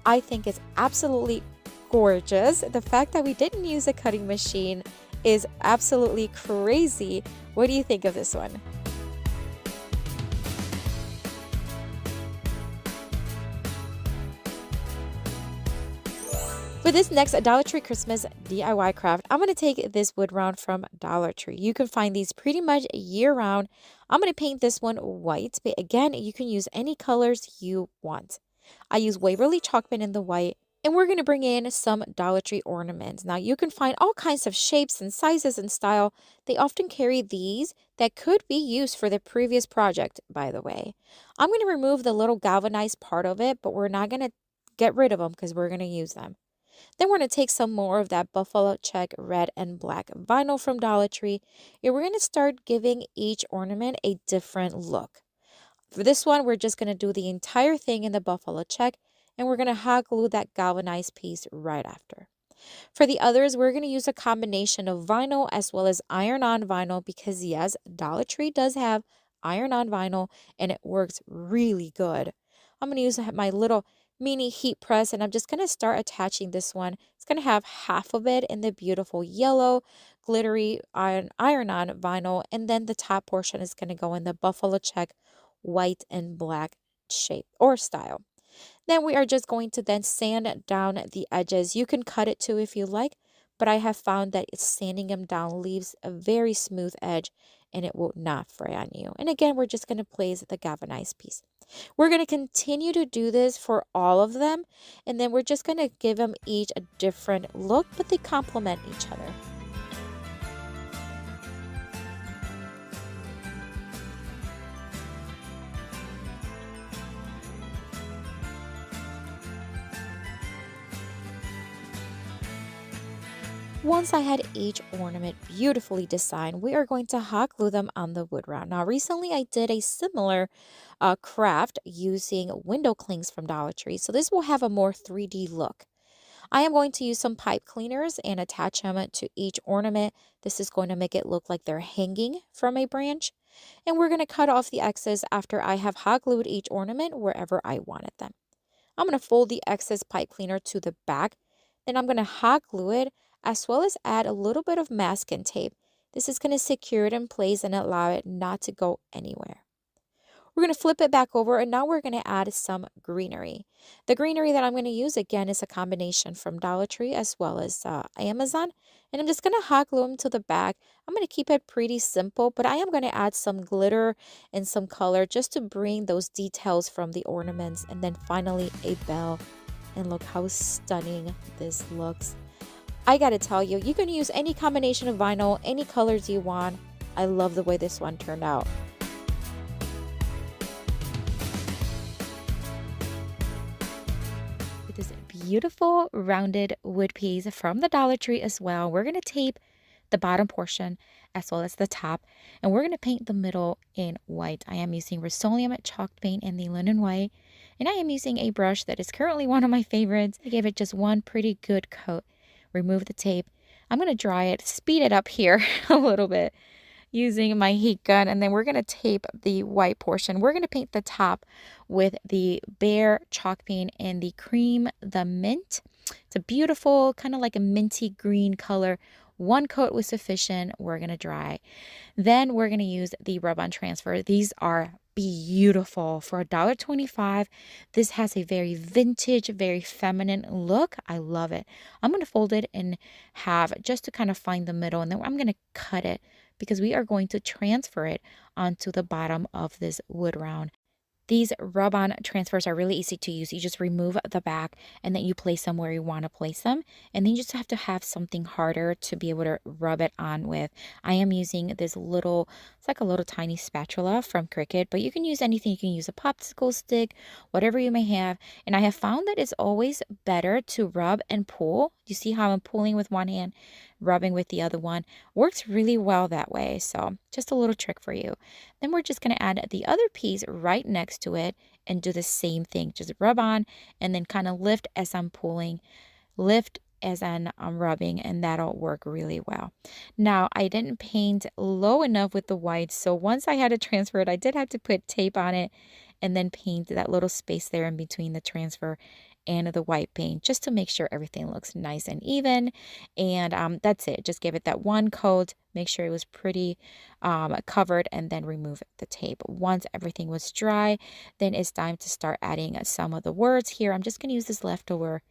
I think it's absolutely gorgeous. The fact that we didn't use a cutting machine is absolutely crazy. What do you think of this one? For this next Dollar Tree Christmas DIY craft, I'm going to take this wood round from Dollar Tree. You can find these pretty much year round. I'm going to paint this one white, but again, you can use any colors you want. I use Waverly chalk paint in the white, and we're going to bring in some Dollar Tree ornaments. Now, you can find all kinds of shapes and sizes and style. They often carry these that could be used for the previous project, by the way. I'm going to remove the little galvanized part of it, but we're not going to get rid of them because we're going to use them. Then we're going to take some more of that buffalo check red and black vinyl from Dollar Tree, and we're going to start giving each ornament a different look. For this one, we're just going to do the entire thing in the buffalo check, and we're going to hot glue that galvanized piece right after. For the others, we're going to use a combination of vinyl as well as iron-on vinyl because yes, Dollar Tree does have iron-on vinyl, and it works really good. I'm going to use my little mini heat press and I'm just going to start attaching this one. It's going to have half of it in the beautiful yellow glittery iron-on vinyl, and then the top portion is going to go in the buffalo check white and black shape or style. Then we are just going to then sand down the edges. You can cut it too if you like, but I have found that sanding them down leaves a very smooth edge and it will not fray on you. And again, we're just going to place the galvanized piece. We're going to continue to do this for all of them, and then we're just going to give them each a different look, but they complement each other. Once I had each ornament beautifully designed, we are going to hot glue them on the wood round. Now, recently I did a similar craft using window clings from Dollar Tree, so this will have a more 3D look. I am going to use some pipe cleaners and attach them to each ornament. This is going to make it look like they're hanging from a branch. And we're going to cut off the excess after I have hot glued each ornament wherever I wanted them. I'm going to fold the excess pipe cleaner to the back. Then I'm going to hot glue it as well as add a little bit of masking tape. This is going to secure it in place and allow it not to go anywhere. We're going to flip it back over and now we're going to add some greenery. The greenery that I'm going to use again is a combination from Dollar Tree as well as Amazon. And I'm just going to hot glue them to the back. I'm going to keep it pretty simple, but I am going to add some glitter and some color just to bring those details from the ornaments. And then finally a bell. And look how stunning this looks. I got to tell you, you can use any combination of vinyl, any colors you want. I love the way this one turned out. This beautiful rounded wood piece from the Dollar Tree as well. We're going to tape the bottom portion as well as the top, and we're going to paint the middle in white. I am using Rust-Oleum chalk paint in the linen white, and I am using a brush that is currently one of my favorites. I gave it just one pretty good coat. Remove the tape. I'm going to dry it, speed it up here a little bit using my heat gun, and then we're going to tape the white portion. We're going to paint the top with the Bear chalk paint in the cream, the mint. It's a beautiful kind of like a minty green color. One coat was sufficient. We're going to dry. Then we're going to use the rub-on transfer. These are beautiful for $1.25. This has a very vintage, very feminine look. I love it. I'm going to fold it in half just to kind of find the middle, and then I'm going to cut it because we are going to transfer it onto the bottom of this wood round. These rub-on transfers are really easy to use. You just remove the back and then you place them where you want to place them. And then you just have to have something harder to be able to rub it on with. I am using this little, it's like a little tiny spatula from Cricut, but you can use anything. You can use a popsicle stick, whatever you may have. And I have found that it's always better to rub and pull. You see how I'm pulling with one hand, rubbing with the other one? Works really well that way. So just a little trick for you. Then we're just going to add the other piece right next to it and do the same thing. Just rub on and then kind of lift as I'm pulling, lift as I'm rubbing, and that'll work really well. Now, I didn't paint low enough with the white, so once I had to transfer it, I did have to put tape on it and then paint that little space there in between the transfer and the white paint just to make sure everything looks nice and even. And that's it. Just give it that one coat, make sure it was pretty covered, and then remove the tape. Once everything was dry, then it's time to start adding some of the words here. I'm just going to use this leftover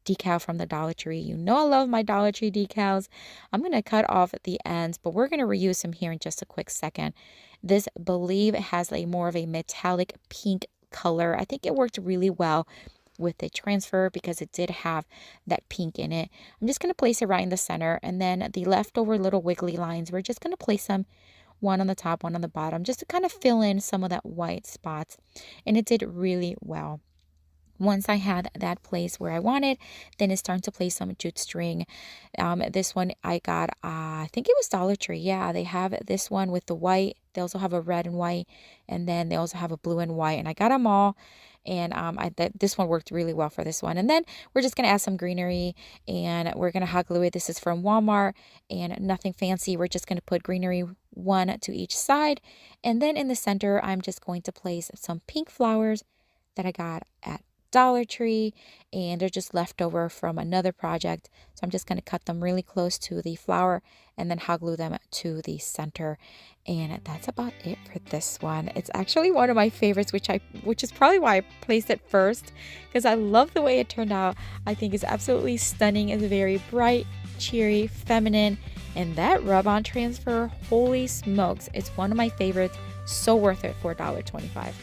decal from the Dollar Tree. You know I love my Dollar Tree decals. I'm going to cut off the ends, but we're going to reuse some here in just a quick second. This Believe has a more of a metallic pink color. I think it worked really well with the transfer because it did have that pink in it. I'm just going to place it right in the center, and then the leftover little wiggly lines, we're just going to place them one on the top, one on the bottom, just to kind of fill in some of that white spots, and it did really well. Once I had that place where I wanted, then it's time to place some jute string. This one I got, I think it was Dollar Tree. Yeah, they have this one with the white. They also have a red and white, and then they also have a blue and white. And I got them all, and this one worked really well for this one. And then we're just gonna add some greenery, and we're gonna hot glue it. This is from Walmart, and nothing fancy. We're just gonna put greenery one to each side, and then in the center, I'm just going to place some pink flowers that I got at Dollar Tree, and they're just left over from another project. So I'm just going to cut them really close to the flower and then hot glue them to the center. And that's about it for this one. It's actually one of my favorites, which is probably why I placed it first, because I love the way it turned out. I think it's absolutely stunning. It's very bright, cheery, feminine, and that rub-on transfer, holy smokes, it's one of my favorites. So worth it for $1.25.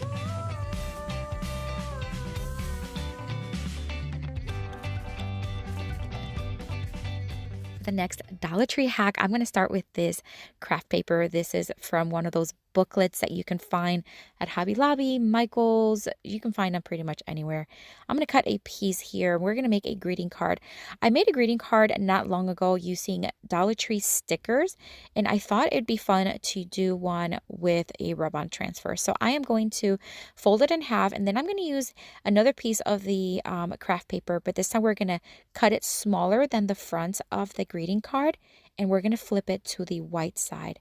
The next Dollar Tree hack, I'm going to start with this craft paper. This is from one of those booklets that you can find at Hobby Lobby, Michael's. You can find them pretty much anywhere. I'm going to cut a piece here. We're going to make a greeting card. I made a greeting card not long ago using Dollar Tree stickers, and I thought it'd be fun to do one with a rub-on transfer. So I am going to fold it in half, and then I'm going to use another piece of the craft paper, but this time we're going to cut it smaller than the front of the greeting card, and we're going to flip it to the white side.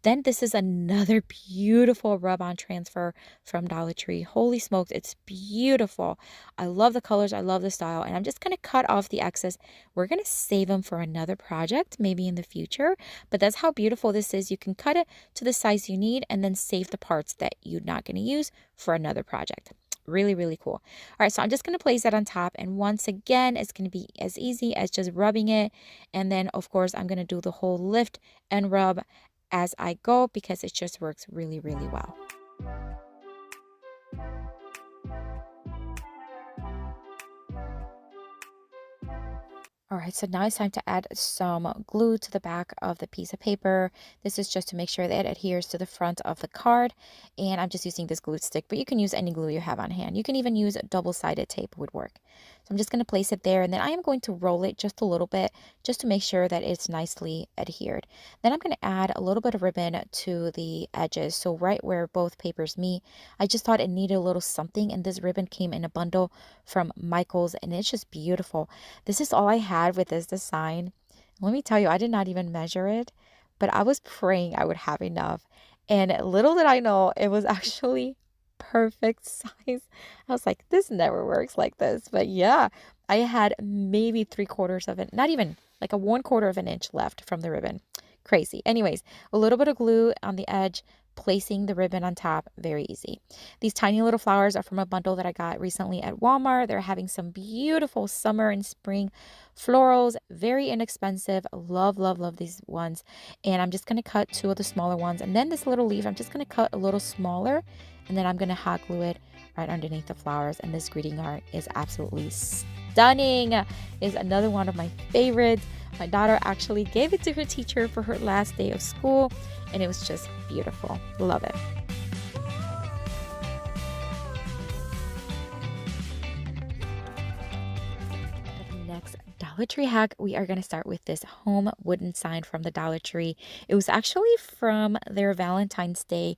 Then this is another beautiful rub-on transfer from Dollar Tree. Holy smokes, it's beautiful. I love the colors, I love the style, and I'm just going to cut off the excess. We're going to save them for another project, maybe in the future, but that's how beautiful this is. You can cut it to the size you need and then save the parts that you're not going to use for another project. Really, really cool. All right, so I'm just going to place that on top, and once again, it's going to be as easy as just rubbing it, and then of course I'm going to do the whole lift and rub as I go because it just works really, really well. All right, so now it's time to add some glue to the back of the piece of paper. This is just to make sure that it adheres to the front of the card. And I'm just using this glue stick, but you can use any glue you have on hand. You can even use double-sided tape would work. So I'm just going to place it there, and then I am going to roll it just a little bit just to make sure that it's nicely adhered. Then I'm going to add a little bit of ribbon to the edges. So right where both papers meet, I just thought it needed a little something, and this ribbon came in a bundle from Michael's, and it's just beautiful. This is all I had with this design. Let me tell you, I did not even measure it, but I was praying I would have enough. And little did I know, it was actually perfect size. I was like, this never works like this. But yeah, I had maybe 3/4 of it, not even like a 1/4 of an inch left from the ribbon. Crazy. Anyways, a little bit of glue on the edge, placing the ribbon on top, very easy. These tiny little flowers are from a bundle that I got recently at Walmart. They're having some beautiful summer and spring florals, very inexpensive. Love, love, love these ones. And I'm just going to cut 2 of the smaller ones. And then this little leaf, I'm just going to cut a little smaller, and then I'm going to hot glue it right underneath the flowers. And this greeting card is absolutely stunning. Is another one of my favorites. My daughter actually gave it to her teacher for her last day of school, and it was just beautiful. Love it. Next Dollar Tree hack, we are going to start with this home wooden sign from the Dollar Tree. It was actually from their Valentine's Day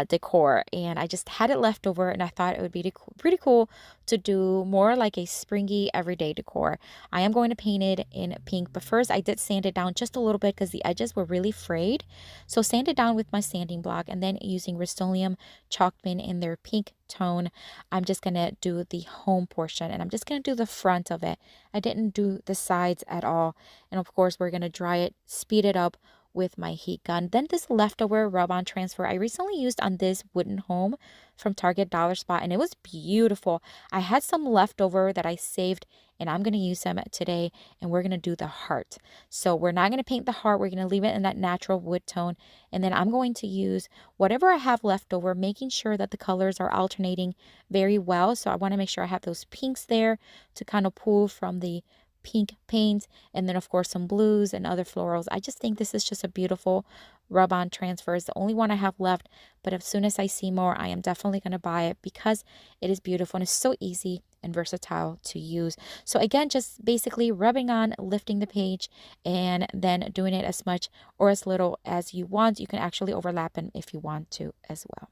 decor, and I just had it left over, and I thought it would be pretty cool to do more like a springy everyday decor. I am going to paint it in pink, but first I did sand it down just a little bit because the edges were really frayed. So sand it down with my sanding block, and then using Rust-Oleum chalk paint in their pink tone, I'm just gonna do the home portion, and I'm just gonna do the front of it. I didn't do the sides at all, and of course we're gonna dry it, speed it up with my heat gun. Then this leftover rub-on transfer I recently used on this wooden home from Target Dollar Spot, and it was beautiful. I had some leftover that I saved, and I'm going to use them today, and we're going to do the heart. So we're not going to paint the heart. We're going to leave it in that natural wood tone, and then I'm going to use whatever I have left over, making sure that the colors are alternating very well. So I want to make sure I have those pinks there to kind of pull from the pink paint, and then of course some blues and other florals. I just think this is just a beautiful rub-on transfer. It's the only one I have left, but as soon as I see more, I am definitely going to buy it because it is beautiful and it's so easy and versatile to use. So again, just basically rubbing on, lifting the page, and then doing it as much or as little as you want. You can actually overlap them if you want to as well.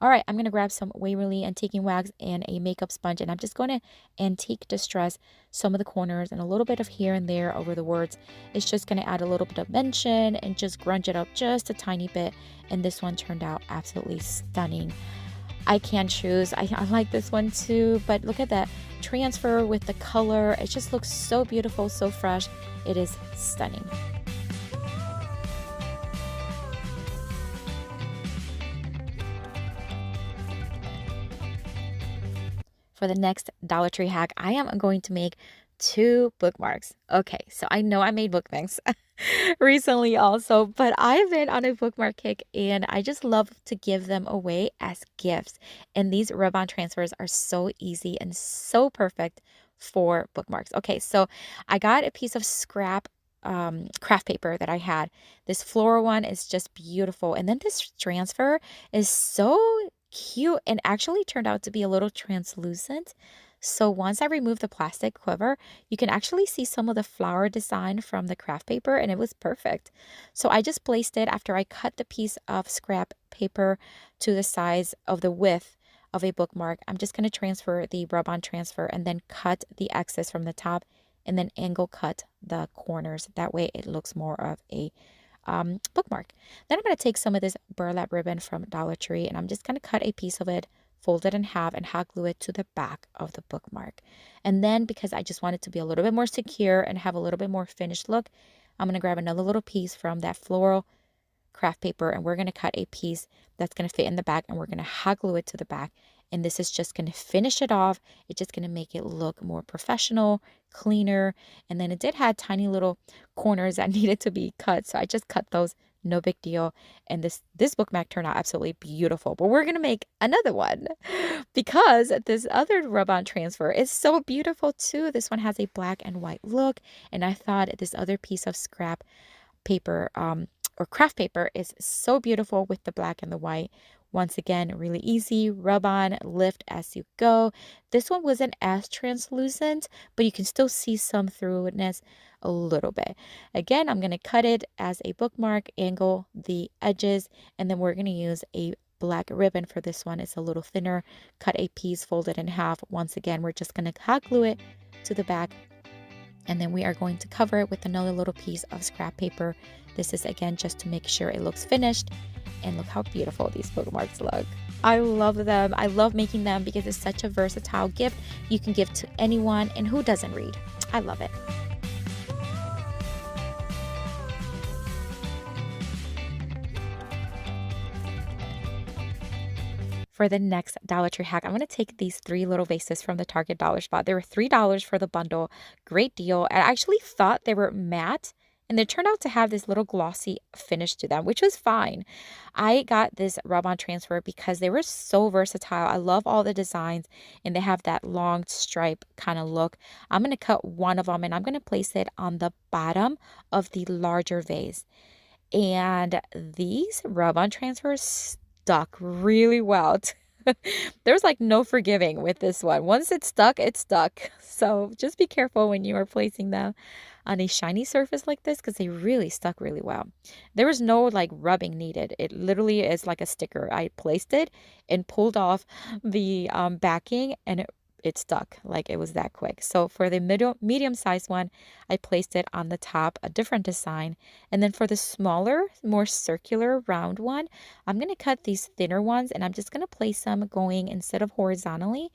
All right, I'm going to grab some Waverly Antiquing Wax and a makeup sponge, and I'm just going to antique distress some of the corners and a little bit of here and there over the words. It's just going to add a little bit of mention and just grunge it up just a tiny bit, and this one turned out absolutely stunning. I can't choose. I like this one too, but look at that transfer with the color. It just looks so beautiful, so fresh. It is stunning. For the next Dollar Tree hack, I am going to make 2 bookmarks. Okay, so I know I made bookmarks recently also, but I've been on a bookmark kick, and I just love to give them away as gifts. And these rub-on transfers are so easy and so perfect for bookmarks. Okay, so I got a piece of scrap craft paper that I had. This floral one is just beautiful, and then this transfer is so cute and actually turned out to be a little translucent. So once I removed the plastic cover, you can actually see some of the flower design from the craft paper, and it was perfect. So I just placed it after I cut the piece of scrap paper to the size of the width of a bookmark. I'm just going to transfer the rub-on transfer and then cut the excess from the top, and then angle cut the corners. That way it looks more of a bookmark. Then I'm going to take some of this burlap ribbon from Dollar Tree, and I'm just going to cut a piece of it, fold it in half, and hot glue it to the back of the bookmark. And then, because I just want it to be a little bit more secure and have a little bit more finished look, I'm going to grab another little piece from that floral craft paper, and we're going to cut a piece that's going to fit in the back, and we're going to hot glue it to the back. And this is just going to finish it off. It's just going to make it look more professional, cleaner. And then it did have tiny little corners that needed to be cut, so I just cut those. No big deal. And this bookmark turned out absolutely beautiful. But we're going to make another one because this other rub-on transfer is so beautiful too. This one has a black and white look, and I thought this other piece of scrap paper or craft paper is so beautiful with the black and the white. Once again, really easy, rub on, lift as you go. This one wasn't as translucent, but you can still see some throughness a little bit. Again, I'm going to cut it as a bookmark, angle the edges, and then we're going to use a black ribbon for this one. It's a little thinner. Cut a piece, fold it in half. Once again, we're just going to hot glue it to the back, and then we are going to cover it with another little piece of scrap paper. This is again just to make sure it looks finished. And look how beautiful these bookmarks look. I love them. I love making them because it's such a versatile gift you can give to anyone, and who doesn't read? I love it. For the next Dollar Tree hack, I'm going to take these 3 little vases from the Target dollar spot. They were $3 for the bundle. Great deal. I actually thought they were matte, and they turned out to have this little glossy finish to them, which was fine. I got this rub-on transfer because they were so versatile. I love all the designs, and they have that long stripe kind of look. I'm going to cut one of them, and I'm going to place it on the bottom of the larger vase. And these rub-on transfers stuck really well. There's like no forgiving with this one. Once it's stuck, it's stuck. So just be careful when you are placing them on a shiny surface like this because they really stuck really well. There was no like rubbing needed. It literally is like a sticker. I placed it and pulled off the backing, and it stuck. Like it was that quick. So for the medium sized one, I placed it on the top, a different design. And then for the smaller, more circular round one, I'm going to cut these thinner ones, and I'm just going to place them going, instead of horizontally,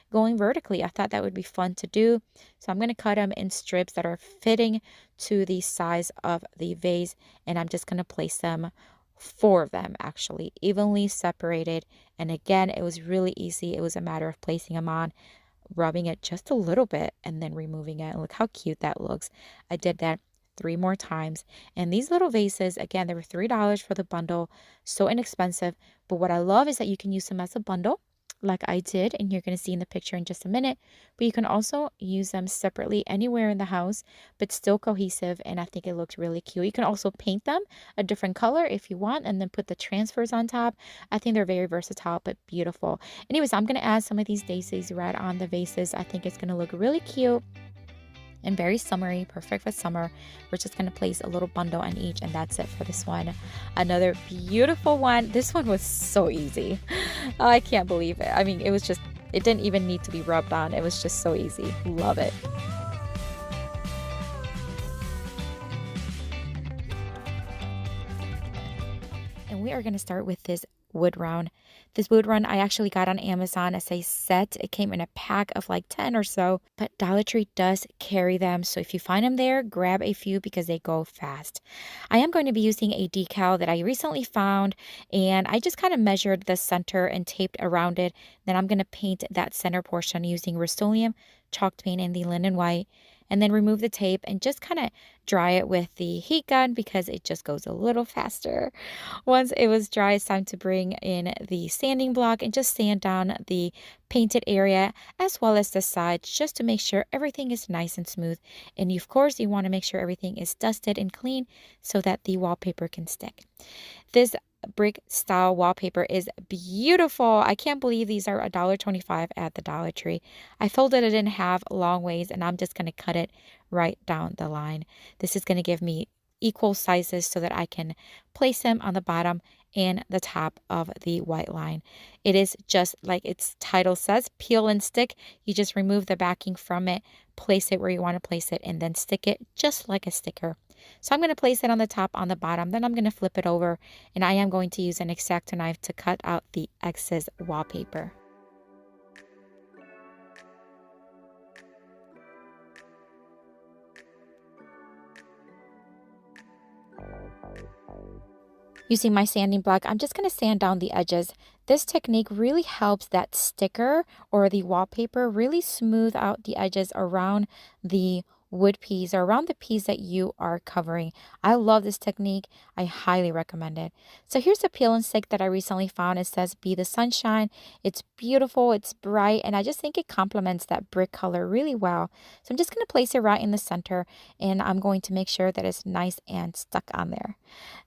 going vertically. I thought that would be fun to do. So I'm going to cut them in strips that are fitting to the size of the vase, and I'm just going to place them, 4 of them actually, evenly separated. And again, it was really easy. It was a matter of placing them on, rubbing it just a little bit, and then removing it. And look how cute that looks. I did that 3 more times. And these little vases, again, they were $3 for the bundle. So inexpensive. But what I love is that you can use them as a bundle, like I did, and you're going to see in the picture in just a minute. But you can also use them separately anywhere in the house, but still cohesive, and I think it looks really cute. You can also paint them a different color if you want, and then put the transfers on top. I think they're very versatile, but beautiful. Anyways, I'm going to add some of these daisies right on the vases. I think it's going to look really cute and very summery, perfect for summer. We're just going to place a little bundle on each, and that's it for this one. Another beautiful one. This one was so easy. Oh, I can't believe it. I mean, it was just, it didn't even need to be rubbed on. It was just so easy. Love it. And we are going to start with this wood round. This wood round I actually got on Amazon as a set. It came in a pack of like 10 or so, but Dollar Tree does carry them. So if you find them there, grab a few because they go fast. I am going to be using a decal that I recently found, and I just kind of measured the center and taped around it. Then I'm going to paint that center portion using Rust-Oleum chalk paint in the linen white, and then remove the tape and just kind of dry it with the heat gun because it just goes a little faster. Once it was dry, it's time to bring in the sanding block and just sand down the painted area as well as the sides, just to make sure everything is nice and smooth. And of course, you want to make sure everything is dusted and clean so that the wallpaper can stick. This brick style wallpaper is beautiful. I can't believe these are $1.25 at the Dollar Tree. I told it I didn't have long ways, and I'm just going to cut it right down the line. This is going to give me equal sizes so that I can place them on the bottom and the top of the white line. It is just like its title says, peel and stick. You just remove the backing from it, place it where you want to place it, and then stick it just like a sticker. So I'm going to place it on the top, on the bottom, then I'm going to flip it over, and I am going to use an X-Acto knife to cut out the excess wallpaper. Using my sanding block, I'm just going to sand down the edges. This technique really helps that sticker or the wallpaper really smooth out the edges around the wood piece or around the piece that you are covering. I love this technique. I highly recommend it. So here's a peel and stick that I recently found. It says Be the Sunshine. It's beautiful, it's bright, and I just think it complements that brick color really well. So I'm just going to place it right in the center, and I'm going to make sure that it's nice and stuck on there.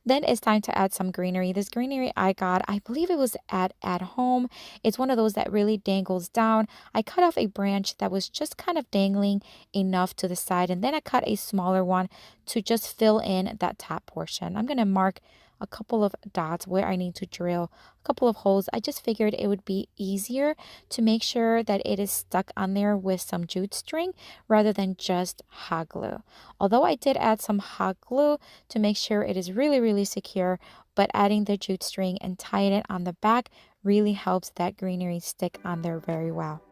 Then it's time to add some greenery. This greenery I got, I believe it was at home. It's one of those that really dangles down. I cut off a branch that was just kind of dangling enough to the side, and then I cut a smaller one to just fill in that top portion. I'm going to mark a couple of dots where I need to drill a couple of holes. I just figured it would be easier to make sure that it is stuck on there with some jute string rather than just hot glue. Although I did add some hot glue to make sure it is really, really secure, but adding the jute string and tying it on the back really helps that greenery stick on there very well.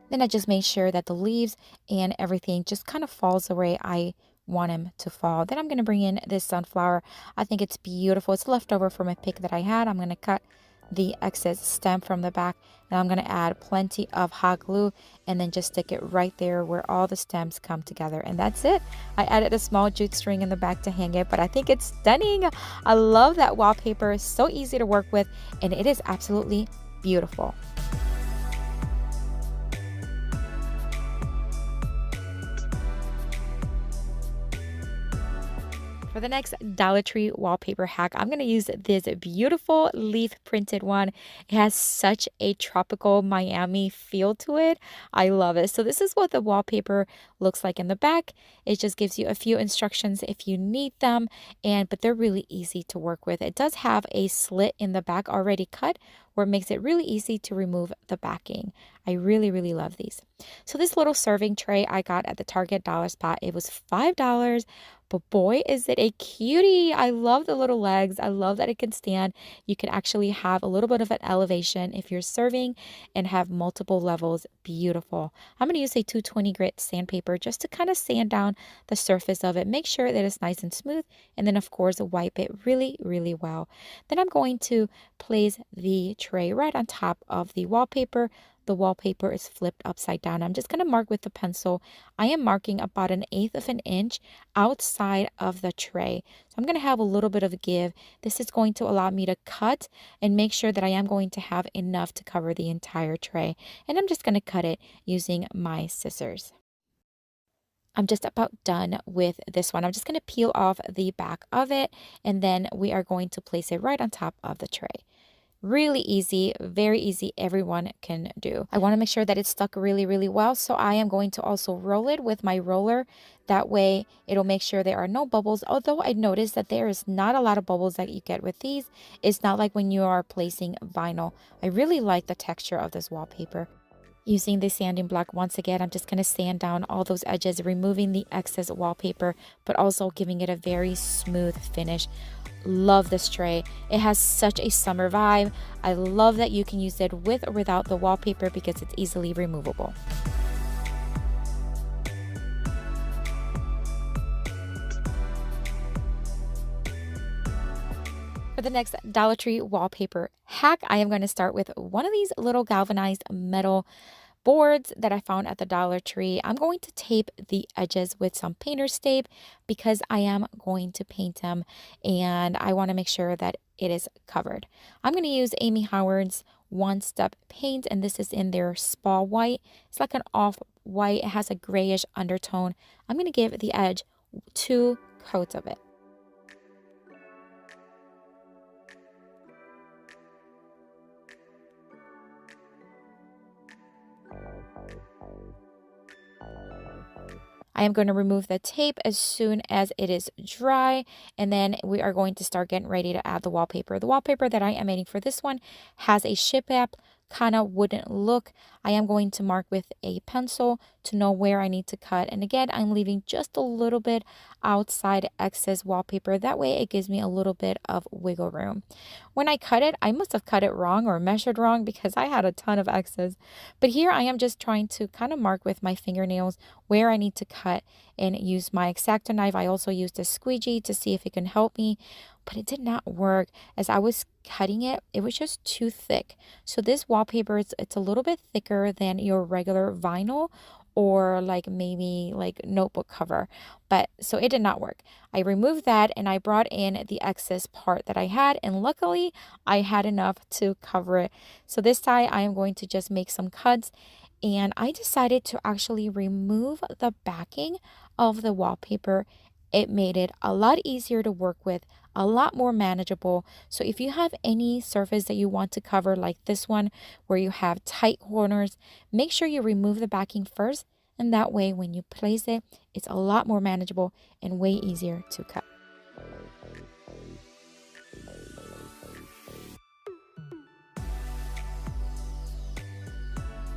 Then I just made sure that the leaves and everything just kind of falls the way I want him to fall. Then I'm going to bring in this sunflower. I think it's beautiful. It's leftover from a pick that I had. I'm going to cut the excess stem from the back, and I'm going to add plenty of hot glue and then just stick it right there where all the stems come together, and that's it. I added a small jute string in the back to hang it, but I think it's stunning. I love that wallpaper. It's so easy to work with, and it is absolutely beautiful. For the next Dollar Tree wallpaper hack, I'm going to use this beautiful leaf printed one. It has such a tropical Miami feel to it. I love it. So this is what the wallpaper looks like in the back. It just gives you a few instructions if you need them, but they're really easy to work with. It does have a slit in the back already cut, where it makes it really easy to remove the backing. I really, really love these. So this little serving tray I got at the Target dollar spot. It was $5, but boy, is it a cutie. I love the little legs. I love that it can stand. You can actually have a little bit of an elevation if you're serving and have multiple levels. Beautiful. I'm going to use a 220 grit sandpaper just to kind of sand down the surface of it. Make sure that it's nice and smooth, and then of course wipe it really, really well. Then I'm going to place the tray right on top of the wallpaper. The wallpaper is flipped upside down. I'm just going to mark with the pencil. I am marking about 1/8 of an inch outside of the tray. So I'm going to have a little bit of a give. This is going to allow me to cut and make sure that I am going to have enough to cover the entire tray. And I'm just going to cut it using my scissors. I'm just about done with this one. I'm just going to peel off the back of it, and then we are going to place it right on top of the tray. Really easy, very easy, everyone can do. I want to make sure that it's stuck really, really well, so I am going to also roll it with my roller. That way, it'll make sure there are no bubbles, although I noticed that there is not a lot of bubbles that you get with these. It's not like when you are placing vinyl. I really like the texture of this wallpaper. Using the sanding block, once again, I'm just going to sand down all those edges, removing the excess wallpaper, but also giving it a very smooth finish. Love this tray. It has such a summer vibe. I love that you can use it with or without the wallpaper because it's easily removable. For the next Dollar Tree wallpaper hack, I am going to start with one of these little galvanized metal boards that I found at the Dollar Tree. I'm going to tape the edges with some painter's tape because I am going to paint them and I want to make sure that it is covered. I'm going to use Amy Howard's One Step paint, and this is in their Spa White. It's like an off white. It has a grayish undertone. I'm going to give the edge 2 coats of it. I am going to remove the tape as soon as it is dry, and then we are going to start getting ready to add the wallpaper. The wallpaper that I am adding for this one has a shiplap kind of wooden look. I am going to mark with a pencil to know where I need to cut, and again, I'm leaving just a little bit outside excess wallpaper. That way it gives me a little bit of wiggle room. When I cut it, I must have cut it wrong or measured wrong because I had a ton of excess, but here I am just trying to kind of mark with my fingernails where I need to cut and use my X-Acto knife. I also used a squeegee to see if it can help me, but it did not work. As I was cutting it, it was just too thick. So this wallpaper, it's a little bit thicker than your regular vinyl or like maybe like notebook cover, but so it did not work. I removed that and I brought in the excess part that I had, and luckily I had enough to cover it. So this time I am going to just make some cuts, and I decided to actually remove the backing of the wallpaper. It made it a lot easier to work with, a lot more manageable. So if you have any surface that you want to cover like this one where you have tight corners, make sure you remove the backing first, and that way when you place it, it's a lot more manageable and way easier to cut.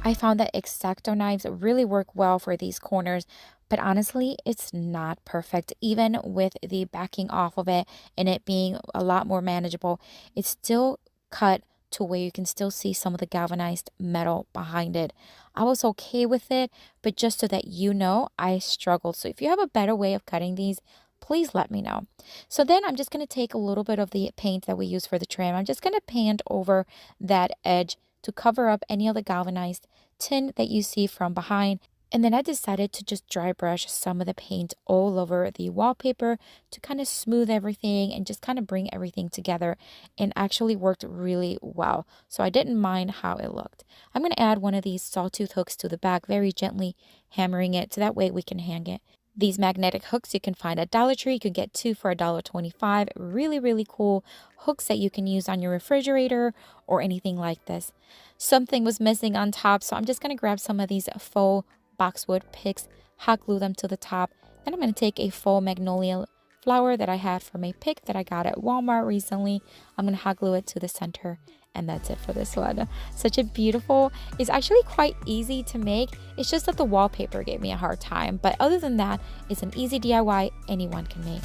I found that X-Acto knives really work well for these corners, but honestly, it's not perfect. Even with the backing off of it and it being a lot more manageable, it's still cut to where you can still see some of the galvanized metal behind it. I was okay with it, but just so that you know, I struggled. So if you have a better way of cutting these, please let me know. So then I'm just going to take a little bit of the paint that we use for the trim. I'm just going to paint over that edge to cover up any of the galvanized tin that you see from behind. And then I decided to just dry brush some of the paint all over the wallpaper to kind of smooth everything and just kind of bring everything together, and actually worked really well. So I didn't mind how it looked. I'm going to add one of these sawtooth hooks to the back, very gently hammering it so that way we can hang it. These magnetic hooks you can find at Dollar Tree. You can get 2 for $1.25. Really, really cool hooks that you can use on your refrigerator or anything like this. Something was missing on top, so I'm just going to grab some of these faux boxwood picks, hot glue them to the top. Then I'm going to take a faux magnolia flower that I had from a pick that I got at Walmart recently. I'm going to hot glue it to the center, and that's it for this one. Such a beautiful, it's actually quite easy to make. It's just that the wallpaper gave me a hard time, but other than that, it's an easy DIY anyone can make.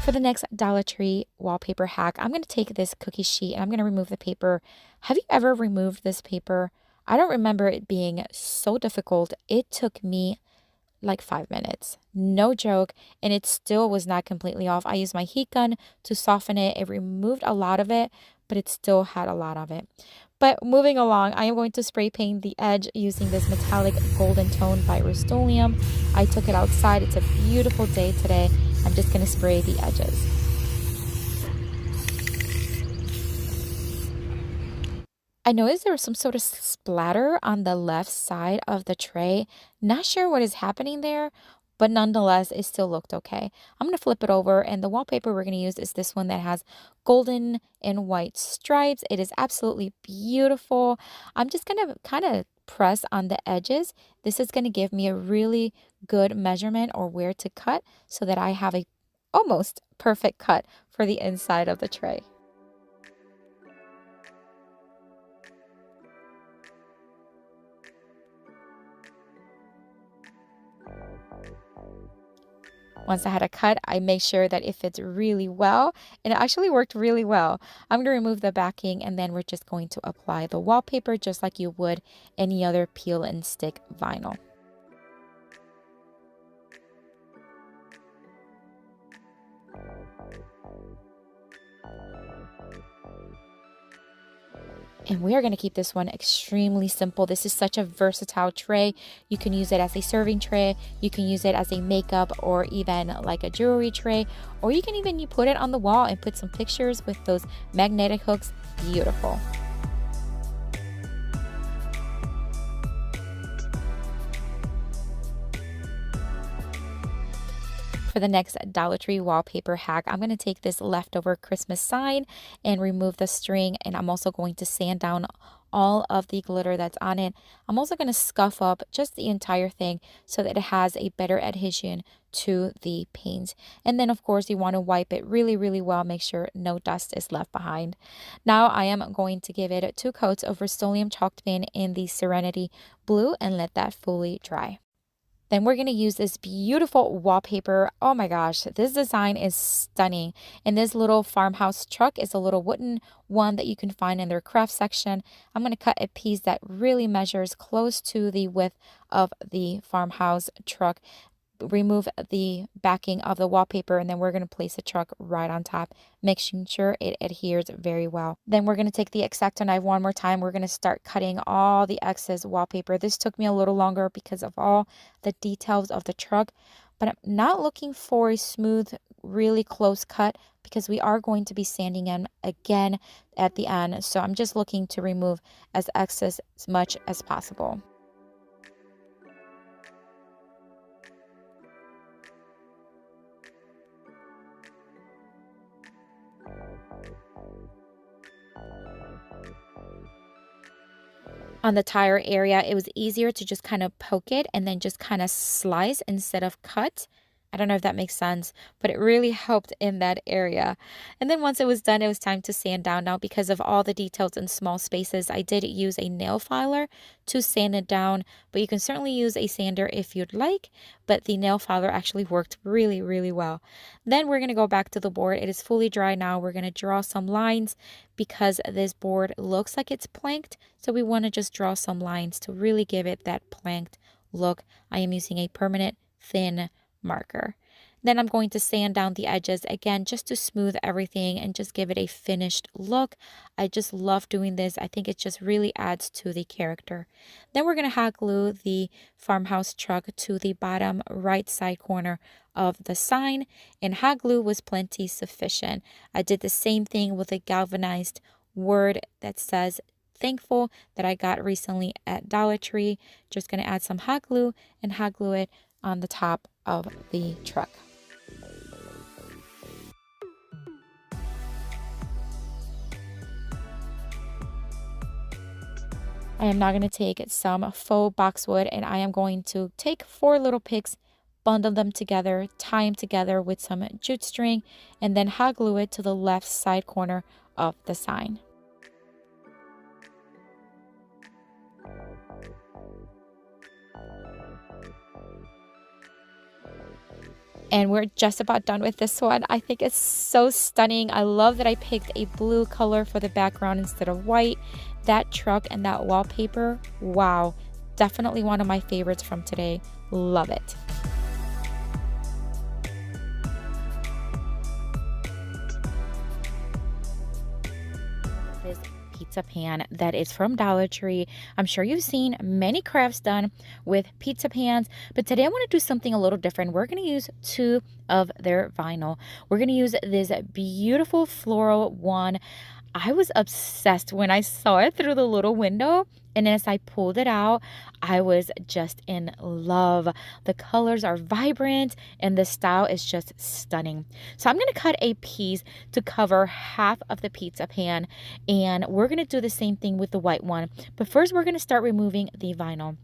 For the next Dollar Tree wallpaper hack, I'm going to take this cookie sheet and I'm going to remove the paper. Have you ever removed this paper? I don't remember it being so difficult. It took me like 5 minutes. No joke. And it still was not completely off. I used my heat gun to soften it. It removed a lot of it, but it still had a lot of it. But moving along, I am going to spray paint the edge using this metallic golden tone by Rust-Oleum. I took it outside. It's a beautiful day today. I'm just going to spray the edges. I noticed there was some sort of splatter on the left side of the tray. Not sure what is happening there, but nonetheless, it still looked okay. I'm going to flip it over, and the wallpaper we're going to use is this one that has golden and white stripes. It is absolutely beautiful. I'm just going to kind of press on the edges. This is going to give me a really good measurement or where to cut so that I have a almost perfect cut for the inside of the tray. Once I had a cut, I make sure that it fits really well, and it actually worked really well. I'm going to remove the backing, and then we're just going to apply the wallpaper just like you would any other peel and stick vinyl. And we are going to keep this one extremely simple. This is such a versatile tray. You can use it as a serving tray. You can use it as a makeup or even like a jewelry tray. Or you can even put it on the wall and put some pictures with those magnetic hooks. Beautiful. For the next Dollar Tree wallpaper hack, I'm going to take this leftover Christmas sign and remove the string, and I'm also going to sand down all of the glitter that's on it. I'm also going to scuff up just the entire thing so that it has a better adhesion to the paint. And then of course you want to wipe it really, really well. Make sure no dust is left behind. Now I am going to give it 2 coats of Rust-Oleum chalked paint in the Serenity Blue and let that fully dry. Then we're going to use this beautiful wallpaper. Oh my gosh, this design is stunning. And this little farmhouse truck is a little wooden one that you can find in their craft section. I'm going to cut a piece that really measures close to the width of the farmhouse truck. Remove the backing of the wallpaper, and then we're going to place the truck right on top, making sure it adheres very well. Then we're going to take the X-Acto knife one more time. We're going to start cutting all the excess wallpaper. This took me a little longer because of all the details of the truck, but I'm not looking for a smooth, really close cut because we are going to be sanding them again at the end. So I'm just looking to remove as excess as much as possible. On the tire area, it was easier to just kind of poke it and then just kind of slice instead of cut. I don't know if that makes sense, but it really helped in that area. And then once it was done, it was time to sand down. Now, because of all the details in small spaces, I did use a nail filer to sand it down, but you can certainly use a sander if you'd like, but the nail filer actually worked really, really well. Then we're going to go back to the board. It is fully dry now. We're going to draw some lines because this board looks like it's planked, so we want to just draw some lines to really give it that planked look. I am using a permanent thin marker. Then I'm going to sand down the edges again just to smooth everything and just give it a finished look. I just love doing this. I think it just really adds to the character. Then we're going to hot glue the farmhouse truck to the bottom right side corner of the sign, and hot glue was plenty sufficient. I did the same thing with a galvanized word that says thankful that I got recently at Dollar Tree. Just going to add some hot glue and hot glue it on the top of the truck. I am now going to take some faux boxwood and I am going to take 4 little picks, bundle them together, tie them together with some jute string, and then hot glue it to the left side corner of the sign. And we're just about done with this one. I think it's so stunning. I love that I picked a blue color for the background instead of white. That truck and that wallpaper, wow, definitely one of my favorites from today. Love it. This pizza pan that is from Dollar Tree. I'm sure you've seen many crafts done with pizza pans, but today I want to do something a little different. We're going to use 2 of their vinyl. We're going to use this beautiful floral one. I was obsessed when I saw it through the little window, and as I pulled it out, I was just in love. The colors are vibrant and the style is just stunning. So I'm going to cut a piece to cover half of the pizza pan, and we're going to do the same thing with the white one. But first, we're going to start removing the vinyl.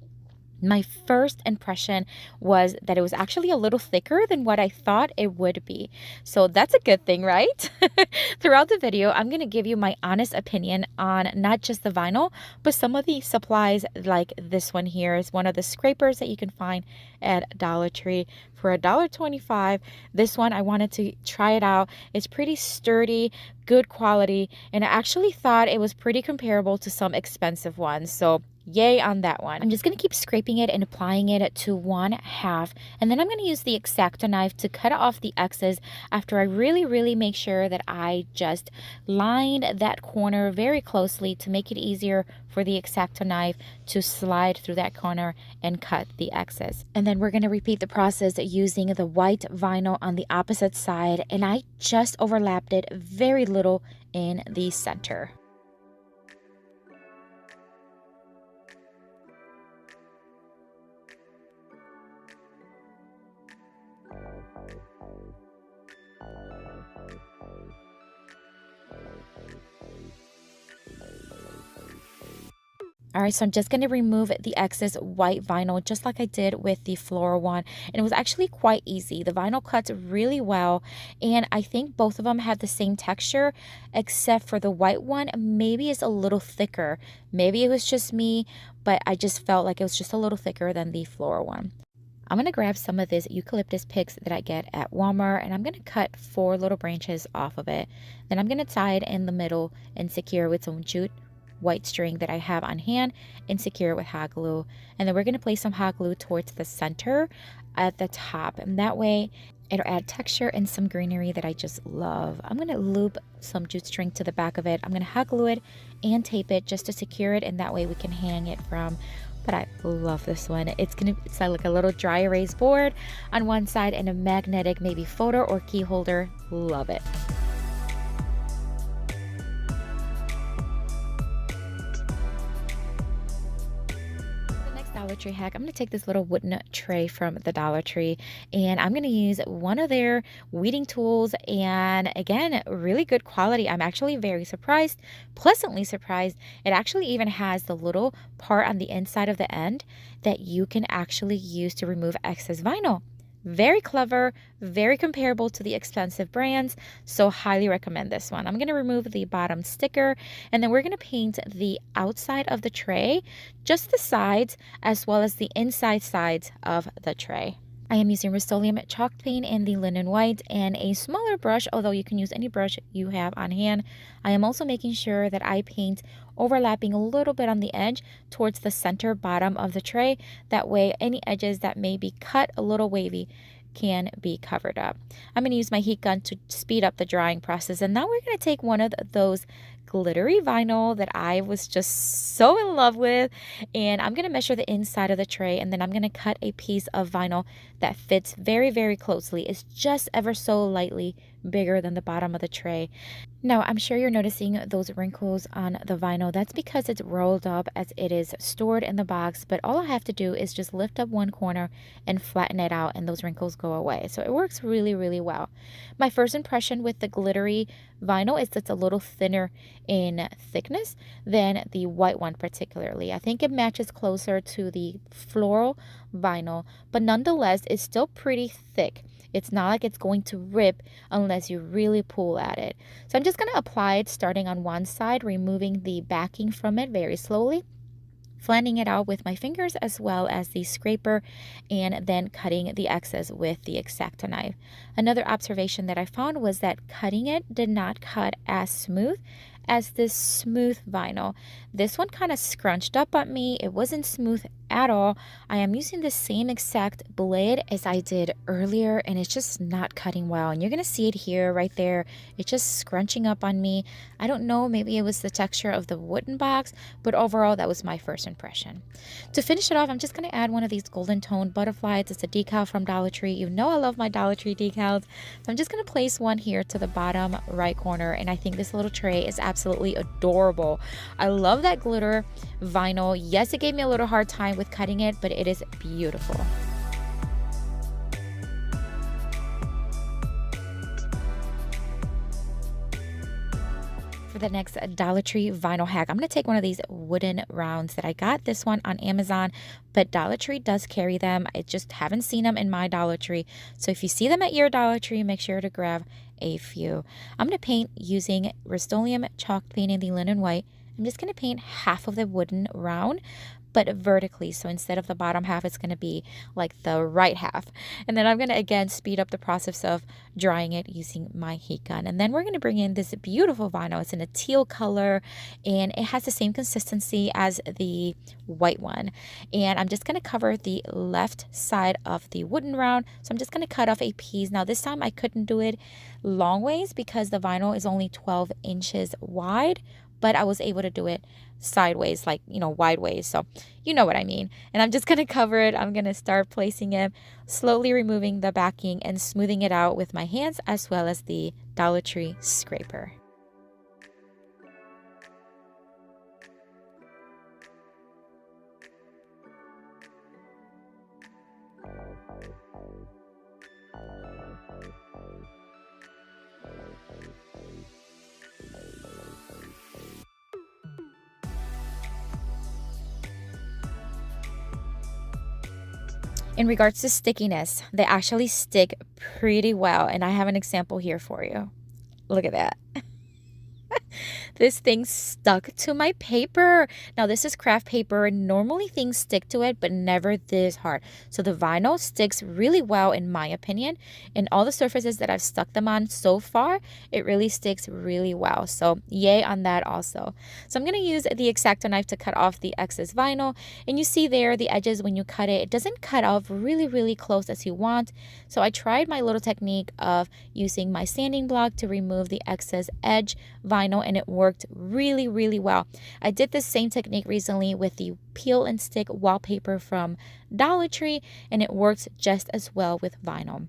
My first impression was that it was actually a little thicker than what I thought it would be. So that's a good thing, right? Throughout the video, I'm going to give you my honest opinion on not just the vinyl, but some of the supplies like this one here is one of the scrapers that you can find at Dollar Tree for $1.25. This one, I wanted to try it out. It's pretty sturdy, good quality, and I actually thought it was pretty comparable to some expensive ones. So yay on that one. I'm just going to keep scraping it and applying it to 1/2. And then I'm going to use the X-Acto knife to cut off the excess after I really make sure that I just lined that corner very closely to make it easier for the X-Acto knife to slide through that corner and cut the excess. And then we're going to repeat the process using the white vinyl on the opposite side. And I just overlapped it very little in the center. All right, so I'm just going to remove the excess white vinyl just like I did with the floral one. And it was actually quite easy. The vinyl cuts really well. And I think both of them have the same texture, except for the white one maybe is a little thicker. Maybe it was just me, but I just felt like it was just a little thicker than the floral one. I'm going to grab some of this eucalyptus picks that I get at Walmart, and I'm going to cut 4 little branches off of it. Then I'm going to tie it in the middle and secure with some jute white string that I have on hand and secure it with hot glue. And then we're going to place some hot glue towards the center at the top, and that way it'll add texture and some greenery that I just love. I'm going to loop some jute string to the back of it. I'm going to hot glue it and tape it just to secure it, and that way we can hang it from. But I love this one. It's like a little dry erase board on one side and a magnetic maybe photo or key holder. Love it. Dollar Tree hack. I'm going to take this little wooden tray from the Dollar Tree, and I'm going to use one of their weeding tools, and again, really good quality. I'm actually very surprised, pleasantly surprised. It actually even has the little part on the inside of the end that you can actually use to remove excess vinyl. Very clever, very comparable to the expensive brands, so highly recommend this one. I'm going to remove the bottom sticker, and then we're going to paint the outside of the tray, just the sides, as well as the inside sides of the tray. I am using Rust-Oleum chalk paint in the linen white and a smaller brush, although you can use any brush you have on hand. I am also making sure that I paint overlapping a little bit on the edge towards the center bottom of the tray. That way any edges that may be cut a little wavy can be covered up. I'm going to use my heat gun to speed up the drying process, and now we're going to take one of those glittery vinyl that I was just so in love with, and I'm going to measure the inside of the tray, and then I'm going to cut a piece of vinyl that fits very, very closely. It's just ever so lightly bigger than the bottom of the tray. Now, I'm sure you're noticing those wrinkles on the vinyl. That's because it's rolled up as it is stored in the box, but all I have to do is just lift up one corner and flatten it out, and those wrinkles go away. So it works really, really well. My first impression with the glittery vinyl is it's a little thinner in thickness than the white one particularly. I think it matches closer to the floral vinyl, but nonetheless, it's still pretty thick. It's not like it's going to rip unless you really pull at it. So I'm just going to apply it starting on one side, removing the backing from it very slowly, flattening it out with my fingers as well as the scraper, and then cutting the excess with the X-Acto knife. Another observation that I found was that cutting it did not cut as smooth as this smooth vinyl. This one kind of scrunched up on me. It wasn't smooth at all. I am using the same exact blade as I did earlier, and it's just not cutting well. And you're going to see it here, right there. It's just scrunching up on me. I don't know, maybe it was the texture of the wooden box, but overall, that was my first impression. To finish it off, I'm just going to add one of these golden tone butterflies. It's a decal from Dollar Tree. You know I love my Dollar Tree decals. So I'm just going to place one here to the bottom right corner, and I think this little tray is absolutely adorable. I love that glitter vinyl. Yes, it gave me a little hard time with cutting it, but it is beautiful. For the next Dollar Tree vinyl hack, I'm going to take one of these wooden rounds that I got this one on Amazon, but Dollar Tree does carry them. I just haven't seen them in my Dollar Tree. So if you see them at your Dollar Tree, make sure to grab a few. I'm going to paint using Rust-Oleum chalk paint in the linen white. I'm just going to paint half of the wooden round, but vertically. So instead of the bottom half, it's going to be like the right half. And then I'm going to again speed up the process of drying it using my heat gun. And then we're going to bring in this beautiful vinyl. It's in a teal color, and it has the same consistency as the white one. And I'm just going to cover the left side of the wooden round. So I'm just going to cut off a piece. Now this time I couldn't do it long ways because the vinyl is only 12 inches wide, but I was able to do it sideways, like, wide ways. So you know what I mean. And I'm just going to cover it. I'm going to start placing it, slowly removing the backing and smoothing it out with my hands as well as the Dollar Tree scraper. In regards to stickiness, they actually stick pretty well, and I have an example here for you. Look at that. This thing stuck to my paper. Now this is craft paper. Normally things stick to it, but never this hard. So the vinyl sticks really well in my opinion. In all the surfaces that I've stuck them on so far, it really sticks really well. So yay on that also. So I'm going to use the X-Acto knife to cut off the excess vinyl. And you see there the edges when you cut it, it doesn't cut off really, really close as you want. So I tried my little technique of using my sanding block to remove the excess edge vinyl, and it worked really, really well. I did this same technique recently with the peel and stick wallpaper from Dollar Tree, and it works just as well with vinyl.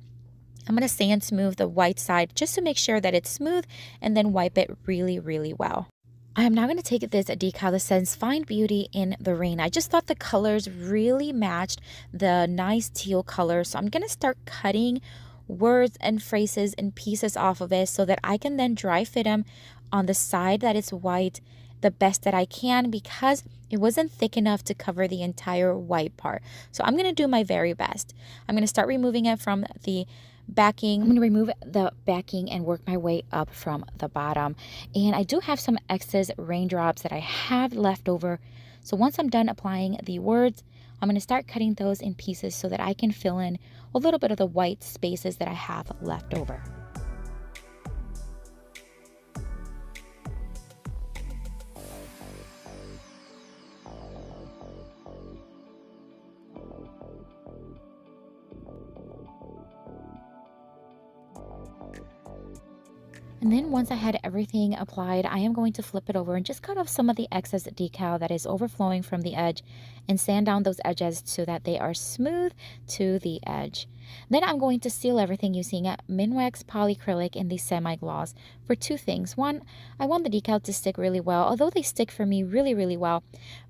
I'm going to sand smooth the white side just to make sure that it's smooth, and then wipe it really, really well. I am now going to take this decal that says Find Beauty in the Rain. I just thought the colors really matched the nice teal color, so I'm going to start cutting words and phrases and pieces off of it so that I can then dry fit them on the side that is white the best that I can because it wasn't thick enough to cover the entire white part. So I'm going to do my very best. I'm going to start removing it from the backing. I'm going to remove the backing and work my way up from the bottom. And I do have some excess raindrops that I have left over. So once I'm done applying the words, I'm going to start cutting those in pieces so that I can fill in a little bit of the white spaces that I have left over. And then once I had everything applied, I am going to flip it over and just cut off some of the excess decal that is overflowing from the edge and sand down those edges so that they are smooth to the edge. Then I'm going to seal everything using a Minwax polyacrylic in the semi-gloss for two things. One, I want the decal to stick really well, although they stick for me really well.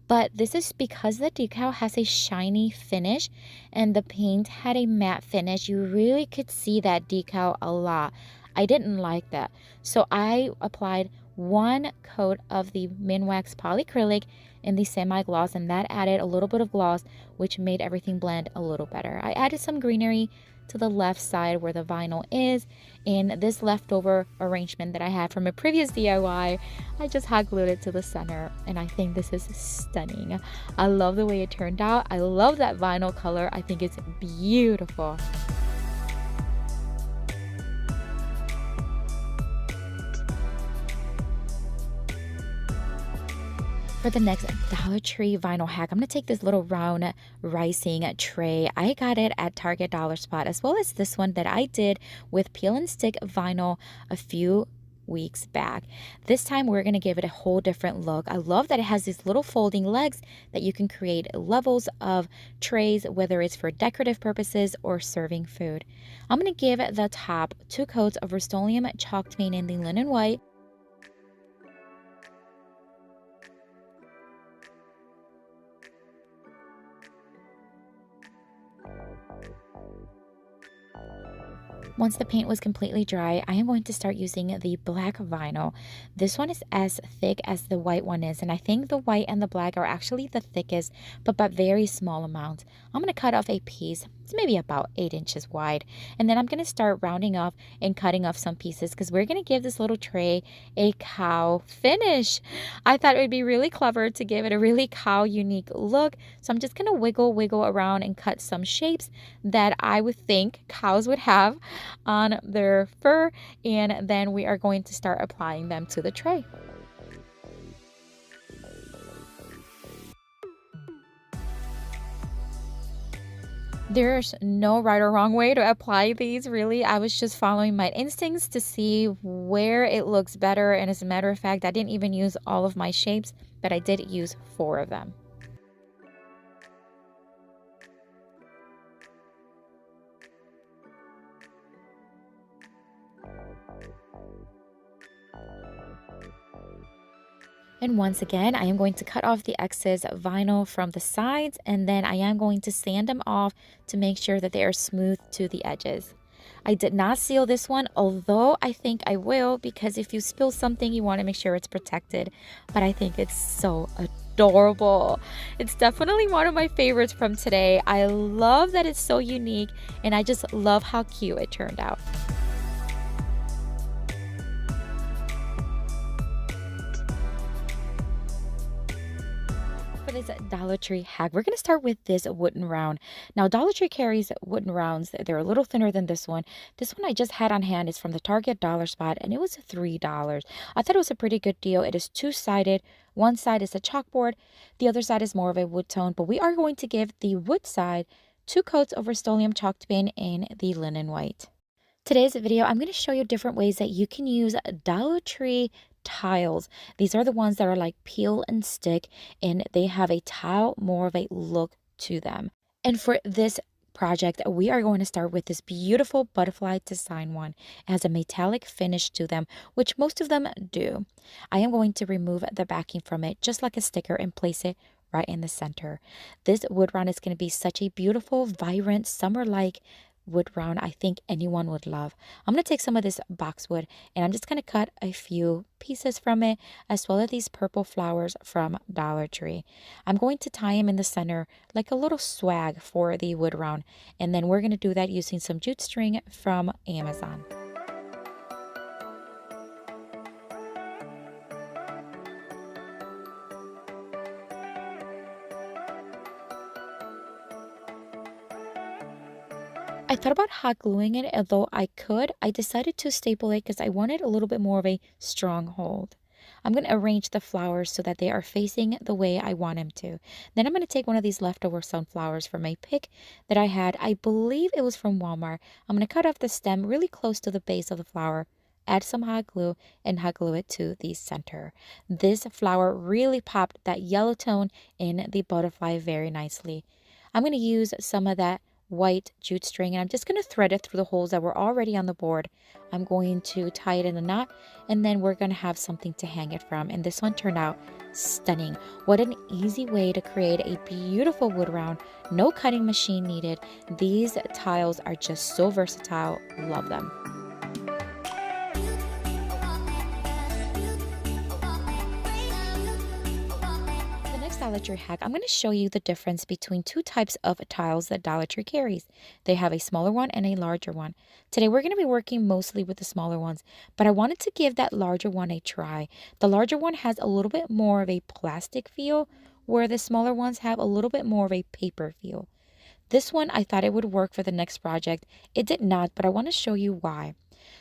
But this is because the decal has a shiny finish and the paint had a matte finish. You really could see that decal a lot. I didn't like that. So I applied one coat of the Minwax polyacrylic in the semi-gloss, and that added a little bit of gloss, which made everything blend a little better. I added some greenery to the left side where the vinyl is, and this leftover arrangement that I had from a previous DIY, I just hot glued it to the center, and I think this is stunning. I love the way it turned out. I love that vinyl color. I think it's beautiful. For the next Dollar Tree vinyl hack, I'm going to take this little round rising tray. I got it at Target Dollar Spot, as well as this one that I did with peel and stick vinyl a few weeks back. This time we're going to give it a whole different look. I love that it has these little folding legs that you can create levels of trays, whether it's for decorative purposes or serving food. I'm going to give the top 2 coats of Rust-Oleum chalk paint in the linen white. Once the paint was completely dry, I am going to start using the black vinyl. This one is as thick as the white one is, and I think the white and the black are actually the thickest, but by very small amounts. I'm going to cut off a piece. It's maybe about 8 inches wide, and then I'm going to start rounding off and cutting off some pieces because we're going to give this little tray a cow finish. I thought it would be really clever to give it a really cow unique look, so I'm just going to wiggle around and cut some shapes that I would think cows would have on their fur, and then we are going to start applying them to the tray. There's no right or wrong way to apply these, really. I was just following my instincts to see where it looks better, and as a matter of fact, I didn't even use all of my shapes, but I did use 4 of them. And once again, I am going to cut off the excess vinyl from the sides, and then I am going to sand them off to make sure that they are smooth to the edges. I did not seal this one, although I think I will, because if you spill something, you want to make sure it's protected. But I think it's so adorable. It's definitely one of my favorites from today. I love that it's so unique, and I just love how cute it turned out. For this Dollar Tree hack, we're going to start with this wooden round. Now, Dollar Tree carries wooden rounds. They're a little thinner than this one. This one I just had on hand is from the Target Dollar Spot, and it was $3. I thought it was a pretty good deal. It is 2-sided. One side is a chalkboard. The other side is more of a wood tone, but we are going to give the wood side 2 coats of Rust-Oleum chalk paint in the linen white. Today's video, I'm going to show you different ways that you can use Dollar Tree tiles. These are the ones that are like peel and stick, and they have a tile, more of a look to them. And for this project, we are going to start with this beautiful butterfly design one. It has a metallic finish to them, which most of them do. I am going to remove the backing from it just like a sticker and place it right in the center. This wood round is going to be such a beautiful, vibrant, summer-like wood round I think anyone would love. I'm going to take some of this boxwood and I'm just going to cut a few pieces from it, as well as these purple flowers from Dollar Tree. I'm going to tie them in the center like a little swag for the wood round, and then we're going to do that using some jute string from Amazon. I thought about hot gluing it, although I could. I decided to staple it because I wanted a little bit more of a strong hold. I'm going to arrange the flowers so that they are facing the way I want them to. Then I'm going to take one of these leftover sunflowers from a pick that I had. I believe it was from Walmart. I'm going to cut off the stem really close to the base of the flower, add some hot glue, and hot glue it to the center. This flower really popped that yellow tone in the butterfly very nicely. I'm going to use some of that white jute string and I'm just going to thread it through the holes that were already on the board. I'm going to tie it in a knot and then we're going to have something to hang it from, and this one turned out stunning. What an easy way to create a beautiful wood round. No cutting machine needed. These tiles are just so versatile. Love them. Dollar Tree hack, I'm going to show you the difference between two types of tiles that Dollar Tree carries. They have a smaller one and a larger one. Today we're going to be working mostly with the smaller ones, but I wanted to give that larger one a try. The larger one has a little bit more of a plastic feel, where the smaller ones have a little bit more of a paper feel. This one, I thought it would work for the next project. It did not, but I want to show you why.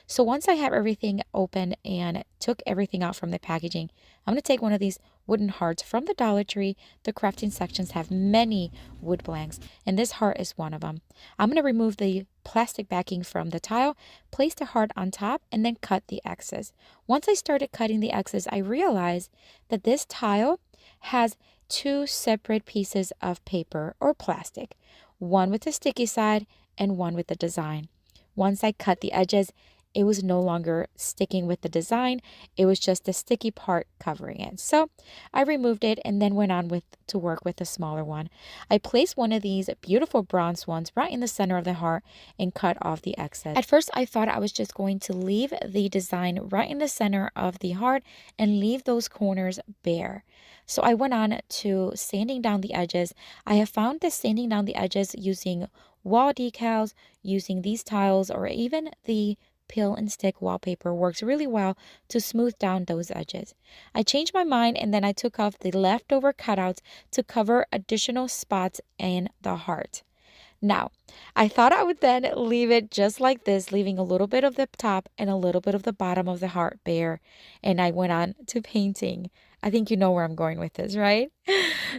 So once I have everything open and took everything out from the packaging, I'm going to take one of these wooden hearts from the Dollar Tree. The crafting sections have many wood blanks, and this heart is one of them. I'm going to remove the plastic backing from the tile, place the heart on top, and then cut the excess. Once I started cutting the excess, I realized that this tile has two separate pieces of paper or plastic, one with the sticky side and one with the design. Once I cut the edges, it was no longer sticking with the design. It was just the sticky part covering it. So I removed it and then went on to work with the smaller one. I placed one of these beautiful bronze ones right in the center of the heart and cut off the excess. At first, I thought I was just going to leave the design right in the center of the heart and leave those corners bare. So I went on to sanding down the edges. I have found that sanding down the edges using wall decals, using these tiles, or even the peel and stick wallpaper works really well to smooth down those edges. I changed my mind and then I took off the leftover cutouts to cover additional spots in the heart. Now, I thought I would then leave it just like this, leaving a little bit of the top and a little bit of the bottom of the heart bare. And I went on to painting. I think you know where I'm going with this, right?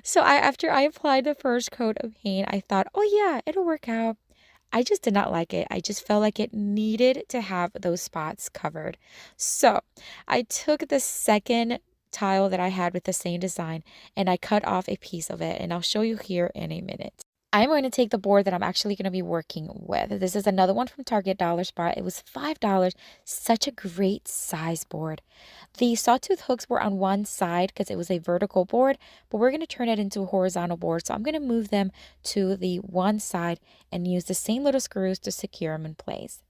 So after I applied the first coat of paint, I thought, oh yeah, it'll work out. I just did not like it. I just felt like it needed to have those spots covered. So I took the second tile that I had with the same design and I cut off a piece of it, and I'll show you here in a minute. I'm going to take the board that I'm actually going to be working with. This is another one from Target Dollar Spot. It was $5. Such a great size board. The sawtooth hooks were on one side because it was a vertical board, but we're going to turn it into a horizontal board. So I'm going to move them to the one side and use the same little screws to secure them in place.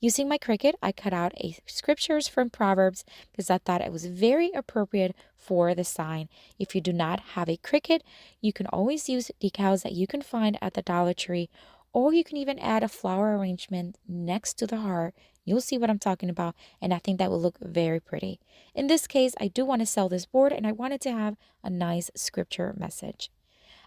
Using my Cricut, I cut out a scriptures from Proverbs because I thought it was very appropriate for the sign. If you do not have a Cricut, you can always use decals that you can find at the Dollar Tree, or you can even add a flower arrangement next to the heart. You'll see what I'm talking about, and I think that will look very pretty. In this case, I do want to sell this board, and I wanted to have a nice scripture message.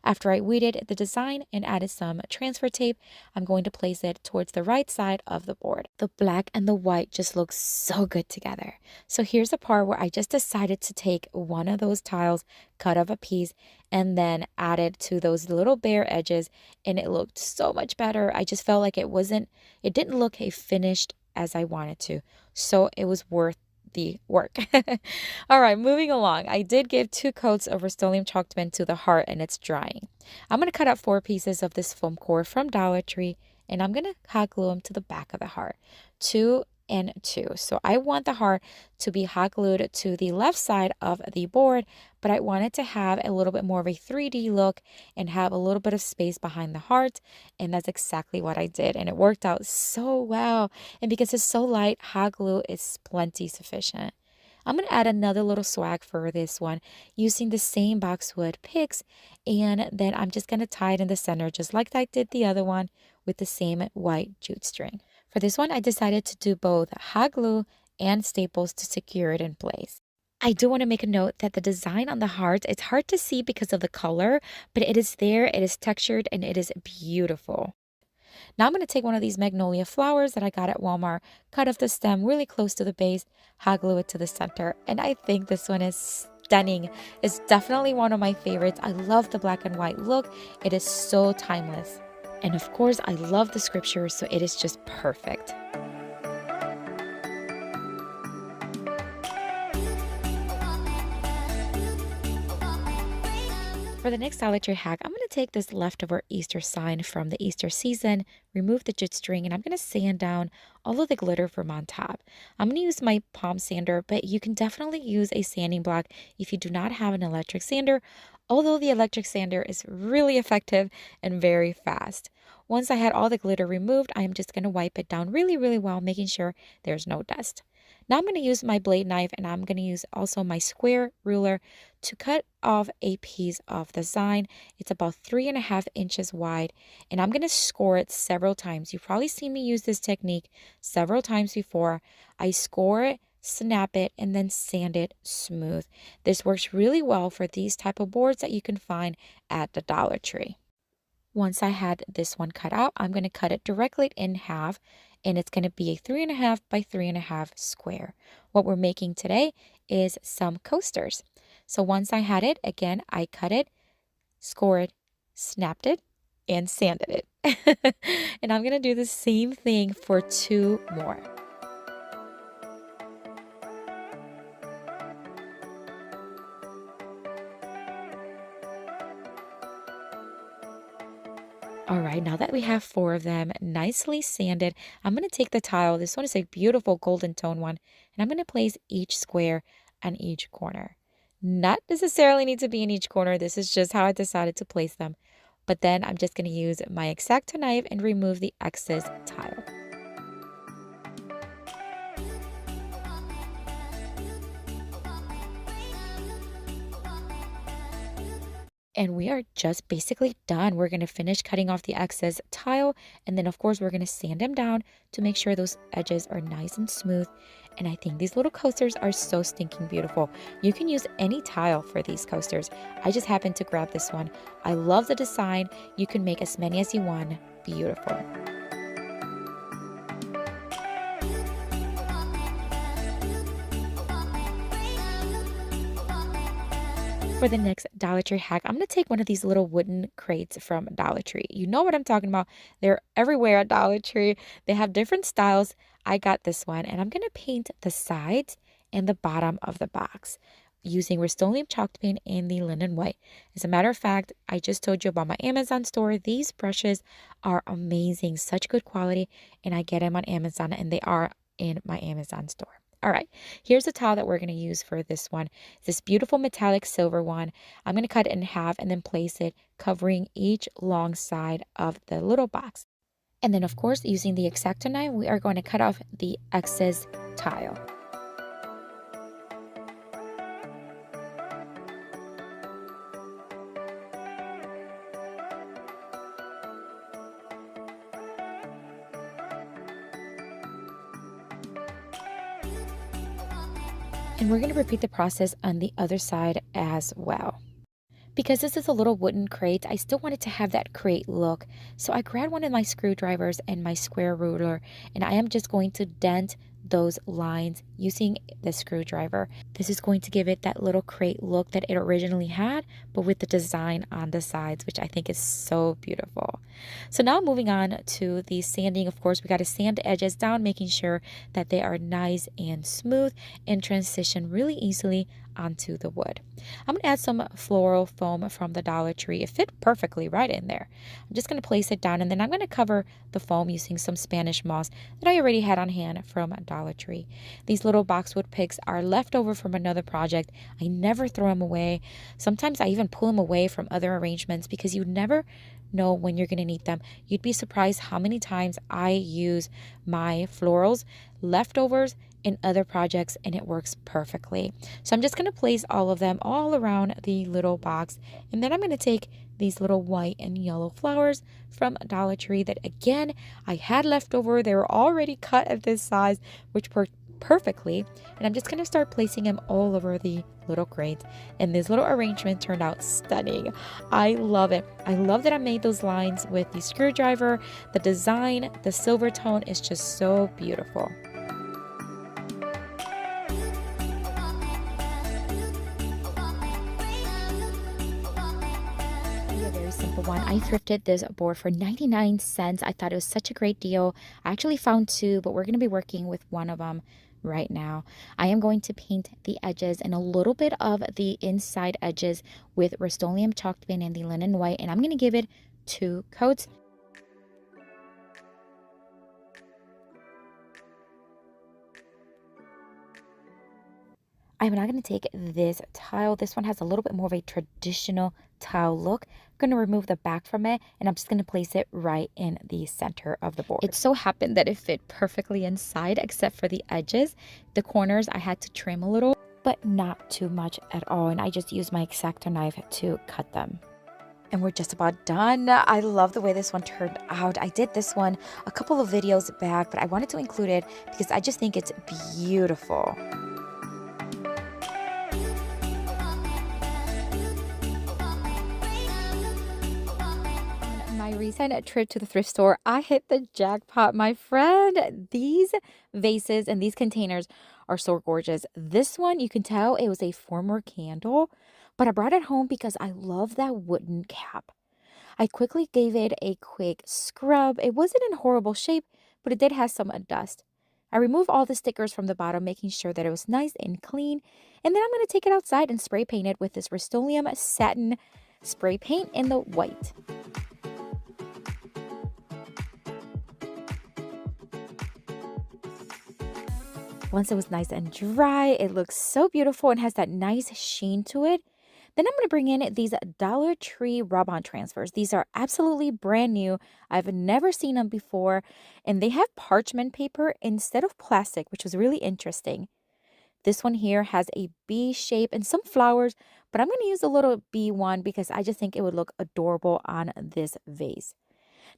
After I weeded the design and added some transfer tape, I'm going to place it towards the right side of the board. The black and the white just look so good together. So here's the part where I just decided to take one of those tiles, cut off a piece, and then add it to those little bare edges, and it looked so much better. I just felt like it didn't look as finished as I wanted to. So it was worth the work. All right, moving along. I did give 2 coats of Rust-Oleum chalk tint to the heart and it's drying. I'm going to cut out 4 pieces of this foam core from Dollar Tree and I'm going to hot glue them to the back of the heart. 2 and 2. So I want the heart to be hot glued to the left side of the board, but I want it to have a little bit more of a 3D look and have a little bit of space behind the heart. And that's exactly what I did. And it worked out so well. And because it's so light, hot glue is plenty sufficient. I'm going to add another little swag for this one using the same boxwood picks, and then I'm just going to tie it in the center just like I did the other one with the same white jute string. For this one, I decided to do both hot glue and staples to secure it in place. I do want to make a note that the design on the heart, it's hard to see because of the color, but it is there, it is textured, and it is beautiful. Now I'm going to take one of these magnolia flowers that I got at Walmart, cut off the stem really close to the base, hot glue it to the center, and I think this one is stunning. It's definitely one of my favorites. I love the black and white look. It is so timeless. And of course, I love the scripture, so it is just perfect. For the next Dollar Tree hack, I'm going to take this leftover Easter sign from the Easter season, remove the jute string, and I'm going to sand down all of the glitter from on top. I'm going to use my palm sander, but you can definitely use a sanding block if you do not have an electric sander, although the electric sander is really effective and very fast. Once I had all the glitter removed, I am just going to wipe it down really, really well, making sure there's no dust. Now I'm going to use my blade knife, and I'm going to use also my square ruler to cut off a piece of the sign. It's about 3.5 inches wide, and I'm going to score it several times. You've probably seen me use this technique several times before. I score it, snap it, and then sand it smooth. This works really well for these type of boards that you can find at the Dollar Tree. Once I had this one cut out, I'm going to cut it directly in half, and it's going to be a 3.5 by 3.5 square. What we're making today is some coasters. So once I had it, again, I cut it, scored it, snapped it, and sanded it. And I'm going to do the same thing for 2 more. All right, now that we have 4 of them nicely sanded, I'm going to take the tile. This one is a beautiful golden tone one, and I'm going to place each square on each corner. Not necessarily need to be in each corner. This is just how I decided to place them. But then I'm just going to use my X-Acto knife and remove the excess tile. And we are just basically done. We're going to finish cutting off the excess tile. And then, of course, we're going to sand them down to make sure those edges are nice and smooth. And I think these little coasters are so stinking beautiful. You can use any tile for these coasters. I just happened to grab this one. I love the design. You can make as many as you want. Beautiful. For the next Dollar Tree hack, I'm going to take one of these little wooden crates from Dollar Tree. You know what I'm talking about. They're everywhere at Dollar Tree. They have different styles. I got this one, and I'm going to paint the sides and the bottom of the box using Rust-Oleum chalk paint and the linen white. As a matter of fact, I just told you about my Amazon store. These brushes are amazing, such good quality, and I get them on Amazon, and they are in my Amazon store. All right, here's the towel that we're going to use for this one. This beautiful metallic silver one. I'm going to cut it in half and then place it covering each long side of the little box. And then, of course, using the X-Acto knife, we are going to cut off the excess tile. And we're going to repeat the process on the other side as well. Because this is a little wooden crate, I still wanted to have that crate look. So I grabbed one of my screwdrivers and my square ruler, and I am just going to dent those lines using the screwdriver. This is going to give it that little crate look that it originally had, but with the design on the sides, which I think is so beautiful. So now moving on to the sanding. Of course, we got to sand the edges down, making sure that they are nice and smooth and transition really easily onto the wood. I'm going to add some floral foam from the Dollar Tree. It fit perfectly right in there. I'm just going to place it down, and then I'm going to cover the foam using some Spanish moss that I already had on hand from Dollar Tree. These little boxwood picks are left over from another project. I never throw them away. Sometimes I even pull them away from other arrangements because you never know when you're going to need them. You'd be surprised how many times I use my florals, leftovers, in other projects, and it works perfectly. So I'm just going to place all of them all around the little box, and then I'm going to take these little white and yellow flowers from Dollar Tree that again I had left over. They were already cut at this size, which worked perfectly, and I'm just going to start placing them all over the little crates, and this little arrangement turned out stunning. I love it. I love that I made those lines with the screwdriver. The design, the silver tone is just so beautiful. Simple one. I thrifted this board for 99 cents. I thought it was such a great deal. I actually found two, but we're going to be working with one of them right now. I am going to paint the edges and a little bit of the inside edges with Rust-Oleum chalk paint and the linen white, and I'm going to give it 2 coats. I'm now going to take this tile. This one has a little bit more of a traditional tile look. I'm going to remove the back from it, and I'm just going to place it right in the center of the board. It so happened that it fit perfectly inside except for the edges. The corners I had to trim a little, but not too much at all, and I just used my X-Acto knife to cut them. And we're just about done. I love the way this one turned out. I did this one a couple of videos back, but I wanted to include it because I just think it's beautiful. My recent trip to the thrift store, I hit the jackpot, my friend. These vases and these containers are so gorgeous. This one, you can tell it was a former candle, but I brought it home because I love that wooden cap. I quickly gave it a quick scrub. It wasn't in horrible shape, but it did have some dust. I removed all the stickers from the bottom, making sure that it was nice and clean. And then I'm going to take it outside and spray paint it with this Rust-Oleum satin spray paint in the white. Once it was nice and dry, it looks so beautiful and has that nice sheen to it. Then I'm going to bring in these Dollar Tree rub-on transfers. These are absolutely brand new. I've never seen them before, and they have parchment paper instead of plastic, which was really interesting. This one here has a bee shape and some flowers, but I'm going to use a little bee one because I just think it would look adorable on this vase.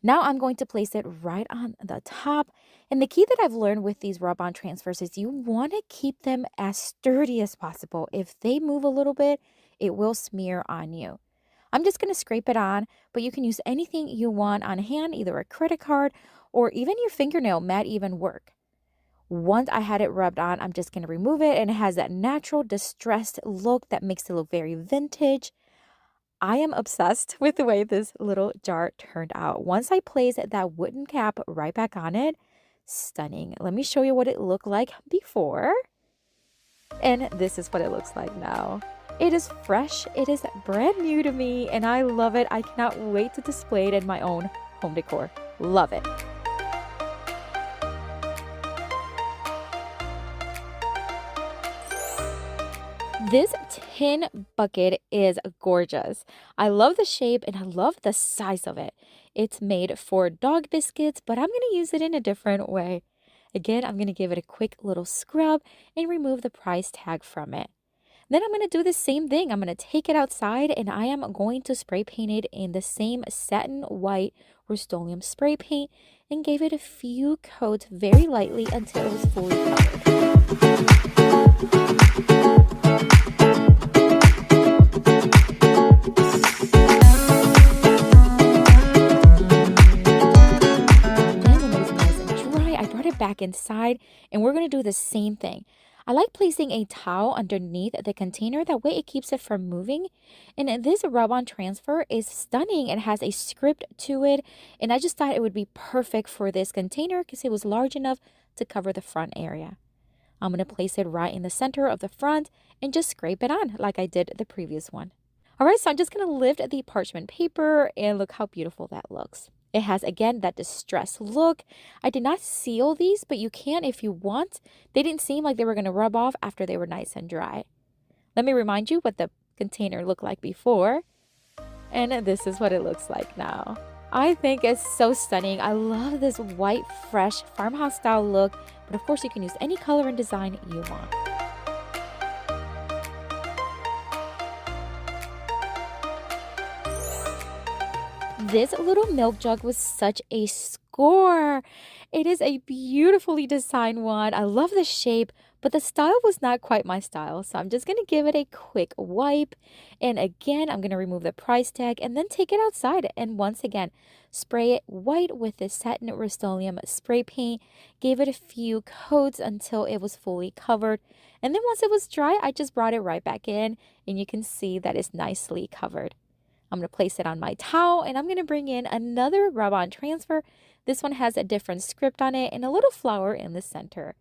Now I'm going to place it right on the top. And the key that I've learned with these rub-on transfers is you want to keep them as sturdy as possible. If they move a little bit, it will smear on you. I'm just going to scrape it on, but you can use anything you want on hand, either a credit card or even your fingernail might even work. Once I had it rubbed on, I'm just going to remove it, and it has that natural distressed look that makes it look very vintage. I am obsessed with the way this little jar turned out. Once I place that wooden cap right back on it, stunning. Let me show you what it looked like before. And this is what it looks like now. It is fresh, it is brand new to me, and I love it. I cannot wait to display it in my own home decor. Love it. This tin bucket is gorgeous. I love the shape and I love the size of it. It's made for dog biscuits, but I'm going to use it in a different way. Again, I'm going to give it a quick little scrub and remove the price tag from it. Then I'm going to do the same thing. I'm going to take it outside and I am going to spray paint it in the same satin white Rust-Oleum spray paint and gave it a few coats very lightly until it was fully covered. Back inside, and we're going to do the same thing. I like placing a towel underneath the container. That way it keeps it from moving. And this rub-on transfer is stunning. It has a script to it. And I just thought it would be perfect for this container because it was large enough to cover the front area. I'm going to place it right in the center of the front and just scrape it on like I did the previous one. All right, so I'm just going to lift the parchment paper and look how beautiful that looks. It has, again, that distressed look. I did not seal these, but you can if you want. They didn't seem like they were going to rub off after they were nice and dry. Let me remind you what the container looked like before. And this is what it looks like now. I think it's so stunning. I love this white, fresh farmhouse style look. But of course, you can use any color and design you want. This little milk jug was such a score. It is a beautifully designed one. I love the shape, but the style was not quite my style. So I'm just going to give it a quick wipe. And again, I'm going to remove the price tag and then take it outside. And once again, spray it white with this satin Rust-Oleum spray paint. Gave it a few coats until it was fully covered. And then once it was dry, I just brought it right back in. And you can see that it's nicely covered. I'm going to place it on my towel and I'm going to bring in another rub-on transfer. This one has a different script on it and a little flower in the center.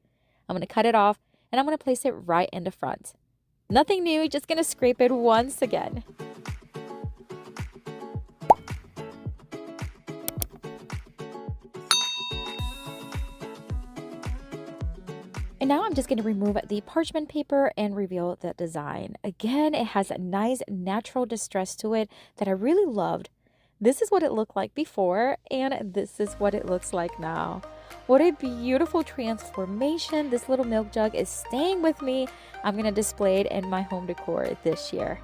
I'm going to cut it off and I'm going to place it right in the front. Nothing new, just going to scrape it once again. And now I'm just going to remove the parchment paper and reveal the design. Again, it has a nice natural distress to it that I really loved. This is what it looked like before, and this is what it looks like now. What a beautiful transformation. This little milk jug is staying with me. I'm going to display it in my home decor this year.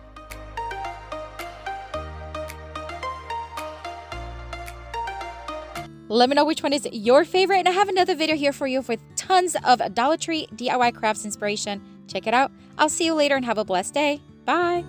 Let me know which one is your favorite. And I have another video here for you with tons of Dollar Tree DIY crafts inspiration. Check it out. I'll see you later and have a blessed day. Bye.